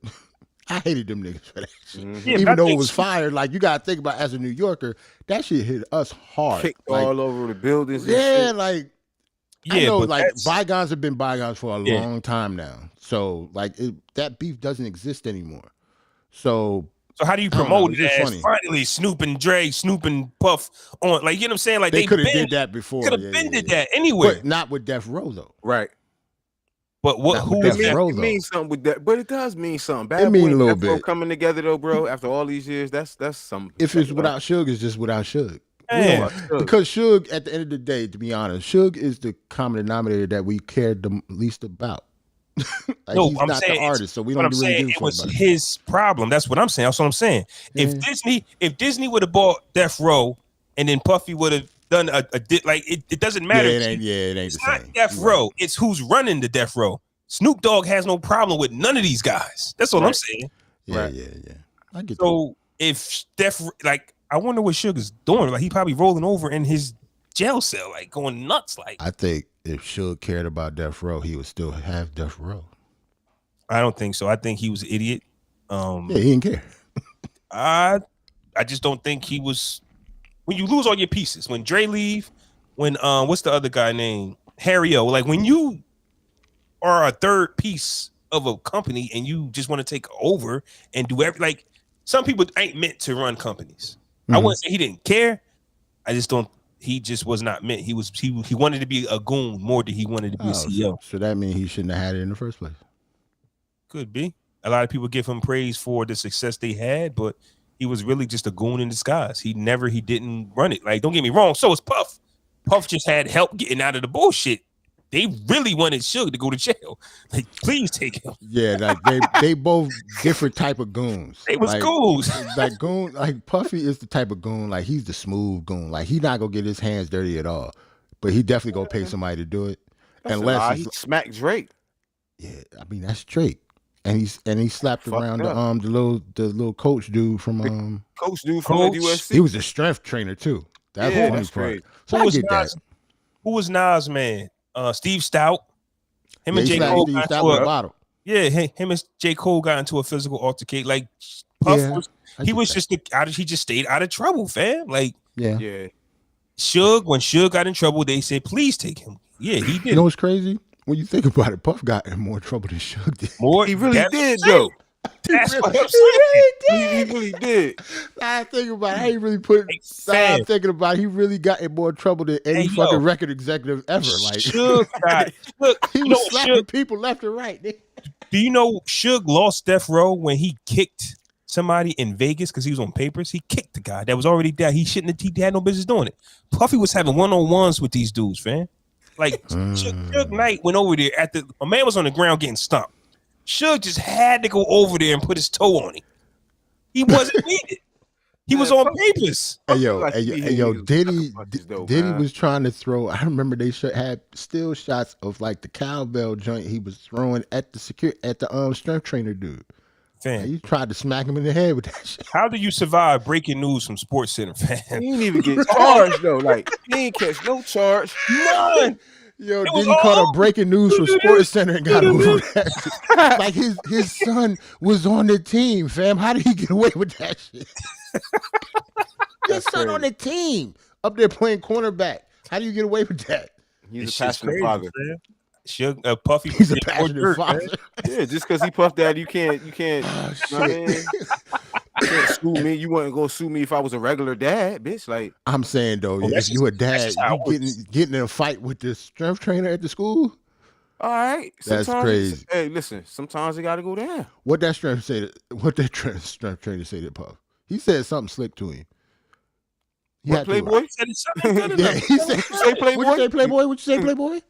I hated them niggas for that shit. Yeah, Even though it was fired, like you gotta think about as a New Yorker, that shit hit us hard. Kicked like, all over the buildings. And yeah, shit. like yeah, I know, but like bygones have been bygones for a Yeah. long time now. So like that beef doesn't exist anymore. So how do you I don't promote know, it it's just as funny. finally Snoop and Dre, Snoop and Puff on? Like, you know what I'm saying? Like They could have did that before. Could have been did that anywhere. But not with Death Row though. Right. But what? Not Who with is Death that? Row, It though. means something with that, but it does mean something. Bad It mean Boy a and little Death Row bit. coming together though, bro. After all these years, that's something. If it's without Suge, it's just without Suge. Man, Because Suge, at the end of the day, to be honest, Suge is the common denominator that we cared the least about. Like, no, he's I'm not saying the artist, so we what don't I'm really saying give a it fuck was about it. his problem. That's what I'm saying. That's what I'm saying. Yeah. If Disney would have bought Death Row and then Puffy would have done a like it doesn't matter. Yeah, it ain't It's the not same. Death You're right. Row. It's who's running the Death Row. Snoop Dogg has no problem with none of these guys. That's all I'm saying. Yeah, Right. yeah. I get that. So if like, I wonder what Sugar's doing. Like, he probably rolling over in his jail cell, like going nuts. Like, I think if Suge cared about Death Row, he would still have Death Row. I don't think so. I think he was an idiot. Yeah, he didn't care. I just don't think he was. When you lose all your pieces, when Dre leave, when what's the other guy named Harry O? Like, when you are a third piece of a company and you just want to take over and do every, like, some people ain't meant to run companies. I wouldn't say he didn't care. I just don't. He just was not meant. He wanted to be a goon more than he wanted to be a CEO. So that means he shouldn't have had it in the first place. Could be. A lot of people give him praise for the success they had, but he was really just a goon in disguise. He didn't run it. Like, don't get me wrong. So is Puff. Puff just had help getting out of the bullshit. They really wanted Suge to go to jail. Like, please take him. Yeah, like they both different type of goons. They was like, goons. Like goon, like Puffy is the type of goon. Like, he's the smooth goon. Like, he not gonna get his hands dirty at all. But he definitely gonna pay somebody to do it. That's Unless he smacked Drake. yeah, I mean that's Drake. And he slapped Fucked around up. the little coach dude from Coach dude from Coach. USC. he was a strength trainer too. That's Yeah, the funny that's part. great. So Who I was get that. Nas? Who was Nas, man? Steve Stout. Him Yeah, and he J. slapped Cole Steve got Stout into with a a, bottle. yeah, him and J. Cole got into a physical altercation. Like, Puff Yeah, was, I he get was that. just he just stayed out of trouble, fam. Like, Yeah. Yeah. when Suge got in trouble, they said, please take him. Yeah, he did. You know what's crazy? When you think about it, Puff got in more trouble than Suge did. More. He really that's did what I'm saying. though. That's what I'm He saying. really did. He really did. I think about it. I ain't really put it. Fam. I'm thinking about it. He really got in more trouble than any Hey, fucking yo. record executive ever. Like Suge got. Look, he you was know, slapping Suge, people left and right. do you know Suge lost Death Row when he kicked somebody in Vegas because he was on papers? He kicked the guy that was already there. He shouldn't have. He had no business doing it. Puffy was having one-on-ones with these dudes, fam. Like, Suge Knight went over there my man was on the ground getting stomped. Suge just had to go over there and put his toe on him. He wasn't needed. He was on papers. Hey yo, Like, Diddy though, Diddy man. was trying to throw. I remember they had still shots of like the cowbell joint he was throwing at the strength trainer dude. Fam, He tried to smack him in the head with that shit. how do you survive breaking news from Sports Center, fam? He didn't even get charged though. Like he ain't catch no charge. None. Yo, It was Diddy caught all- a breaking news from Sports Center and got over that. Like his son was on the team, fam. How did he get away with that shit? His son on the team up there playing cornerback. How do you get away with that? He's This a shit's passionate crazy, father. fam. Suge, Puffy, He's a was getting more passionate dirt, father. man. Yeah, just because he puffed that, you can't. Oh, You know what I mean? shit. You can't sue me. You wouldn't go sue me if I was a regular dad, bitch. Like, I'm saying though, that's if you a that's dad, just how you it getting in a fight with the strength trainer at the school. all right, That's sometimes- crazy. Hey, listen, sometimes it got to go down. What that strength strength trainer say to Puff? He said something slick to him. He What, had to, Playboy? right? He said it's something good Yeah, enough. he said, Say Playboy? What you say, Playboy? What you say, Playboy?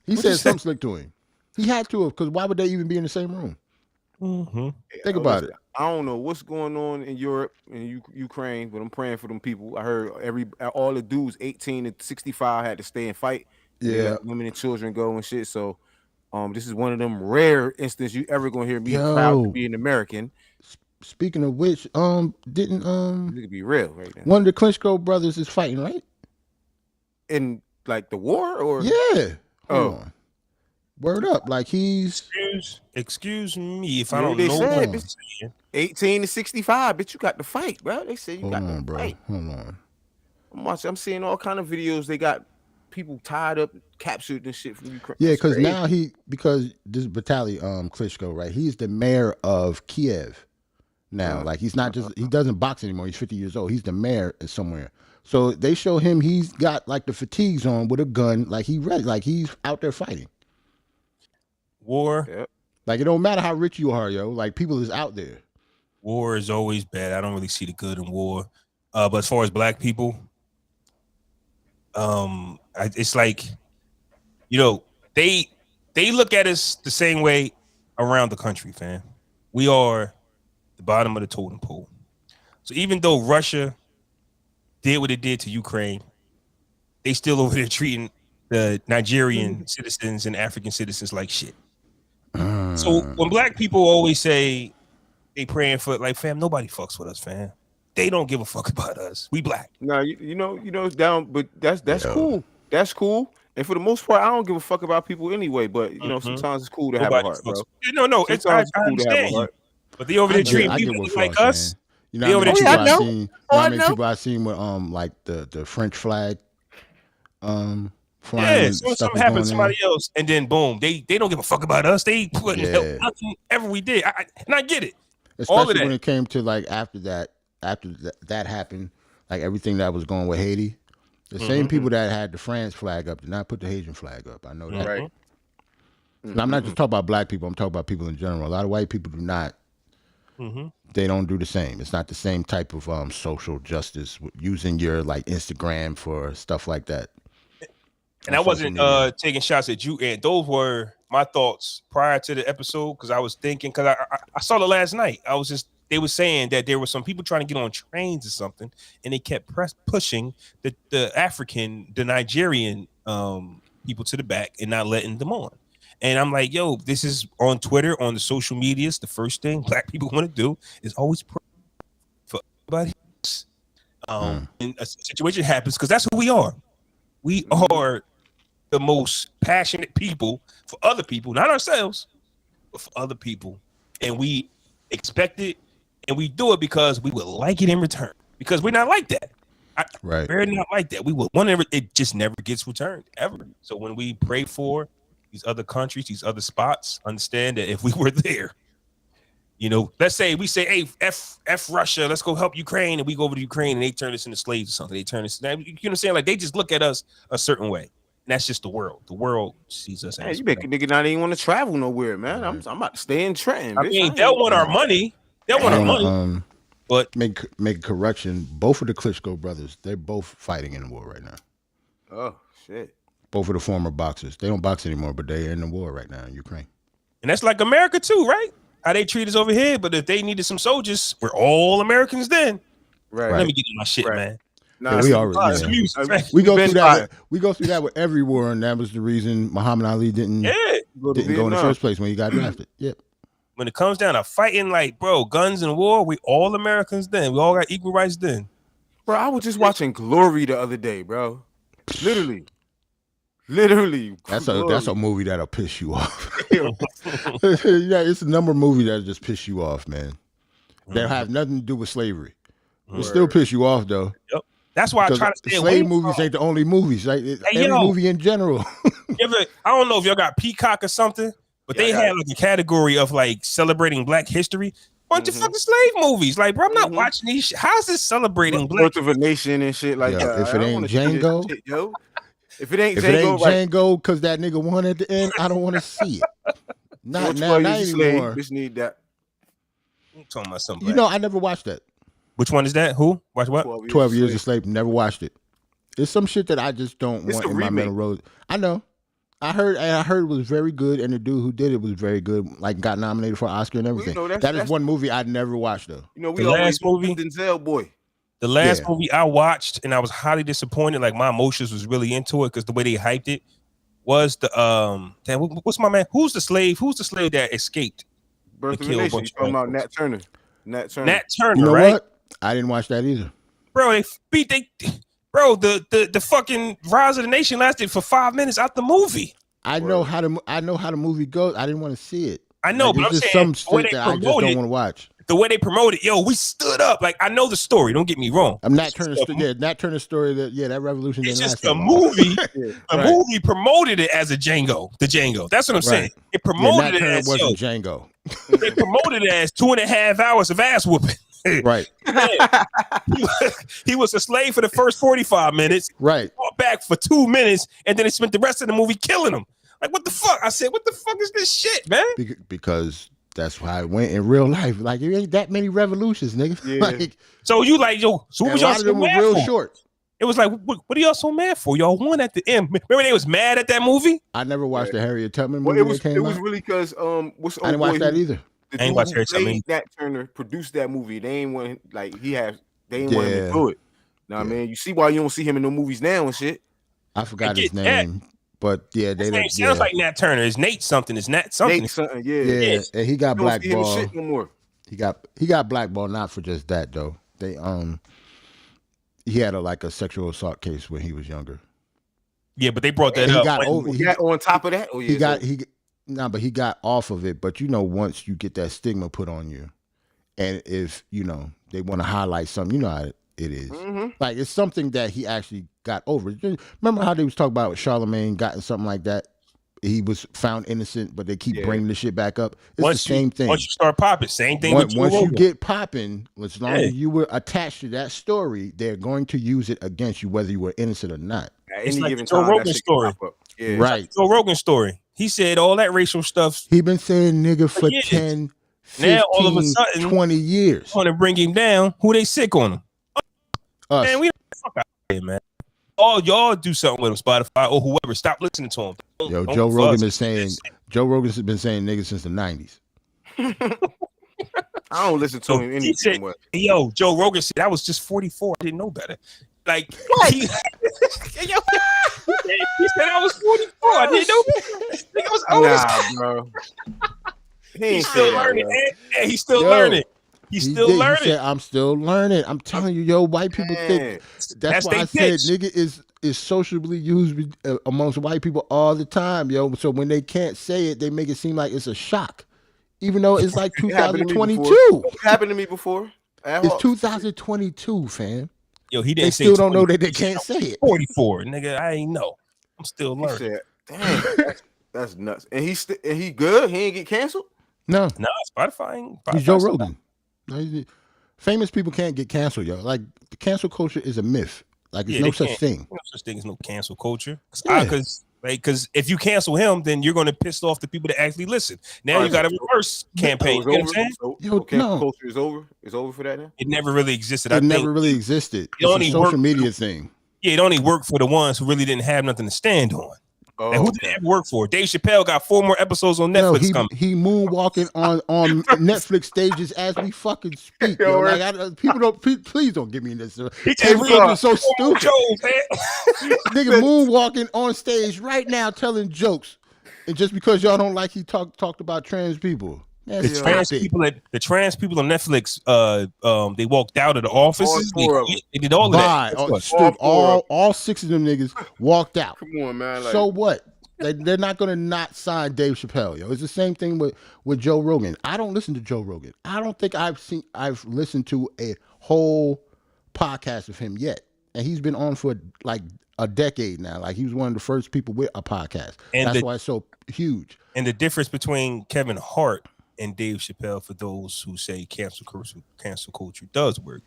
He you said say? something slick to him. He had to have, because why would they even be in the same room? Mm-hmm. Think about it. I don't know what's going on in Europe and Ukraine, but I'm praying for them people. I heard all the dudes 18 to 65 had to stay and fight. And they Yeah. let women and children go and shit. So, this is one of them rare instances you ever gonna hear me Yo. proud to be an American. Speaking of which, didn't It could be real right now. one of the Klitschko brothers is fighting, right? In like the war or Yeah. Hold Oh. on. Word up, like he's. Excuse me if You I know don't they know said, what bitch, I'm saying. 18 to 65, bitch, you got to fight, bro. They said you Hold got on, to bro. fight. Hold on. I'm seeing all kind of videos. They got people tied up, captured and shit from Ukraine. Yeah, It's because crazy. now because this Vitaly Klitschko, right? He's the mayor of Kiev now. Like he's not just he doesn't box anymore. He's 50 years old. He's the mayor somewhere. So they show him he's got like the fatigues on with a gun, like he ready, like he's out there fighting. War. Yep. Like it don't matter how rich you are, yo. Like people is out there. War is always bad. I don't really see the good in war. But as far as black people, it's like, they look at us the same way around the country, fam. We are the bottom of the totem pole. So even though Russia did what it did to Ukraine, they still over there treating the Nigerian citizens and African citizens like shit. So when black people always say they praying for, like, fam, nobody fucks with us, fam. They don't give a fuck about us. We black. No, you know it's down, but that's cool. That's cool. And for the most part, I don't give a fuck about people anyway. But sometimes it's cool to have a heart, bro. No, Sometimes I cool to have a understand you. heart. But they over there treating I get people what like Frog's us. saying. You know how many people I've seen? You know how many people I've seen with like the French flag flying. Yeah, something happened to somebody else, and then boom, they don't give a fuck about us. They putting help nothing ever we did. And I get it. Especially all of that. When it came to like after that happened, like everything that was going with Haiti, the same people that had the France flag up did not put the Haitian flag up. I know that. Right. And I'm not just talking about black people. I'm talking about people in general. A lot of white people do not. They don't do the same. It's not the same type of social justice using your like Instagram for stuff like that. And I wasn't taking shots at you, and those were my thoughts prior to the episode, because I was thinking, because I saw it last night. They were saying that there were some people trying to get on trains or something, and they kept pushing the Nigerian people to the back and not letting them on. And I'm like, yo, this is on Twitter, on the social medias. The first thing black people want to do is always pray for everybody else. And a situation happens, because that's who we are. We are the most passionate people for other people, not ourselves, but for other people. And we expect it, and we do it because we would like it in return, because we're not like that. Right. We're not like that. We will whenever it just never gets returned ever. So when we pray for these other countries, these other spots, understand that if we were there, let's say we say, hey, F Russia, let's go help Ukraine, and we go over to Ukraine and they turn us into slaves or something. They turn us, you know what I'm saying? Like, they just look at us a certain way. And that's just the world. The world sees us as. You make a nigga not even want to travel nowhere, man. I'm about to stay in Trenton. I mean, they'll want our money. They'll want our money. But make a correction. Both of the Klitschko brothers, they're both fighting in the war right now. Oh shit. Both of the former boxers. They don't box anymore, but they're in the war right now in Ukraine. And that's like America too, right? How they treat us over here. But if they needed some soldiers, we're all Americans then. Right. Let me get in my shit, man. Nah, we already. We go through that. We go through that with every war, and that was the reason Muhammad Ali didn't go in the first place when he got drafted. Yep. When it comes down to fighting, like, bro, guns and war, we all Americans then. We all got equal rights then. Bro, I was just watching Glory the other day, bro. Literally. That's a movie that'll piss you off. Yeah, it's a number of movies that'll just piss you off, man. They'll have nothing to do with slavery. It'll still piss you off though. Yep. That's why I try to stay away. Slave movies ain't the only movies. Like every movie in general. I don't know if y'all got Peacock or something, but they have like a category of like celebrating Black history. Bunch of fucking slave movies. Like, bro, I'm not watching these. How's this celebrating Black? Birth of a Nation and shit like that. If it ain't Django, if it ain't Django, because that nigga won at the end, I don't want to see it. Not anymore. Just need that. I'm talking about something. I never watched that. Which one is that? Who? Watch what? 12 Years a Slave. Never watched it. It's some shit that I just don't want in my mental road. I know. I heard it was very good, and the dude who did it was very good. Like, got nominated for an Oscar and everything. That is one movie I'd never watched though. We always movie Denzel boy. The last movie I watched, and I was highly disappointed. Like, my emotions was really into it because the way they hyped it was the what's my man? Who's the slave? Who's the slave that escaped? Birth of a Nation. You talking about Nat Turner? Nat Turner, you know right? What? I didn't watch that either. Bro, the fucking Rise of the Nation lasted for 5 minutes out the movie. I know how the movie goes. I didn't want to see it. I know, like, but I'm just saying some shit that I just don't want to watch. The way they promoted, yo, we stood up. Like, I know the story. Don't get me wrong. I'm not turning the story that revolution didn't last. It's just a movie. The movie promoted it as the Django. That's what I'm saying. It promoted it as wasn't Django. They promoted it as 2.5 hours of ass whooping. Right. He was a slave for the first 45 minutes. Right. Fought back for 2 minutes, and then they spent the rest of the movie killing him. Like, what the fuck? I said, what the fuck is this shit, man? Because that's why it went in real life. Like, it ain't that many revolutions, nigga. Yeah. Like, so you like, yo, so what was y'all so mad real for? Short. It was like, what are y'all so mad for? Y'all won at the end. Remember they was mad at that movie? I never watched the Harriet Tubman movie. Well, it was really because I didn't watch that either. The I ain't watched Harriet Tubman. Nat Turner produced that movie. They ain't want they ain't want him to do it. Know what I mean? You see why you don't see him in no movies now and shit. I forgot his name. But yeah, his name sounds like Nat Turner. It's Nate something. It's Nat something. Nate something, yeah. And he got blackballed. Shit no more. He got blackballed not for just that though. He had a sexual assault case when he was younger. Yeah, but they brought that up. He got over. On top of that, but he got off of it. But once you get that stigma put on you, and if they want to highlight something, you know how it is. Mm-hmm. Like it's something that he actually got over. Remember how they was talking about with Charlemagne gotten something like that? He was found innocent, but they keep bringing the shit back up. It's the same thing. Once you start popping, same thing. Once you get popping, as long as you were attached to that story, they're going to use it against you, whether you were innocent or not. It's like the Joe Rogan story. Yeah. Right. Like Joe Rogan story. He said all that racial stuff. He been saying nigga for 10, 15, now, all of a sudden, 20 years. Want to bring him down. Who they sick on him? Us. Man, we don't fuck out here, man. All y'all do something with him, Spotify or whoever. Stop listening to him. Joe Rogan has been saying niggas since the 90s. I don't listen to him anymore. Yo, Joe Rogan said I was just 44. I didn't know better. Like what? He said I was 44. I didn't know better. I was old. Nah, bro. He's still learning. Yeah, he's still learning. He's still learning. He said, I'm still learning. I'm telling you, white people think that's why I said nigga is socially used amongst white people all the time, yo. So when they can't say it, they make it seem like it's a shock. Even though it's like 2022. It happened to me before. It's 2022, fam. Yo, he didn't say still don't know that they can't say it. 44, nigga. I ain't know. I'm still learning. He said, damn, that's nuts. And he good? He ain't get canceled? No. Spotify. He's Joe Rogan. Famous people can't get canceled, yo. Like the cancel culture is a myth. Like there's no such thing. No such thing as no cancel culture. Because if you cancel him, then you're going to piss off the people that actually listen. Now you got a reverse campaign. You know what I'm saying? Cancel culture is over. It's over for that now. It never really existed. It never really existed. It's a social media thing. Yeah, it only worked for the ones who really didn't have nothing to stand on. And who did it work for? Dave Chappelle got 4 more episodes on Netflix coming. He moonwalking on Netflix stages as we fucking speak. Yo. Like please don't give me this. It's so stupid. Nigga moonwalking on stage right now telling jokes, and just because y'all don't like he talked about trans people. The trans people on Netflix, they walked out of the offices. They did all of that. All 6 of them niggas walked out. Come on, man. So what? They're not gonna not sign Dave Chappelle, yo. It's the same thing with Joe Rogan. I don't listen to Joe Rogan. I don't think I've listened to a whole podcast of him yet, and he's been on for like a decade now. Like he was one of the first people with a podcast. And that's why it's so huge. And the difference between Kevin Hart and Dave Chappelle, for those who say cancel culture does work.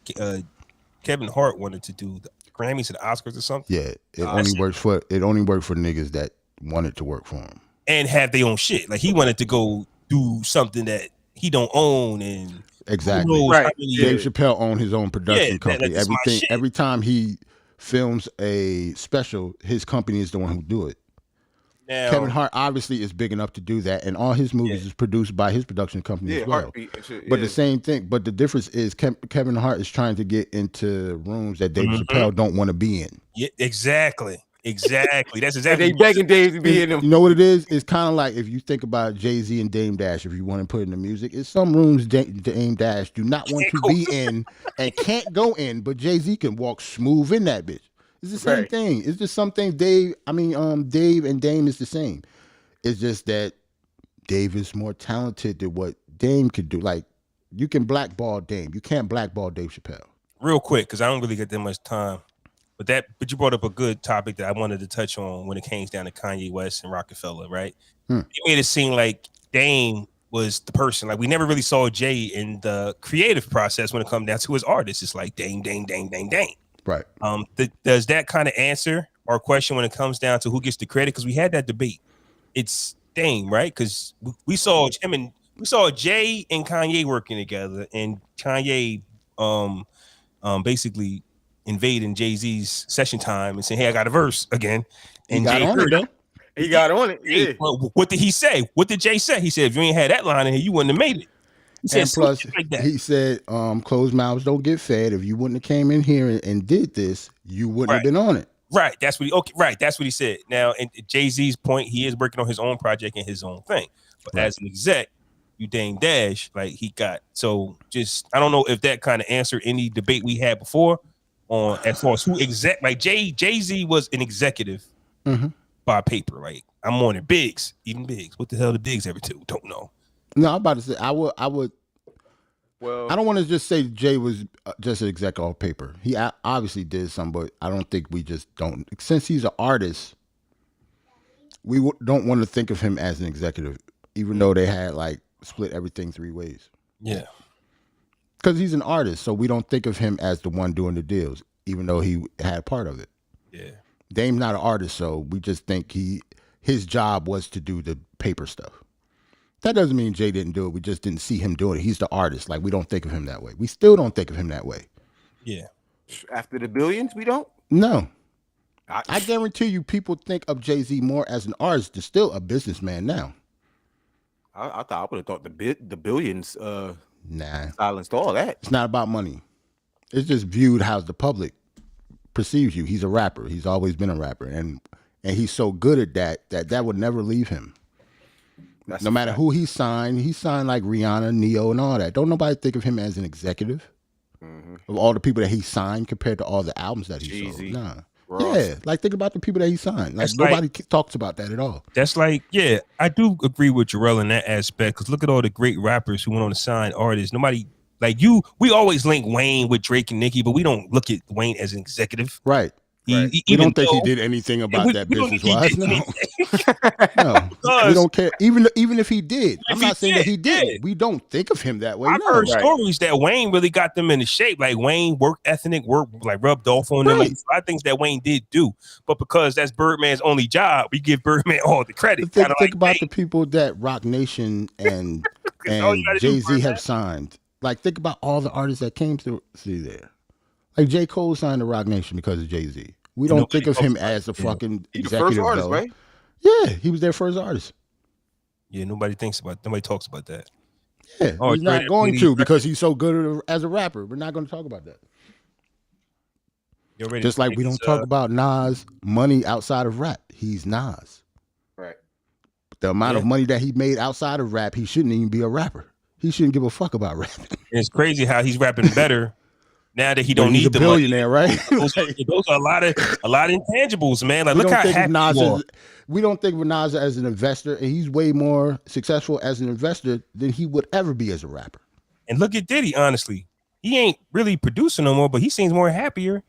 Kevin Hart wanted to do the Grammys and the Oscars or something. Yeah, it only works for niggas that wanted to work for him and have their own shit. Like he wanted to go do something that he don't own and exactly. Right. Dave Chappelle owned his own production company. Every time he films a special, his company is the one who do it. Now, Kevin Hart obviously is big enough to do that, and all his movies is produced by his production company as well. But the same thing, but the difference is Kevin Hart is trying to get into rooms that Dave Chappelle don't want to be in. Yeah, exactly. That's exactly. They begging Dave to be in them. You know what it is? It's kind of like if you think about Jay-Z and Dame Dash. If you want to put in the music, it's some rooms Dame Dash do not want to be in and can't go in, but Jay-Z can walk smooth in that bitch. It's the same thing. It's just something Dave and Dame is the same. It's just that Dave is more talented than what Dame could do. Like, you can blackball Dame. You can't blackball Dave Chappelle. Real quick, because I don't really get that much time. But you brought up a good topic that I wanted to touch on when it came down to Kanye West and Rockefeller, right? You made it seem like Dame was the person. Like, we never really saw Jay in the creative process when it comes down to his artists. It's like Dame. Right. Does that kind of answer our question when it comes down to who gets the credit? Because we had that debate. It's Dame, right? Because we saw Jay and Kanye working together, and Kanye basically invading Jay-Z's session time and saying, "Hey, I got a verse again." And he got Jay on it though. He got on it. Yeah. Well, what did he say? What did Jay say? He said, "If you ain't had that line in here, you wouldn't have made it." He said, And plus, like that. he said, "Closed mouths don't get fed. If you wouldn't have came in here and did this, you wouldn't have been on it." Right. That's what he said. Now, and Jay-Z's point, he is working on his own project and his own thing. But as an exec, you Dame Dash, like he got. So just, I don't know if that kind of answered any debate we had before on as far as who exec. Like Jay-Z was an executive by paper. Like, I'm on it. Biggs. What the hell the Biggs ever do? Don't know. No, I'm about to say I would. Well, I don't want to just say Jay was just an exec off paper. He obviously did some, but I don't think we just don't. Since he's an artist, we don't want to think of him as an executive, even though they had like split everything 3 ways. Yeah. Because he's an artist, so we don't think of him as the one doing the deals, even though he had part of it. Yeah. Dame's not an artist, so we just think his job was to do the paper stuff. That doesn't mean Jay didn't do it. We just didn't see him doing it. He's the artist. Like, we don't think of him that way. We still don't think of him that way. Yeah. After the billions, we don't? No. I guarantee you people think of Jay-Z more as an artist than still a businessman now. I thought I would have thought the billions Nah. silenced all that. It's not about money. It's just viewed how the public perceives you. He's a rapper. He's always been a rapper. And he's so good at that would never leave him. That's no matter who he signed like Rihanna, Neo, and all that. Don't nobody think of him as an executive of all the people that he signed compared to all the albums that he sold. Nah. Ross. Yeah, like think about the people that he signed. Like nobody talks about that at all. That's like, yeah, I do agree with Jarrell in that aspect. Because look at all the great rappers who went on to sign artists. Nobody like you. We always link Wayne with Drake and Nicki, but we don't look at Wayne as an executive. Right. We don't think he did anything about that business wise. No. No. We don't care. Even if he did. I'm not saying that he did. Yeah. We don't think of him that way. I've heard stories that Wayne really got them into shape. Like Wayne work ethic, like rubbed off on them. Like, a lot of things that Wayne did do. But because that's Birdman's only job, we give Birdman all the credit. Think about the people that Rock Nation and Jay-Z have signed. Like think about all the artists that came through there. Like J. Cole signed to Rock Nation because of Jay-Z. We don't think of him as a fucking executive. First artist, right? Yeah, he was their first artist. Yeah, nobody talks about that. Yeah, he's not going to because he's so good as a rapper. We're not going to talk about that. Just like we don't talk about Nas' money outside of rap. He's Nas. Right. But the amount of money that he made outside of rap, he shouldn't even be a rapper. He shouldn't give a fuck about rapping. It's crazy how he's rapping better. Now that he don't need the billionaire, money. Right? Those are a lot of intangibles, man. Like look how happy we don't think of Nas as an investor, and he's way more successful as an investor than he would ever be as a rapper. And look at Diddy, honestly. He ain't really producing no more, but he seems more happier.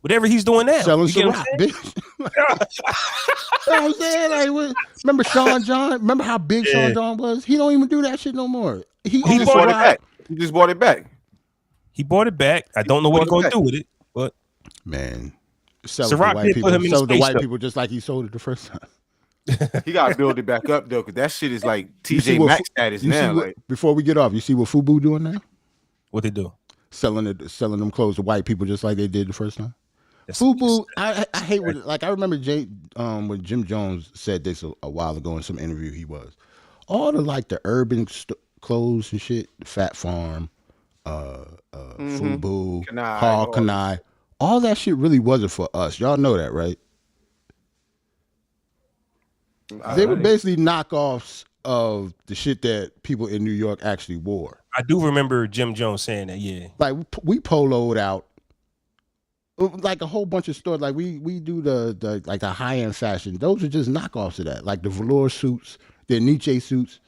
Whatever he's doing now. Selling some rock, bitch. You know what I'm saying? Like, remember Sean John? Remember how big Sean John was? He don't even do that shit no more. He just bought it back. He just bought it back. He bought it back. I don't know what he's going to do with it, but man, sell it to white people. Sell it to white people just like he sold it the first time. He got to build it back up though, because that shit is like TJ Maxx status now. Before we get off, you see what Fubu doing now? What they do? Selling them clothes to white people just like they did the first time. Fubu, I hate what like I remember when Jim Jones said this a while ago in some interview he was. All the like the urban clothes and shit, Fat Farm, Fubu, Paul Kanai, all that shit really wasn't for us. Y'all know that, right? They were basically knockoffs of the shit that people in New York actually wore. I do remember Jim Jones saying that, yeah. Like we poloed out like a whole bunch of stores. Like we do the like the high end fashion. Those are just knockoffs of that. Like the velour suits, the Nietzsche suits.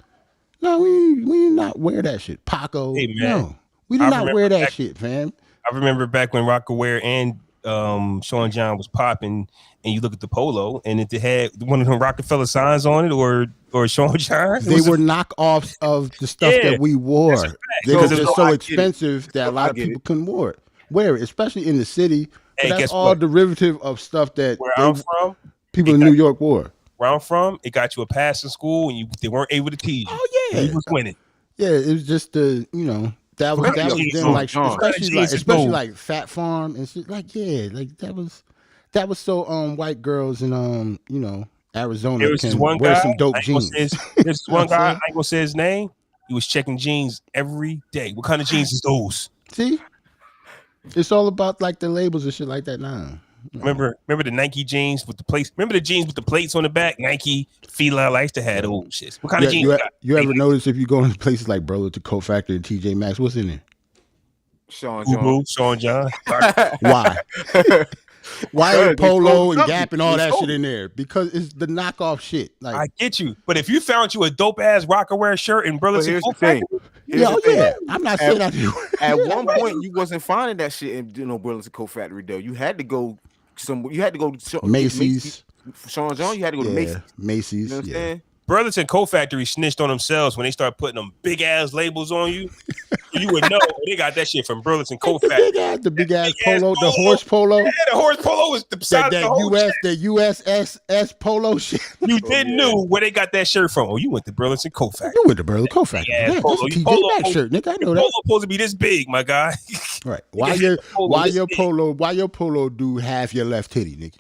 No, we not wear that shit. Paco, Hey, man. no, we do not wear that shit, fam. I remember back when Rockaware and Sean John was popping, and you look at the polo, and it had one of them Rockefeller signs on it, or Sean John. They were knockoffs of the stuff that we wore. They were just so expensive that a lot of people couldn't wear it, especially in the city. But that's all derivative of stuff that I'm from, people in New York wore. Where I'm from, it got you a pass in school, and they weren't able to tease you. Oh yeah, you was winning. Yeah, it was just the that was then like especially like Fat Farm and shit. Like like that was so white girls in Arizona can wear some dope jeans. There's one guy, I ain't gonna say his name. He was checking jeans every day. What kind of jeans is those? See, it's all about like the labels and shit like that now. Remember the Nike jeans with the plates? Remember the jeans with the plates on the back? Nike, Fila, I used to have those shit. What kind of jeans you ever notice if you go into places like Burlington Coat Factory and TJ Maxx, what's in there? Sean John. Why? Why are Polo and Gap and all that shit in there? Because it's the knockoff shit. Like I get you, but if you found you a dope ass Rockaware shirt in Burlington Coat Factory, I'm not saying I do. At one point, you wasn't finding that shit in Burlington Coat Factory though. You had to go to Macy's. Sean John, you had to go to Macy's. Macy's. You know what I'm saying? Burlington Coat Factory snitched on themselves when they started putting them big ass labels on you. You would know they got that shit from Burlington Coat Factory. The big ass polo, the horse polo. Yeah, the horse polo was the size of the whole US, the USS polo shit. You didn't know where they got that shirt from. Oh, you went to Burlington Coat Factory. You went to Burlington Coat Factory. Yeah, that's a TJ Maxx shirt, nigga. I know that. Polo supposed to be this big, my guy. Right. Why your polo do half your left titty, nigga?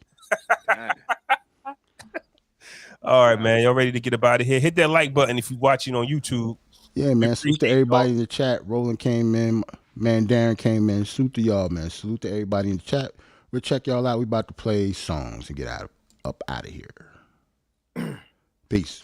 All right, man. Y'all ready to get up out of here? Hit that like button if you're watching on YouTube. Yeah, man. Salute to everybody in the chat. Roland came in. Man, Darren came in. Salute to y'all, man. Salute to everybody in the chat. We'll check y'all out. We about to play songs and get up out of here. Peace.